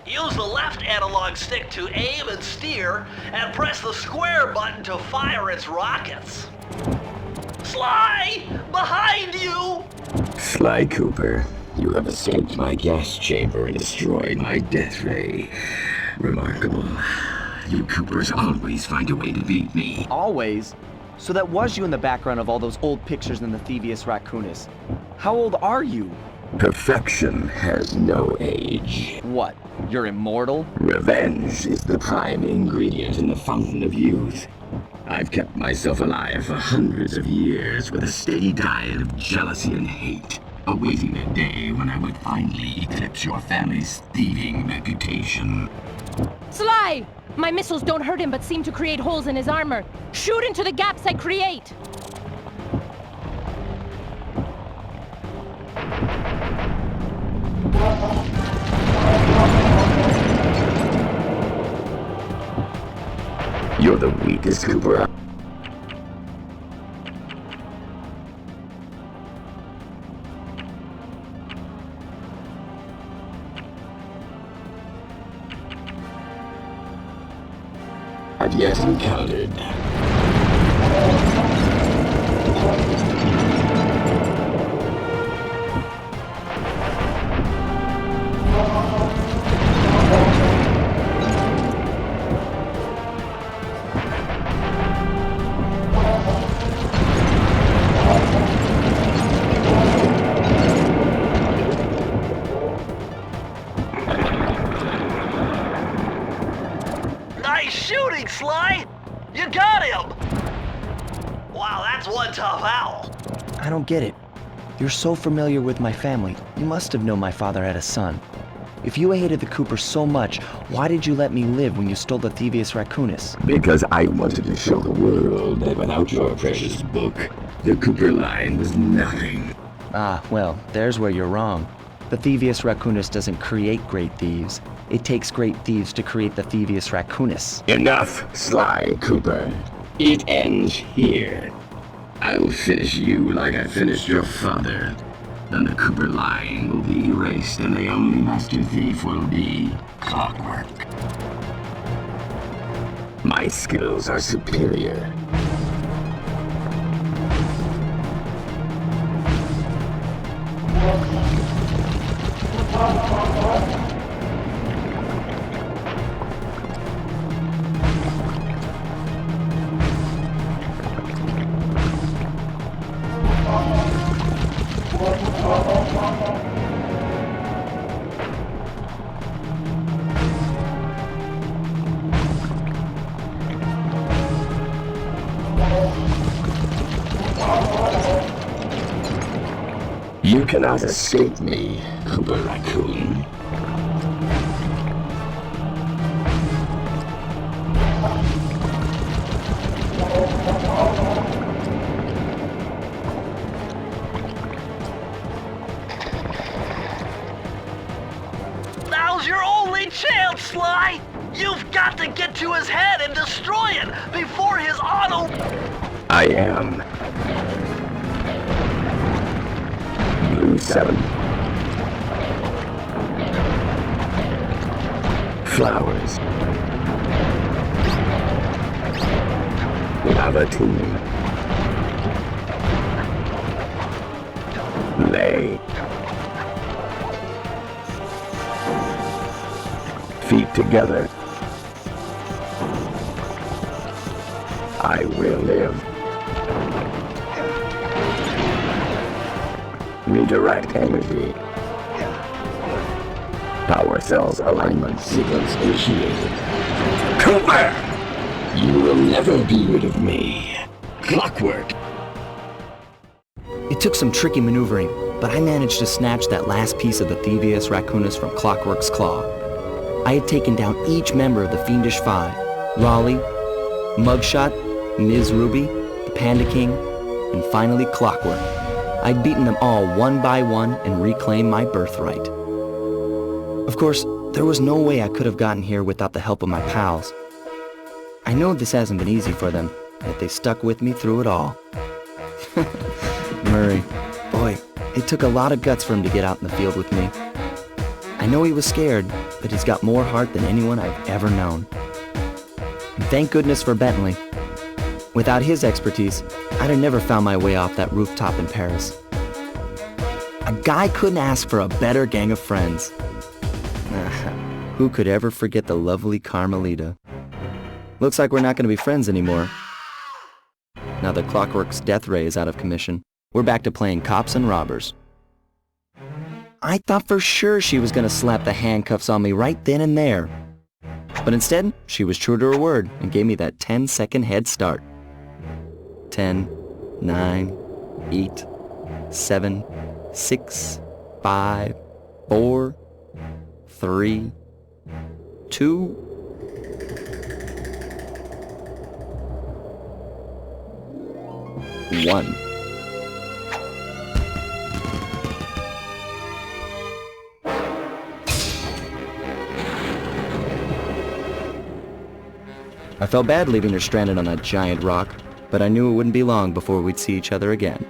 Use the left analog stick to aim and steer, and press the square button to fire its rockets. Sly! Behind you! Sly Cooper, you have escaped my gas chamber and destroyed my death ray. Remarkable. You Coopers always find a way to beat me. Always? So that was you in the background of all those old pictures in the Thievius Raccoonus. How old are you? Perfection has no age. What? You're immortal? Revenge is the prime ingredient in the fountain of youth. I've kept myself alive for hundreds of years with a steady diet of jealousy and hate, awaiting the day when I would finally eclipse your family's thieving reputation. Sly! My missiles don't hurt him but seem to create holes in his armor. Shoot into the gaps I create! You're the weakest Cooper. I've yet encountered. Nice shooting, Sly! You got him! Wow, that's one tough owl. I don't get it. You're so familiar with my family. You must have known my father had a son. If you hated the Coopers so much, why did you let me live when you stole the Thievius Raccoonus? Because I wanted to show the world that without your precious book, the Cooper line was nothing. Ah, well, there's where you're wrong. The Thievius Raccoonus doesn't create great thieves. It takes great thieves to create the Thievius Raccoonus. Enough, Sly Cooper. It ends here. I will finish you like I finished your father. Then the Cooper line will be erased and the only master thief will be Clockwork. My skills are superior. You cannot escape me, Cooper Raccoon. Now's your only chance, Sly! You've got to get to his head and destroy it before his auto... I am. Blue 7. Flowers. Lava team. Lay. Feet together. I will live. Redirect energy. Power cells alignment sequence initiated. Cooper! You will never be rid of me. Clockwork! It took some tricky maneuvering, but I managed to snatch that last piece of the Thievius Raccoonus from Clockwork's claw. I had taken down each member of the Fiendish Five: Raleigh, Mugshot, Ms. Ruby, the Panda King, and finally Clockwork. I'd beaten them all one by one and reclaimed my birthright. Of course, there was no way I could have gotten here without the help of my pals. I know this hasn't been easy for them, yet they stuck with me through it all. Murray, boy, it took a lot of guts for him to get out in the field with me. I know he was scared, but he's got more heart than anyone I've ever known. And thank goodness for Bentley. Without his expertise, I'd have never found my way off that rooftop in Paris. A guy couldn't ask for a better gang of friends. Who could ever forget the lovely Carmelita? Looks like we're not going to be friends anymore. Now that Clockwork's death ray is out of commission, we're back to playing cops and robbers. I thought for sure she was going to slap the handcuffs on me right then and there. But instead, she was true to her word and gave me that 10-second head start. 10, 9, 8, 7, 6, 5, 4, 3, 2, 1. I felt bad leaving her stranded on that giant rock, but I knew it wouldn't be long before we'd see each other again.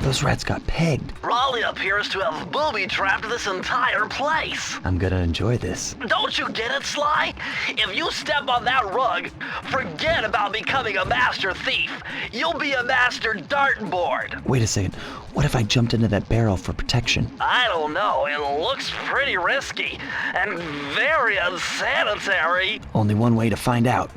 Those rats got pegged. Raleigh appears to have booby-trapped this entire place. I'm gonna enjoy this. Don't you get it, Sly? If you step on that rug, forget about becoming a master thief. You'll be a master dartboard. Wait a second. What if I jumped into that barrel for protection? I don't know. It looks pretty risky and very unsanitary. Only one way to find out.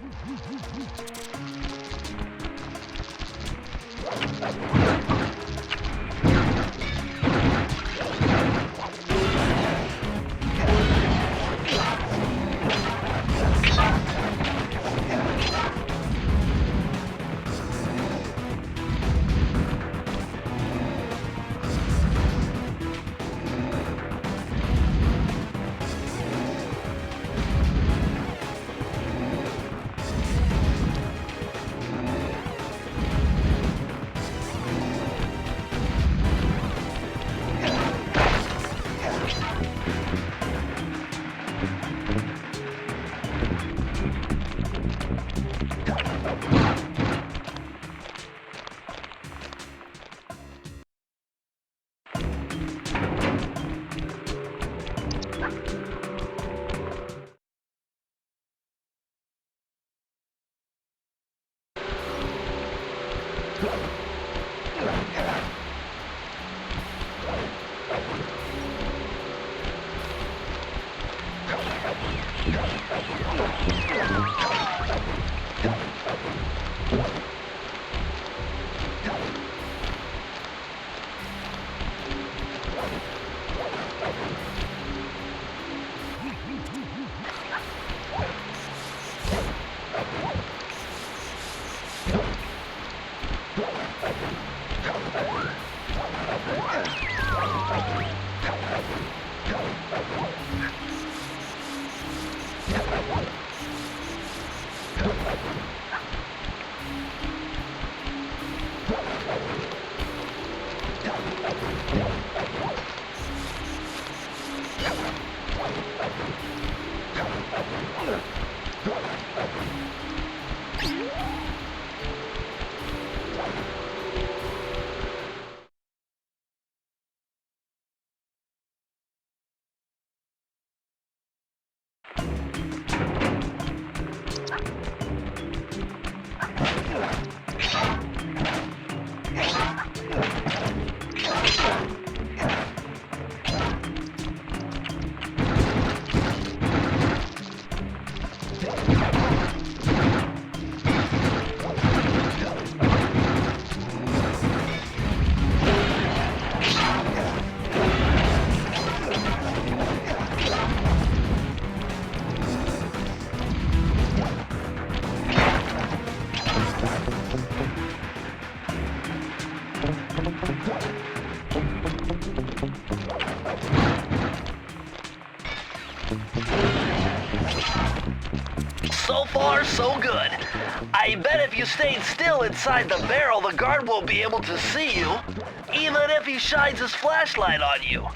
So far, so good. I bet if you stayed still inside the barrel, the guard won't be able to see you, even if he shines his flashlight on you.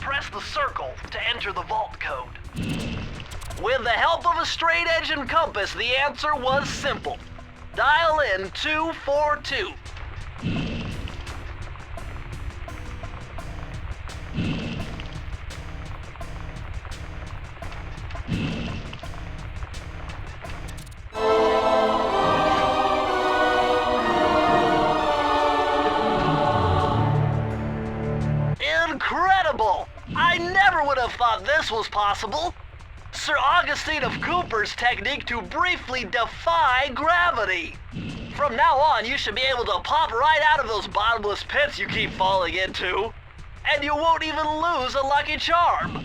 Press the circle to enter the vault code. With the help of a straight-edge and compass, the answer was simple. Dial in 242. Incredible! I never would have thought this was possible. Sir Augustine of Cooper's technique to briefly defy gravity. From now on, you should be able to pop right out of those bottomless pits you keep falling into, and you won't even lose a lucky charm.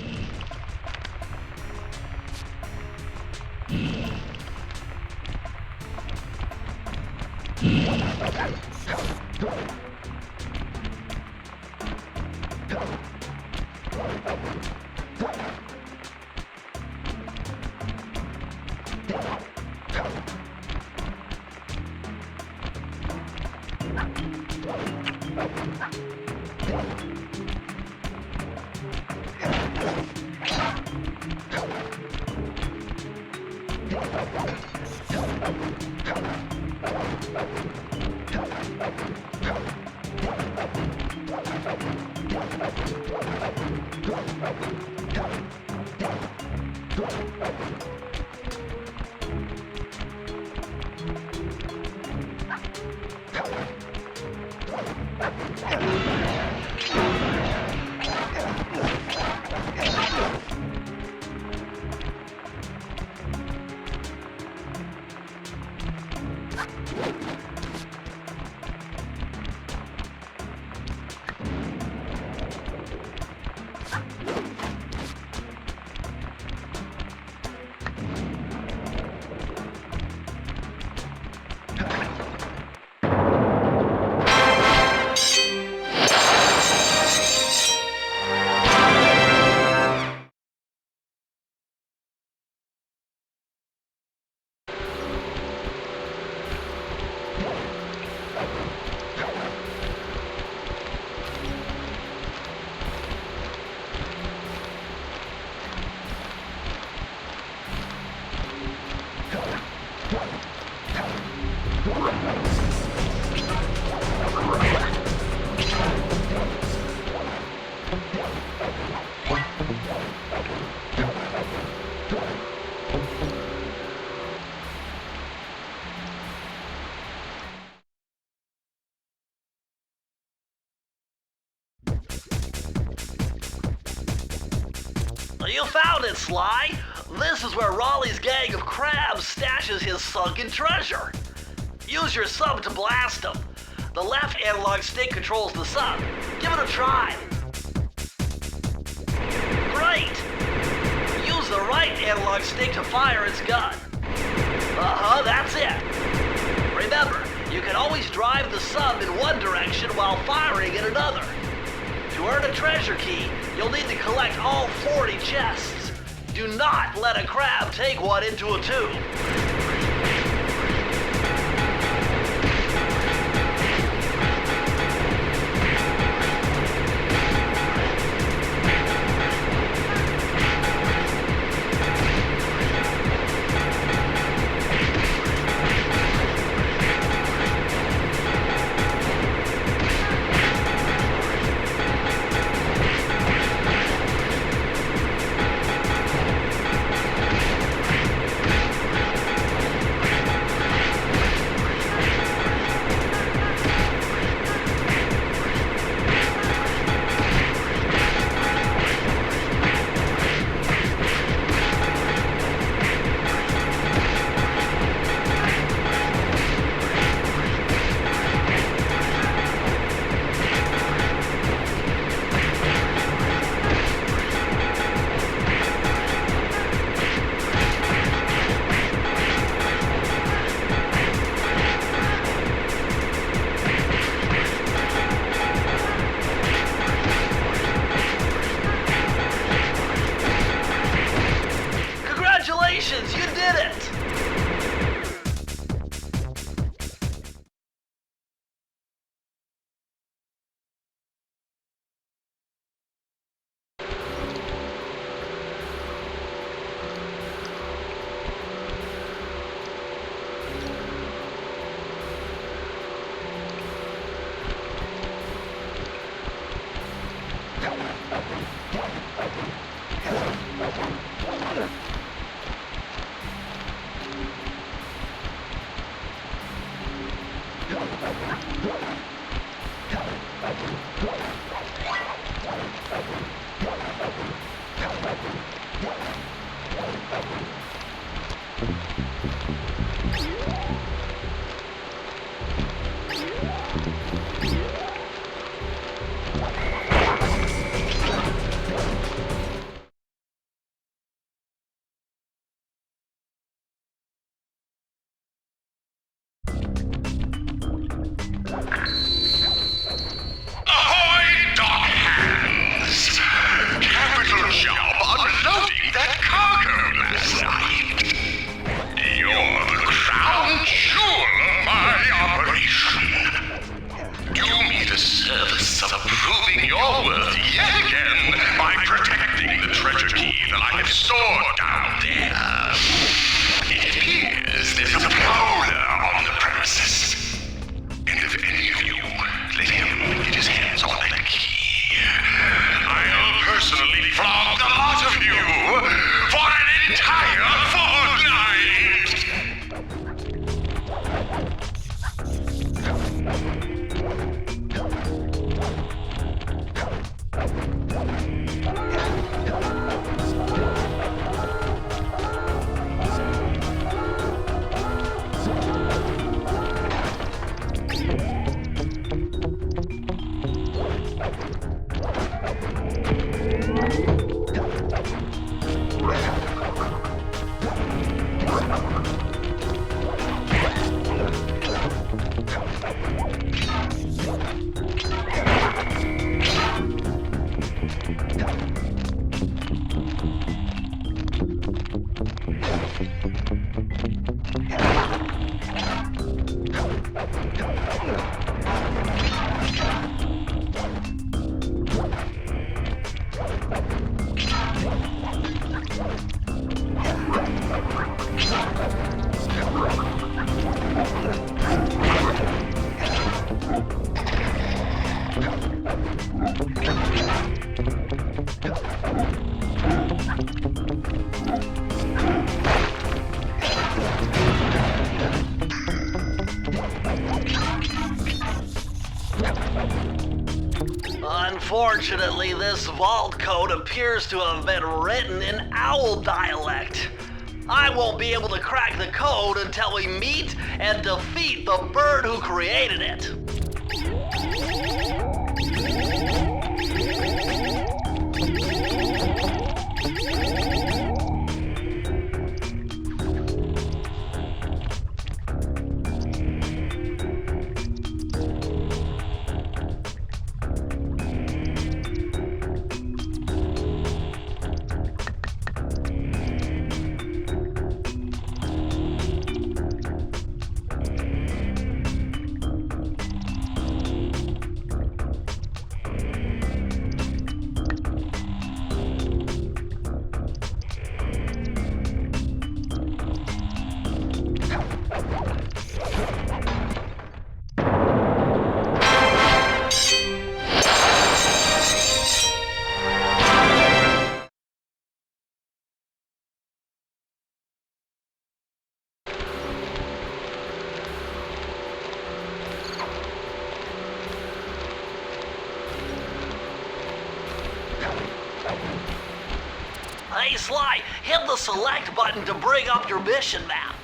You found it, Sly! This is where Raleigh's gang of crabs stashes his sunken treasure. Use your sub to blast them. The left analog stick controls the sub. Give it a try. Great! Use the right analog stick to fire its gun. That's it. Remember, you can always drive the sub in one direction while firing in another. To earn a treasure key, you'll need to collect all 40 chests. Do not let a crab take one into a tube. Congratulations, you did it! Unfortunately, this vault code appears to have been written in owl dialect. I won't be able to crack the code until we meet and defeat the bird who created it. Hey Sly, hit the select button to bring up your mission map.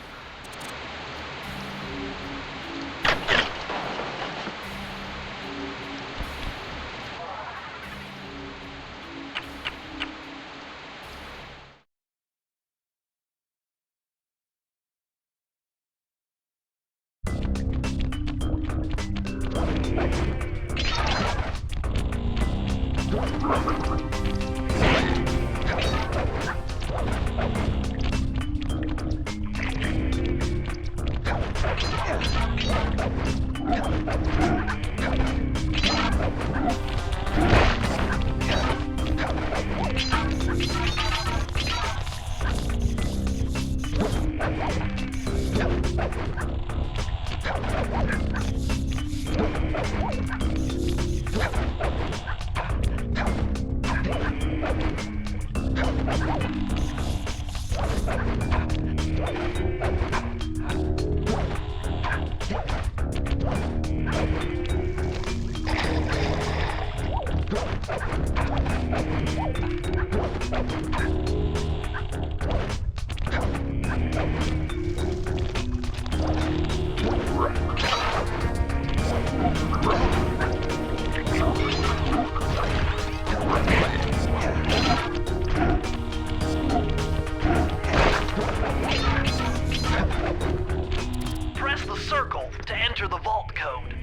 Press the circle to enter the vault code.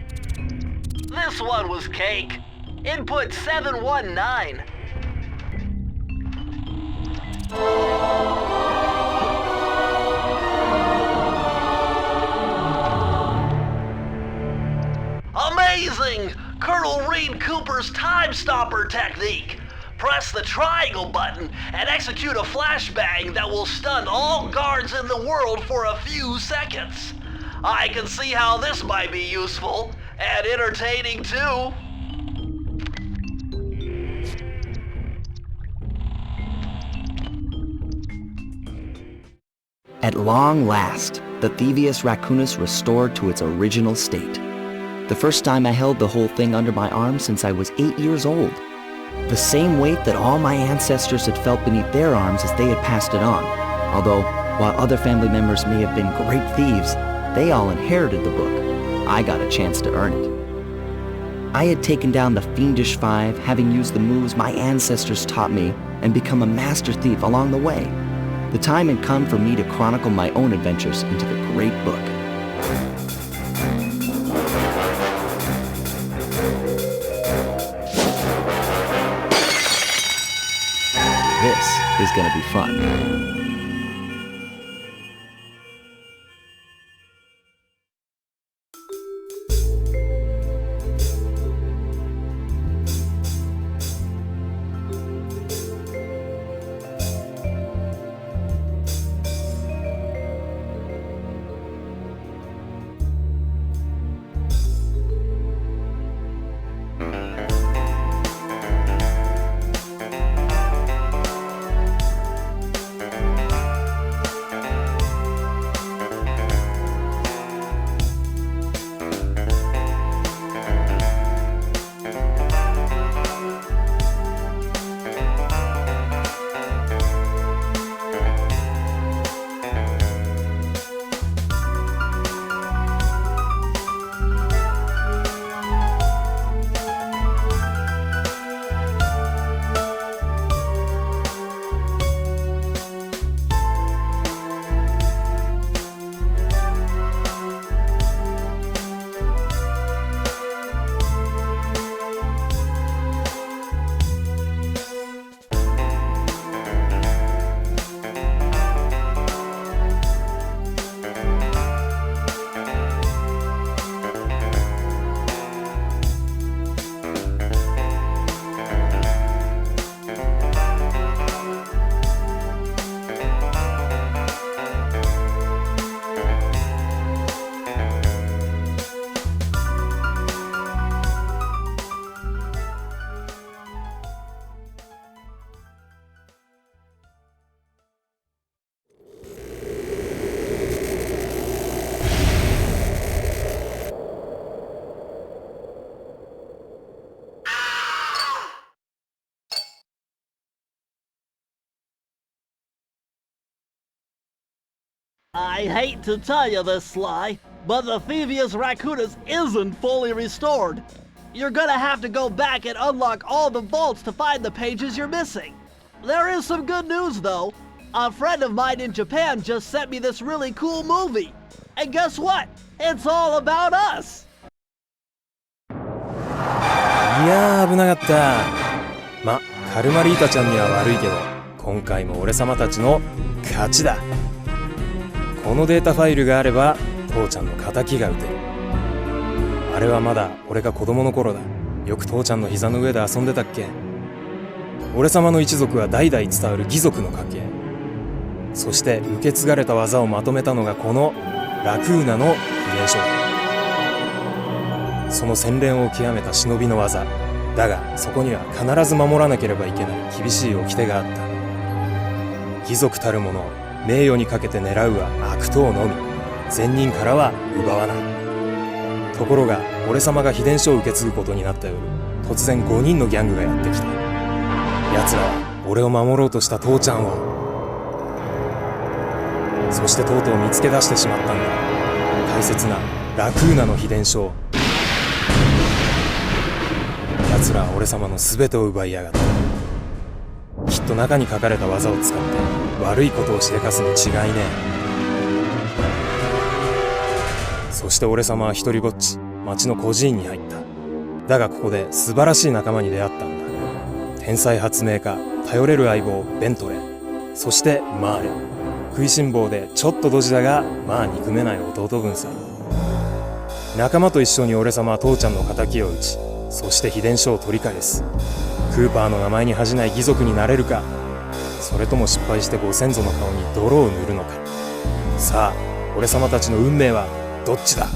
This one was cake. Input 719. Amazing! Colonel Reed Cooper's time stopper technique. Press the triangle button and execute a flashbang that will stun all guards in the world for a few seconds. I can see how this might be useful and entertaining too. At long last, the Thievius Raccoonus restored to its original state. The first time I held the whole thing under my arm since I was 8 years old. The same weight that all my ancestors had felt beneath their arms as they had passed it on. Although, while other family members may have been great thieves, they all inherited the book. I got a chance to earn it. I had taken down the Fiendish Five, having used the moves my ancestors taught me, and become a master thief along the way. The time had come for me to chronicle my own adventures into the great book. This is gonna be fun. I hate to tell you this, Sly, but the Thievius Raccoonus isn't fully restored. You're gonna have to go back and unlock all the vaults to find the pages you're missing. There is some good news, though. A friend of mine in Japan just sent me this really cool movie. And guess what? It's all about us! いやー危なかった。ま、カルマリータちゃんには悪いけど、今回も俺様たちの勝ちだ。このデータファイルがあれば父ちゃんの仇が撃てる。あれはまだ俺が子供の頃だ。よく父ちゃんの膝の上で遊んでたっけ。俺様の一族は代々伝わる義族の家系。そして受け継がれた技をまとめたのがこのラクーナの秘伝書。その洗練を極めた忍びの技だが、そこには必ず守らなければいけない厳しい掟があった。義族たる者、名誉にかけて狙うは悪党のみ、善人からは奪わない。ところが俺様が秘伝書を受け継ぐことになった夜、突然5人のギャングがやってきた。奴らは俺を守ろうとした父ちゃんを、そしてとうとう見つけ出してしまったんだ。大切なラクーナの秘伝書を。奴らは俺様の全てを奪いやがった。きっと中に書かれた技を使って悪いことをしでかすに違いねえ。そして俺様は一人ぼっち町の孤児院に入った。だがここで素晴らしい仲間に出会ったんだ。天才発明家、頼れる相棒ベントレー、そしてマーレ。食いしん坊でちょっとドジだがまあ憎めない弟分さ。仲間と一緒に俺様は父ちゃんの仇を討ち、そして秘伝書を取り返す。クーパーの名前に恥じない義族になれるか、それとも失敗してご先祖の顔に泥を塗るのか。さあ俺様たちの運命はどっちだ。